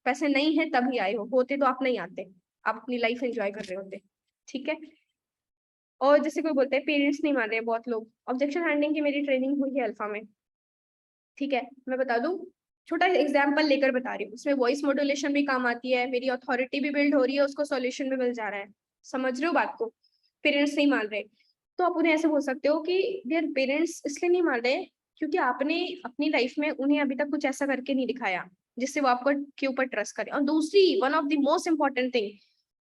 पैसे नहीं है तभी आए हो, होते तो आप नहीं आते। आप अपनी लाइफ एंजॉय कर रहे होते, ठीक है। और जैसे कोई बोलते हैं पेरेंट्स नहीं मान रहे, बहुत लोग, ऑब्जेक्शन हैंडलिंग की मेरी ट्रेनिंग हुई है अल्फा में, ठीक है। मैं बता दूं, छोटा एग्जाम्पल लेकर बता रही हूँ, उसमें वॉइस मॉड्यूलेशन भी काम आती है, मेरी अथॉरिटी भी बिल्ड हो रही है, उसको सॉल्यूशन भी मिल जा रहा है। समझ रहे हो बात को? पेरेंट्स नहीं मान रहे, तो आप उन्हें ऐसे बोल सकते हो कि देयर पेरेंट्स इसलिए नहीं मान रहे क्योंकि आपने अपनी लाइफ में उन्हें अभी तक कुछ ऐसा करके नहीं दिखाया जिससे वो आपको के ऊपर ट्रस्ट करे। और दूसरी, one of the most important thing,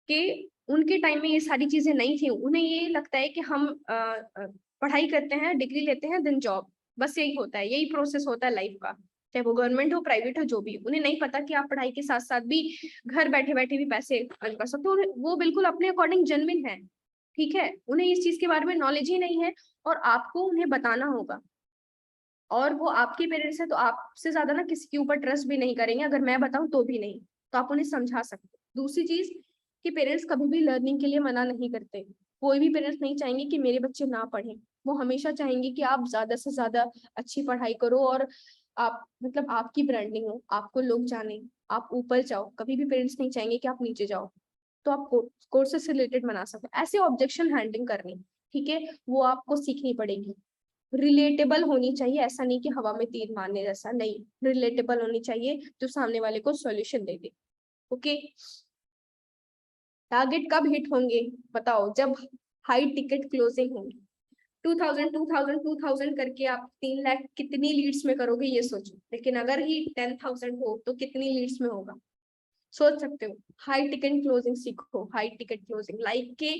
कि उनके टाइम में ये सारी चीजें नहीं थी, उन्हें ये लगता है कि हम पढ़ाई करते हैं, डिग्री लेते हैं, देन जॉब, बस यही होता है, यही प्रोसेस होता है लाइफ का, चाहे वो गवर्नमेंट हो प्राइवेट हो जो भी। उन्हें नहीं पता कि आप पढ़ाई के साथ साथ भी घर बैठे बैठे भी पैसे अर्न कर सकते हो। वो बिल्कुल अपने अकॉर्डिंग जेन्युइन है, ठीक है। उन्हें इस चीज के बारे में नॉलेज ही नहीं है और आपको उन्हें बताना होगा। और वो आपके पेरेंट्स है तो आपसे ज्यादा ना किसी के ऊपर ट्रस्ट भी नहीं करेंगे, अगर मैं बताऊं तो भी नहीं, तो आप उन्हें समझा सकते हो। दूसरी चीज कि पेरेंट्स कभी भी लर्निंग के लिए मना नहीं करते। कोई भी पेरेंट्स नहीं चाहेंगे कि मेरे बच्चे ना पढ़ें, वो हमेशा चाहेंगे कि आप ज्यादा से ज्यादा अच्छी पढ़ाई करो और आप मतलब आपकी ब्रांडिंग हो, आपको लोग जाने, आप ऊपर जाओ। कभी भी पेरेंट्स नहीं चाहेंगे कि आप नीचे जाओ। तो आप कोर्सेस से रिलेटेड बना सकते हो। ऐसे ऑब्जेक्शन हैंडलिंग करनी, ठीक है, वो आपको सीखनी पड़ेगी। रिलेटेबल होनी चाहिए, ऐसा नहीं कि हवा में तीर मारने जैसा, नहीं, रिलेटेबल होनी चाहिए जो सामने वाले को सॉल्यूशन दे दे। ओके, टारगेट कब हिट होंगे बताओ? जब हाई टिकट क्लोजिंग होंगी। 2000 करके आप 3 लाख कितनी लीड्स में करोगे ये सोचो, लेकिन अगर ही 10,000 हो तो कितनी लीड्स में होगा, सोच सकते हो। हाई टिकट क्लोजिंग सीखो, हाई टिकट क्लोजिंग, लाइक के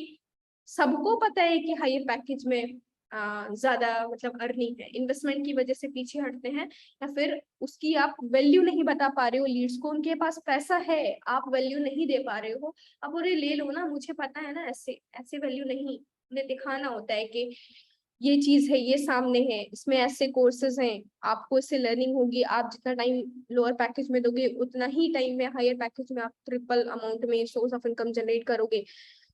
सबको पता है कि हायर पैकेज में ज्यादा मतलब अर्निंग है, इन्वेस्टमेंट की वजह से पीछे हटते हैं, या फिर उसकी आप वैल्यू नहीं बता पा रहे हो लीड्स को, उनके पास पैसा है, आप वैल्यू नहीं दे पा रहे हो। अब उन्हें ले लो ना, मुझे पता है ना, ऐसे ऐसे वैल्यू नहीं, उन्हें दिखाना होता है कि ये चीज है, ये सामने है, इसमें ऐसे कोर्सेज हैं, आपको इससे लर्निंग होगी। आप जितना टाइम लोअर पैकेज में दोगे उतना ही टाइम में हायर पैकेज में आप ट्रिपल अमाउंट में सोर्स ऑफ इनकम जनरेट करोगे।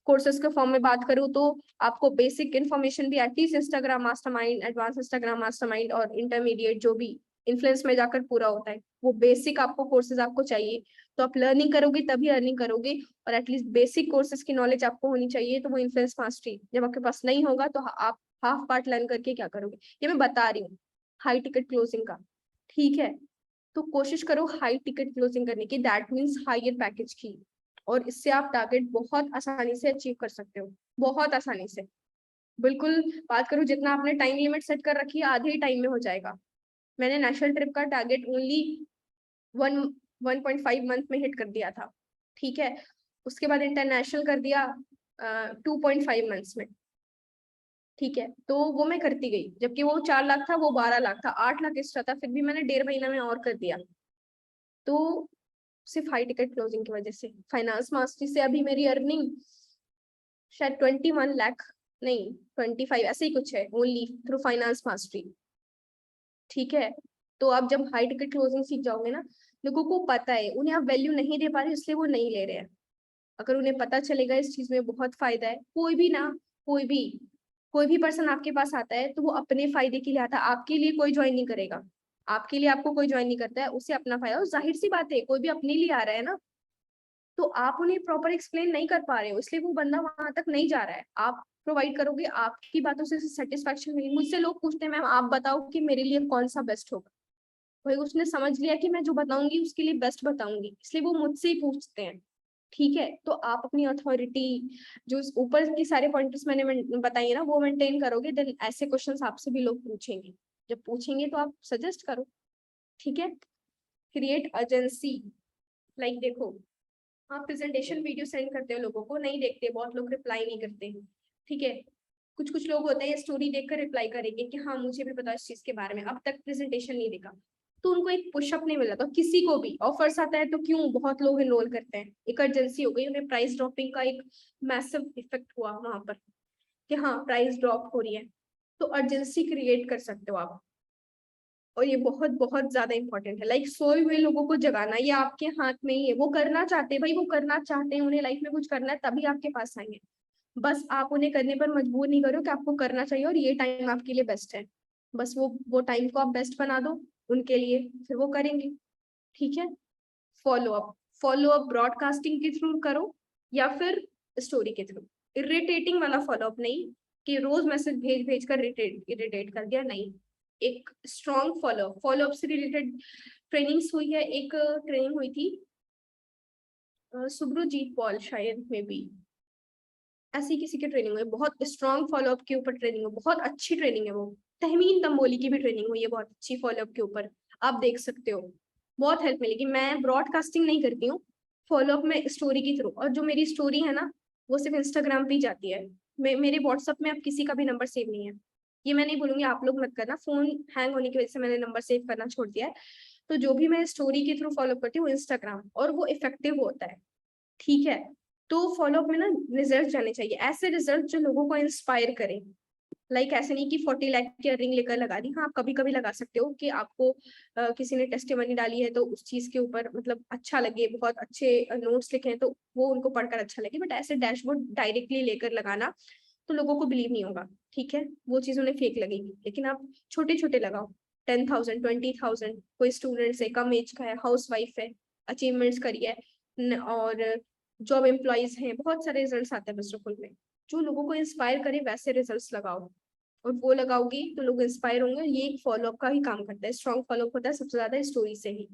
कोर्सेज के फॉर्म में बात करूँ तो आपको बेसिक इन्फॉर्मेशन भी at least Instagram mastermind, advance Instagram mastermind और इंटरमीडिएट जो भी इन्फ्लुएंस में जाकर पूरा होता है, वो बेसिक आपको कोर्सेज आपको चाहिए। तो आप लर्निंग करोगे तभी अर्निंग करोगे, और एटलीस्ट बेसिक कोर्सेज की नॉलेज आपको होनी चाहिए। तो वो इन्फ्लुएंस मास्टरी जब आपके पास नहीं होगा तो आप हाफ पार्ट लर्न करके क्या करोगे, ये मैं बता रही हूँ हाई टिकट क्लोजिंग का, ठीक है। तो कोशिश करो हाई टिकट क्लोजिंग करने की, दैट मीन्स हायर पैकेज की, और इससे आप टारगेट बहुत आसानी से अचीव कर सकते हो, बहुत आसानी से। बिल्कुल, बात करूं जितना आपने टाइम लिमिट सेट कर रखी है आधे ही टाइम में हो जाएगा। मैंने नेशनल ट्रिप का टारगेट ओनली 1.5 मंथ में हिट कर दिया था, ठीक है। उसके बाद इंटरनेशनल कर दिया 2.5 मंथ्स में, ठीक है। तो वो मैं करती गई, जबकि वो 4 लाख था, वो 12 लाख था, 8 लाख एक्स्ट्रा था, फिर भी मैंने 1.5 महीना में और कर दिया। तो सिर्फ हाई टिकट क्लोजिंग की वजह से। फाइनेंस मास्टरी से अभी मेरी अर्निंग शायद 21 लाख, नहीं 25 ऐसे ही कुछ है, ओनली थ्रू फाइनेंस मास्टरी, ठीक है। तो आप जब हाई टिकट क्लोजिंग सीख जाओगे ना, लोगों को पता है, उन्हें आप वैल्यू नहीं दे पा रहे इसलिए वो नहीं ले रहे हैं। अगर उन्हें पता चलेगा इस चीज में बहुत फायदा है, कोई भी ना, कोई भी कोई भी पर्सन आपके पास आता है तो वो अपने फायदे के लिए आता है, आपके लिए कोई ज्वाइन नहीं करेगा। आपके लिए आपको कोई ज्वाइन नहीं करता है, उसे अपना फायदा, और जाहिर सी बात है कोई भी अपने लिए आ रहा है ना, तो आप उन्हें प्रॉपर एक्सप्लेन नहीं कर पा रहे हो, इसलिए वो बंदा वहां तक नहीं जा रहा है। आप प्रोवाइड करोगे, आपकी बातों से सेटिस्फेक्शन मिली। मुझसे लोग पूछते हैं मैम आप बताओ कि मेरे लिए कौन सा बेस्ट होगा, भाई उसने समझ लिया कि मैं जो बताऊंगी उसके लिए बेस्ट बताऊंगी, इसलिए वो मुझसे ही पूछते हैं, ठीक है। तो आप अपनी अथॉरिटी, जो ऊपर की सारे पॉइंट्स मैंने बताइए ना, वो मेंटेन करोगे, देन ऐसे क्वेश्चंस आपसे भी लोग पूछेंगे। जब पूछेंगे तो आप सजेस्ट करो, ठीक है। क्रिएट अर्जेंसी, लाइक देखो, आप प्रेजेंटेशन वीडियो सेंड करते हो, लोगों को नहीं देखते, बहुत लोग रिप्लाई नहीं करते, ठीक है। कुछ कुछ लोग होते हैं स्टोरी देखकर रिप्लाई करेंगे कि हाँ मुझे भी पता इस चीज के बारे में, अब तक प्रेजेंटेशन नहीं देखा, तो उनको एक पुशअप नहीं मिला। तो किसी को भी ऑफर्स आता है तो क्यों, बहुत लोग इनरोल करते हैं, एक अर्जेंसी हो गई उन्हें, प्राइस ड्रॉपिंग का एक मैसिव इफेक्ट हुआ वहां पर कि हाँ प्राइस ड्रॉप हो रही है, तो अर्जेंसी क्रिएट कर सकते हो आप। और ये बहुत बहुत ज्यादा इंपॉर्टेंट है, लाइक सोए हुए लोगों को जगाना, ये आपके हाथ में ही है। वो करना चाहते हैं भाई, वो करना चाहते हैं, उन्हें लाइफ में कुछ करना है, तभी आपके पास आएंगे। बस आप उन्हें करने पर मजबूर नहीं करो कि आपको करना चाहिए और ये टाइम आपके लिए बेस्ट है। बस वो टाइम को आप बेस्ट बना दो उनके लिए, फिर वो करेंगे, ठीक है। Follow up, follow up broadcasting के थ्रू करो, या फिर स्टोरी के थ्रू। इरिटेटिंग वाला फॉलोअप नहीं कि रोज मैसेज भेज भेज कर इरिटेट कर दिया, नहीं। एक स्ट्रॉन्ग फॉलोअप से रिलेटेड ट्रेनिंग्स हुई है। एक ट्रेनिंग हुई थी सुब्रजीत पॉल शायद में भी ऐसी किसी की ट्रेनिंग हुई, बहुत स्ट्रॉन्ग फॉलोअप के ऊपर ट्रेनिंग हुई, बहुत अच्छी ट्रेनिंग है वो। तहमीन तंबोली की भी ट्रेनिंग हुई है बहुत अच्छी फॉलोअप के ऊपर, आप देख सकते हो, बहुत हेल्प मिलेगी। मैं ब्रॉडकास्टिंग नहीं करती हूँ, फॉलोअप में स्टोरी के थ्रू, और जो मेरी स्टोरी है ना वो सिर्फ इंस्टाग्राम पे ही जाती है। मेरे व्हाट्सअप में अब किसी का भी नंबर सेव नहीं है। ये मैं नहीं बोलूंगी आप लोग मत करना, फोन हैंग होने की वजह से मैंने नंबर सेव करना छोड़ दिया है। तो जो भी मैं स्टोरी के थ्रू फॉलो करती हूँ इंस्टाग्राम, और वो इफेक्टिव होता है, ठीक है। तो फॉलोअप में ना रिजल्ट जाने चाहिए, ऐसे रिजल्ट जो लोगों को इंस्पायर करें। लाइक ऐसे नहीं कि 40 लाख की रिंग लेकर लगा दी, हाँ कभी कभी लगा सकते हो कि आपको किसी ने टेस्टिमनी डाली है तो उस चीज के ऊपर मतलब अच्छा लगे, बहुत अच्छे नोट्स लिखे हैं तो वो उनको पढ़कर अच्छा लगे, बट ऐसे डैशबोर्ड डायरेक्टली लेकर लगाना तो लोगों को बिलीव नहीं होगा, ठीक है, वो चीज उन्हें फेक लगेगी। लेकिन आप छोटे छोटे लगाओ, 10,000 20,000, कोई स्टूडेंट है, कम एज का है, हाउस वाइफ है, अचीवमेंट्स करी है, और जॉब एम्प्लॉयज हैं, बहुत सारे रिजल्ट आते हैं बिजनेस में। जो लोगों को इंस्पायर करे वैसे रिजल्ट्स लगाओ, और वो लगाओगी तो लोग इंस्पायर होंगे। ये एक फॉलोअप का ही काम करता है, स्ट्रॉन्ग फॉलोअप होता है सबसे ज्यादा स्टोरी से ही,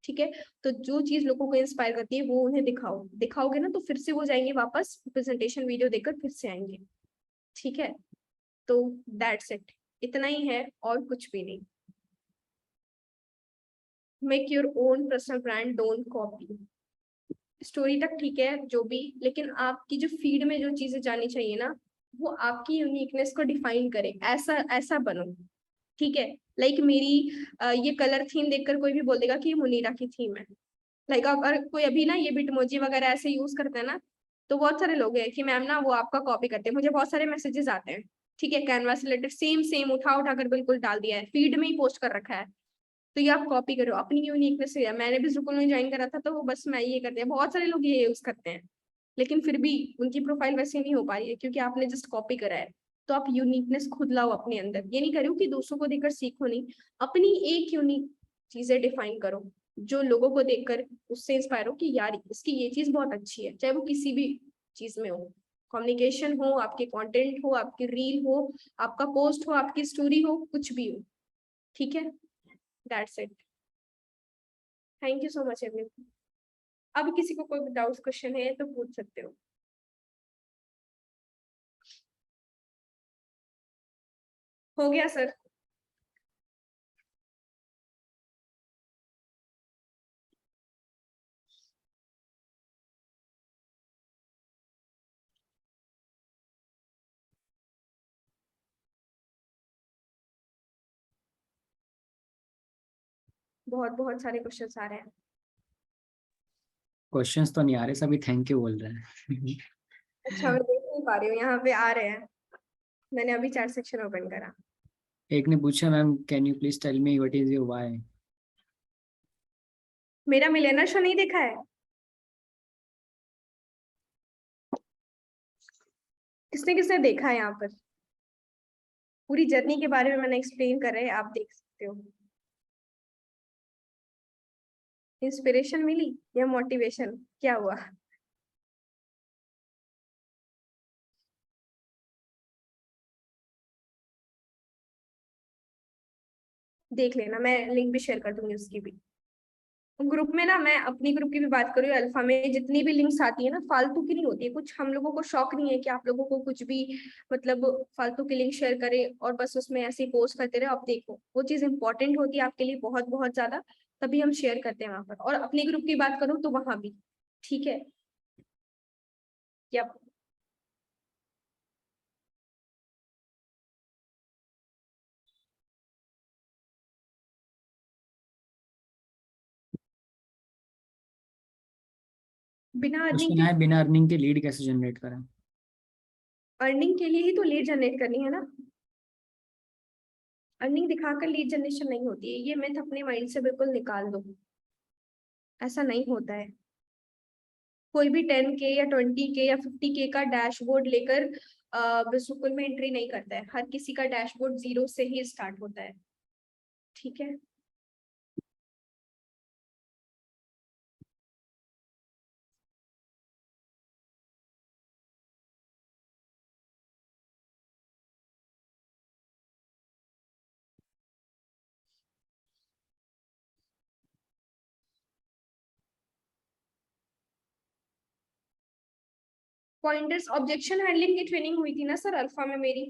ठीक है। तो जो चीज लोगों को इंस्पायर करती है वो उन्हें दिखाओगे ना, तो फिर से वो जाएंगे वापस प्रेजेंटेशन वीडियो देखकर फिर से आएंगे, ठीक है। तो दैट्स इट, इतना ही है और कुछ भी नहीं। Make your own personal brand, don't copy. Story तक ठीक है जो भी, लेकिन आपकी जो फीड में जो चीजें जानी चाहिए ना, वो आपकी यूनिकनेस को डिफाइन करे, ऐसा ऐसा बनो, ठीक है। लाइक मेरी ये कलर थीम देखकर कोई भी बोल देगा कि ये मुनीरा की थीम है। लाइक अगर कोई अभी ना ये बिटमोजी वगैरह ऐसे यूज करते हैं ना, तो बहुत सारे लोग हैं कि मैम ना वो आपका कॉपी करते हैं, मुझे बहुत सारे मैसेजेस आते हैं, ठीक है, कैनवा से रिलेटेड सेम सेम उठा उठा कर बिल्कुल डाल दिया है, फीड में ही पोस्ट कर रखा है। तो ये आप कॉपी करो, अपनी यूनिकनेस है। मैंने भी स्कूल में ज्वाइन करा था तो वो बस मैं ये करते हैं, बहुत सारे लोग ये यूज करते हैं, लेकिन फिर भी उनकी प्रोफाइल वैसे नहीं हो पा रही है क्योंकि आपने जस्ट कॉपी करा है। तो आप यूनिकनेस खुद लाओ अपने अंदर, ये नहीं करो कि दूसरों को देखकर सीखो, नहीं, अपनी एक यूनिक चीजें डिफाइन करो जो लोगों को देखकर उससे इंस्पायर हो कि यार इसकी ये चीज बहुत अच्छी है, चाहे वो किसी भी चीज में हो, कम्युनिकेशन हो, आपके कंटेंट हो, आपकी रील हो, आपका पोस्ट हो, आपकी स्टोरी हो, कुछ भी हो, ठीक है। That's it, thank you so much everyone. अब किसी को कोई डाउट क्वेश्चन है तो पूछ सकते हो। हो गया सर। बहुत बहुत सारे क्वेश्चंस आ रहे हैं। क्वेश्चंस तो नहीं आ रहे, सभी थैंक यू बोल रहे हैं। अच्छा मैं देख नहीं पा रही हूँ, यहाँ पे आ रहे हैं, मैंने अभी चैट सेक्शन ओपन करा। एक ने पूछा ma'am can you please tell me what is your why. मेरा मिलियनर शो नहीं देखा है? किसने किसने देखा है यहाँ पर? पूरी जर्नी के बारे में मैंने एक्सप्लेन कर रहे हैं, आप देख सकते हो। इंस्पिरेशन मिली या मोटिवेशन, क्या हुआ? देख लेना, मैं लिंक भी शेयर कर दूंगी उसकी भी। ग्रुप में ना, मैं अपनी ग्रुप की भी बात करूँ, अल्फा में जितनी भी लिंक्स आती है ना फालतू की नहीं होती है, कुछ हम लोगों को शौक नहीं है कि आप लोगों को कुछ भी मतलब फालतू की लिंक शेयर करे और बस उसमें ऐसे ही पोस्ट करते रहे। आप देखो वो चीज इंपॉर्टेंट होती है आपके लिए बहुत बहुत ज्यादा, तभी हम शेयर करते हैं वहां पर। और अपने ग्रुप की बात करूँ तो वहां भी, ठीक है। या बिना अर्निंग क्वेश्चन के, है बिना अर्निंग के लीड कैसे जनरेट करें। अर्निंग के लिए ही तो लीड जनरेट करनी है ना। अर्निंग दिखाकर लीड जनरेशन नहीं होती है, ये मिथ अपने माइंड से बिल्कुल निकाल दो, ऐसा नहीं होता है। कोई भी 10K या 20K या 50K का डैशबोर्ड लेकर बिल्कुल में एंट्री नहीं करता है, हर किसी का डैशबोर्ड जीरो से ही स्टार्ट होता है, ठीक है। पॉइंटर्स ऑब्जेक्शन हैंडलिंग की ट्रेनिंग हुई थी ना सर अल्फा में मेरी।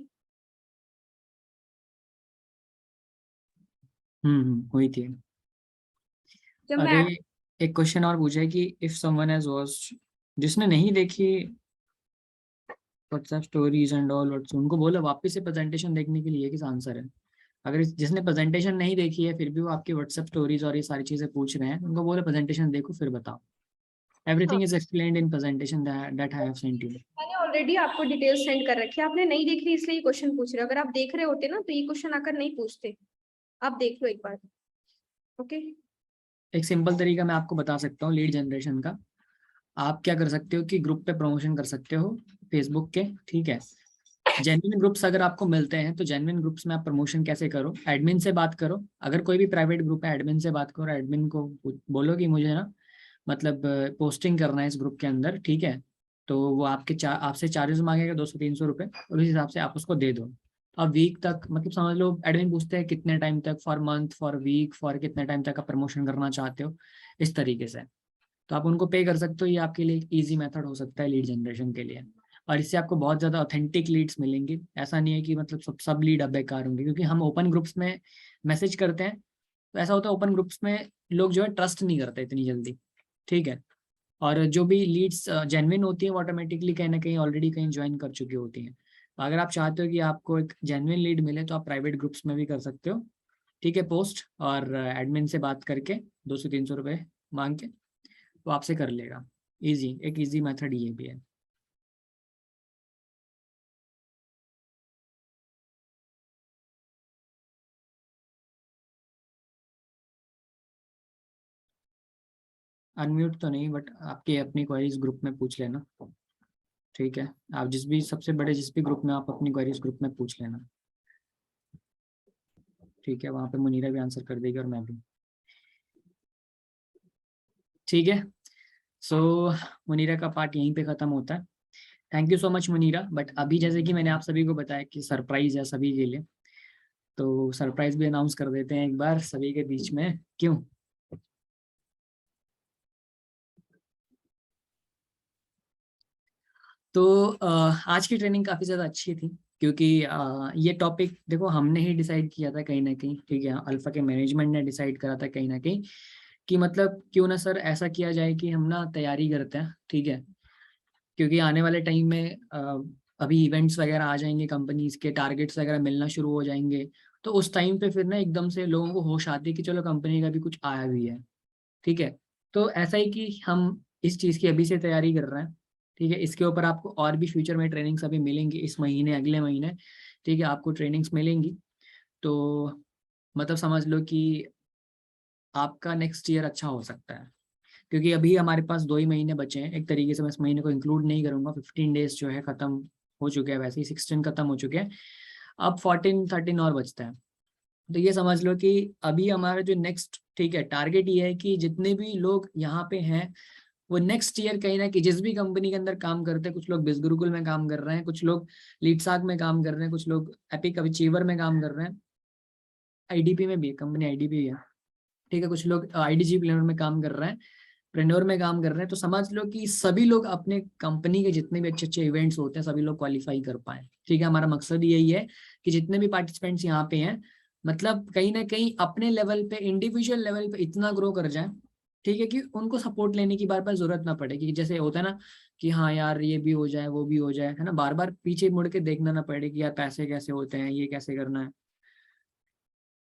हुई थी। जब अरे मैं एक क्वेश्चन और पूछा है कि इफ समवन हैज वॉच्ड, जिसने नहीं देखी WhatsApp stories and all what's, उनको बोला वापस से प्रेजेंटेशन देखने के लिए, किस आंसर है। अगर जिसने प्रेजेंटेशन नहीं देखी है फिर भी वो आपकी व्हाट्सएप स्टोरीज और ये सारी चीजें पूछ रहे हैं, उनको बोलो प्रेजेंटेशन देखो फिर बताओ। हाँ, everything is explained in presentation that I have sent you. मैंने ऑलरेडी आपको डिटेल्स सेंड कर रखी है, आपने नहीं देख ली इसलिए ये क्वेश्चन पूछ रहे हो। अगर आप देख रहे होते ना तो ये क्वेश्चन आकर नहीं पूछते। आप देख लो एक बार। ओके। एक सिंपल तरीका मैं आपको बता सकता हूँ लीड जनरेशन का। आप क्या कर सकते हो कि ग्रुप पे प्रमोशन कर सकते हो फेसबुक के, ठीक है। जेन्युइन ग्रुप्स अगर आपको मिलते हैं तो जेन्युइन ग्रुप्स में आप प्रमोशन कैसे करो, एडमिन से बात करो। अगर कोई भी प्राइवेट ग्रुप है एडमिन से बात करो, एडमिन को बोलो कि मुझे ना मतलब पोस्टिंग करना है इस ग्रुप के अंदर, ठीक है। तो वो आपसे चार्जेस मांगेगा 200-300 रुपये, और उस हिसाब से आप उसको दे दो। अब वीक तक मतलब समझ लो एडमिन पूछते हैं कितने टाइम तक, for month, for week, for कितने टाइम तक आप प्रमोशन करना चाहते हो, इस तरीके से। तो आप उनको पे कर सकते हो। ये आपके लिए एक ईजी मेथड हो सकता है लीड जनरेशन के लिए, और इससे आपको बहुत ज़्यादा ऑथेंटिक लीड्स मिलेंगी। ऐसा नहीं है कि मतलब सब लीड अब बेकार होंगे, क्योंकि हम ओपन ग्रुप्स में मैसेज करते हैं तो ऐसा होता है ओपन ग्रुप्स में लोग जो है ट्रस्ट नहीं करते इतनी जल्दी, ठीक है। और जो भी लीड्स जेन्युइन होती हैं वो ऑटोमेटिकली कहीं ना कहीं ऑलरेडी कहीं ज्वाइन कर चुकी होती हैं। तो अगर आप चाहते हो कि आपको एक जेन्युइन लीड मिले तो आप प्राइवेट ग्रुप्स में भी कर सकते हो, ठीक है, पोस्ट, और एडमिन से बात करके 200-300 रुपये मांग के वो आपसे कर लेगा। इजी, एक इजी मेथड ये भी है। अनम्यूट तो नहीं, बट आपके अपनी क्वेरीज ग्रुप में पूछ लेना, ठीक है। आप जिस भी ग्रुप में आप अपनी क्वेरीज ग्रुप में पूछ लेना, ठीक है। वहाँ पे मुनीरा भी आंसर कर देगी और मैं भी, ठीक है। सो मुनीरा का पार्ट यहीं पे ख़त्म होता है। Thank you so much Munira. But अभी जैसे कि मैंने आप सभी को बताया कि सरप्राइज है सभी के लिए, तो सरप्राइज भी अनाउंस कर देते हैं एक बार सभी के बीच में, क्यों। तो आज की ट्रेनिंग काफ़ी ज़्यादा अच्छी थी, क्योंकि ये टॉपिक देखो हमने ही डिसाइड किया था कहीं ना कहीं, ठीक है। अल्फा के मैनेजमेंट ने डिसाइड करा था कहीं ना कहीं कि मतलब क्यों ना सर ऐसा किया जाए कि हम ना तैयारी करते हैं, ठीक है। क्योंकि आने वाले टाइम में अभी इवेंट्स वगैरह आ जाएंगे, कंपनीज के टारगेट्स वगैरह मिलना शुरू हो जाएंगे। तो उस टाइम पे फिर ना एकदम से लोगों को होश आती है कि चलो कंपनी का भी कुछ आया भी है, ठीक है। तो ऐसा ही कि हम इस चीज़ की अभी से तैयारी कर रहे हैं, ठीक है। इसके ऊपर आपको और भी फ्यूचर में ट्रेनिंग्स अभी मिलेंगी, इस महीने अगले महीने, ठीक है, आपको ट्रेनिंग्स मिलेंगी। तो मतलब समझ लो कि आपका नेक्स्ट ईयर अच्छा हो सकता है, क्योंकि अभी हमारे पास 2 ही महीने बचे हैं। एक तरीके से मैं इस महीने को इंक्लूड नहीं करूंगा, 15 डेज जो है खत्म हो चुके हैं, वैसे ही 16 खत्म हो चुके हैं। अब 14-13 और बचता है। तो ये समझ लो कि अभी हमारा जो नेक्स्ट, ठीक है, टारगेट ये है कि जितने भी लोग यहाँ पे हैं वो नेक्स्ट ईयर कहीं ना कि जिस भी कंपनी के अंदर काम करते हैं, कुछ लोग बिजगुरुकुल में काम कर रहे हैं, कुछ लोग लीडसाग में काम कर रहे हैं, कुछ लोग एपिक अचीवर में काम कर रहे हैं, आईडीपी में भी कंपनी आईडीपी है, ठीक है। कुछ लोग आईडीजी प्लेनर में काम कर रहे हैं, प्रेन्योर में काम कर रहे हैं। तो समझ लो कि सभी लोग अपने कंपनी के जितने भी अच्छे अच्छे इवेंट्स होते हैं सभी लोग क्वालिफाई कर पाए, ठीक है। हमारा मकसद यही है कि जितने भी पार्टिसिपेंट्स यहाँ पे हैं मतलब कहीं ना कहीं अपने लेवल पे, इंडिविजुअल लेवल पे इतना ग्रो कर जाए, ठीक है, कि उनको सपोर्ट लेने की बार बार जरूरत ना पड़े। कि जैसे होता है ना कि हाँ यार ये भी हो जाए वो भी हो जाए, है ना, बार बार पीछे मुड़ के देखना ना पड़े कि यार पैसे कैसे होते हैं, ये कैसे करना है,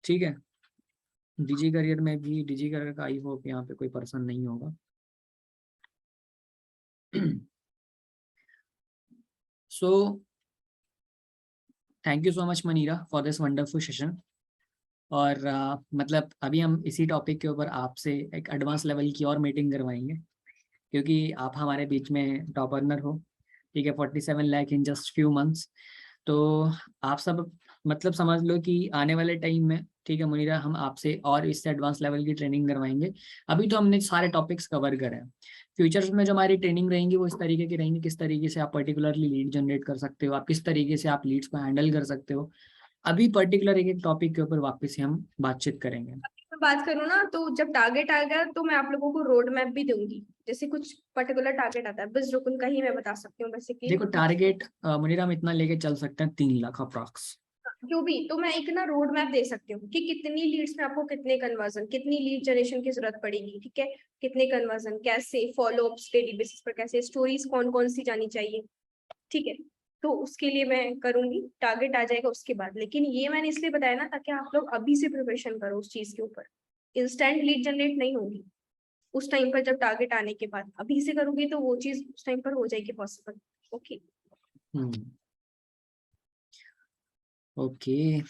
ठीक है। डिजी करियर में भी, डिजी करियर का आई होप यहाँ पे कोई पर्सन नहीं होगा। So thank you so much Manira for this wonderful session. और मतलब अभी हम इसी टॉपिक के ऊपर आपसे एक एडवांस लेवल की और मीटिंग करवाएंगे, क्योंकि आप हमारे बीच में टॉप अर्नर हो, ठीक है। 47 lakh in just few months. तो आप सब मतलब समझ लो कि आने वाले टाइम में, ठीक है मुनीरा, हम आपसे और इससे एडवांस लेवल की ट्रेनिंग करवाएंगे। अभी तो हमने सारे टॉपिक्स कवर करे हैं। फ्यूचर्स में जो हमारी ट्रेनिंग रहेंगी वो इस तरीके की रहेंगी, किस तरीके से आप पर्टिकुलरली लीड जनरेट कर सकते हो, आप किस तरीके से आप लीड्स को हैंडल कर सकते हो। अभी पर्टिकुलर एक एक टॉपिक के ऊपर वापस से हम बातचीत करेंगे। बात करूँ ना, तो जब टारगेट आएगा तो मैं आप लोगों को रोड मैप भी दूंगी। जैसे कुछ पर्टिकुलर टारगेट आता है, बस रुकन का ही मैं बता सकती हूँ बेसिकली। देखो टारगेट मुनीरा हम इतना लेके चल सकते हैं 3 लाख अप्रॉक्स। जो भी, तो मैं एक ना रोड मैप दे सकती हूँ कि कितनी लीड्स में आपको कितने कन्वर्जन, कितनी लीड जनरेशन की जरूरत पड़ेगी, ठीक है, कितने कन्वर्जन, कैसे फॉलो अप डेली बेसिस पर, कैसे स्टोरीज कौन कौन सी जानी चाहिए, ठीक है। तो उसके लिए मैं करूंगी, टारगेट आ जाएगा उसके बाद। लेकिन ये मैंने इसलिए बताया ना ताकि आप लोग अभी से प्रिपरेशन करो उस चीज के ऊपर। इंस्टेंट लीड जनरेट नहीं होगी उस टाइम पर, जब टारगेट आने के बाद अभी से करोगे तो वो चीज उस टाइम पर हो जाएगी पॉसिबल। ओके। ओके,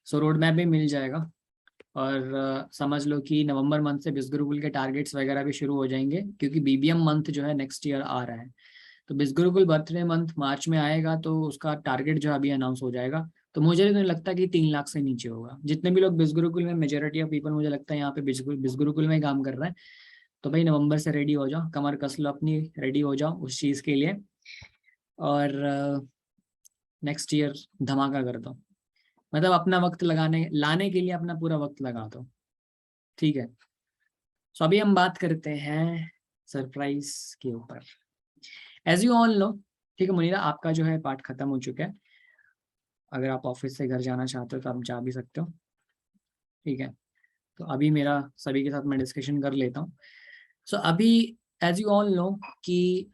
सो रोड मैप भी मिल जाएगा। और समझ लो कि नवंबर मंथ से बिस गुरुकुल के टारगेट्स वगैरह भी शुरू हो जाएंगे, क्योंकि बीबीएम मंथ जो है नेक्स्ट ईयर आ रहा है। तो बिस गुरुकुल बर्थडे मंथ मार्च में आएगा, तो उसका टारगेट जो है अभी अनाउंस हो जाएगा। तो मुझे तो नहीं लगता कि 3 लाख से नीचे होगा। जितने भी लोग बिस गुरुकुल में, मेजोरिटी ऑफ पीपल मुझे लगता है यहाँ पे बिस गुरुकुल में ही काम कर रहे हैं। तो भाई नवंबर से रेडी हो जाओ, कमर कस लो अपनी, रेडी हो जाओ उस चीज़ के लिए, और नेक्स्ट ईयर धमाका कर दो। मतलब अपना वक्त लगाने लाने के लिए अपना पूरा वक्त लगा दो, ठीक है। सो अभी हम बात करते हैं सरप्राइज के ऊपर। एज यू ऑल नो, ठीक है मुनीरा, आपका जो है पार्ट खत्म हो चुका है। अगर आप ऑफिस से घर जाना चाहते हो तो आप जा भी सकते हो, ठीक है। तो अभी मेरा सभी के साथ मैं डिस्कशन कर लेता हूँ। सो अभी एज यू ऑल नो कि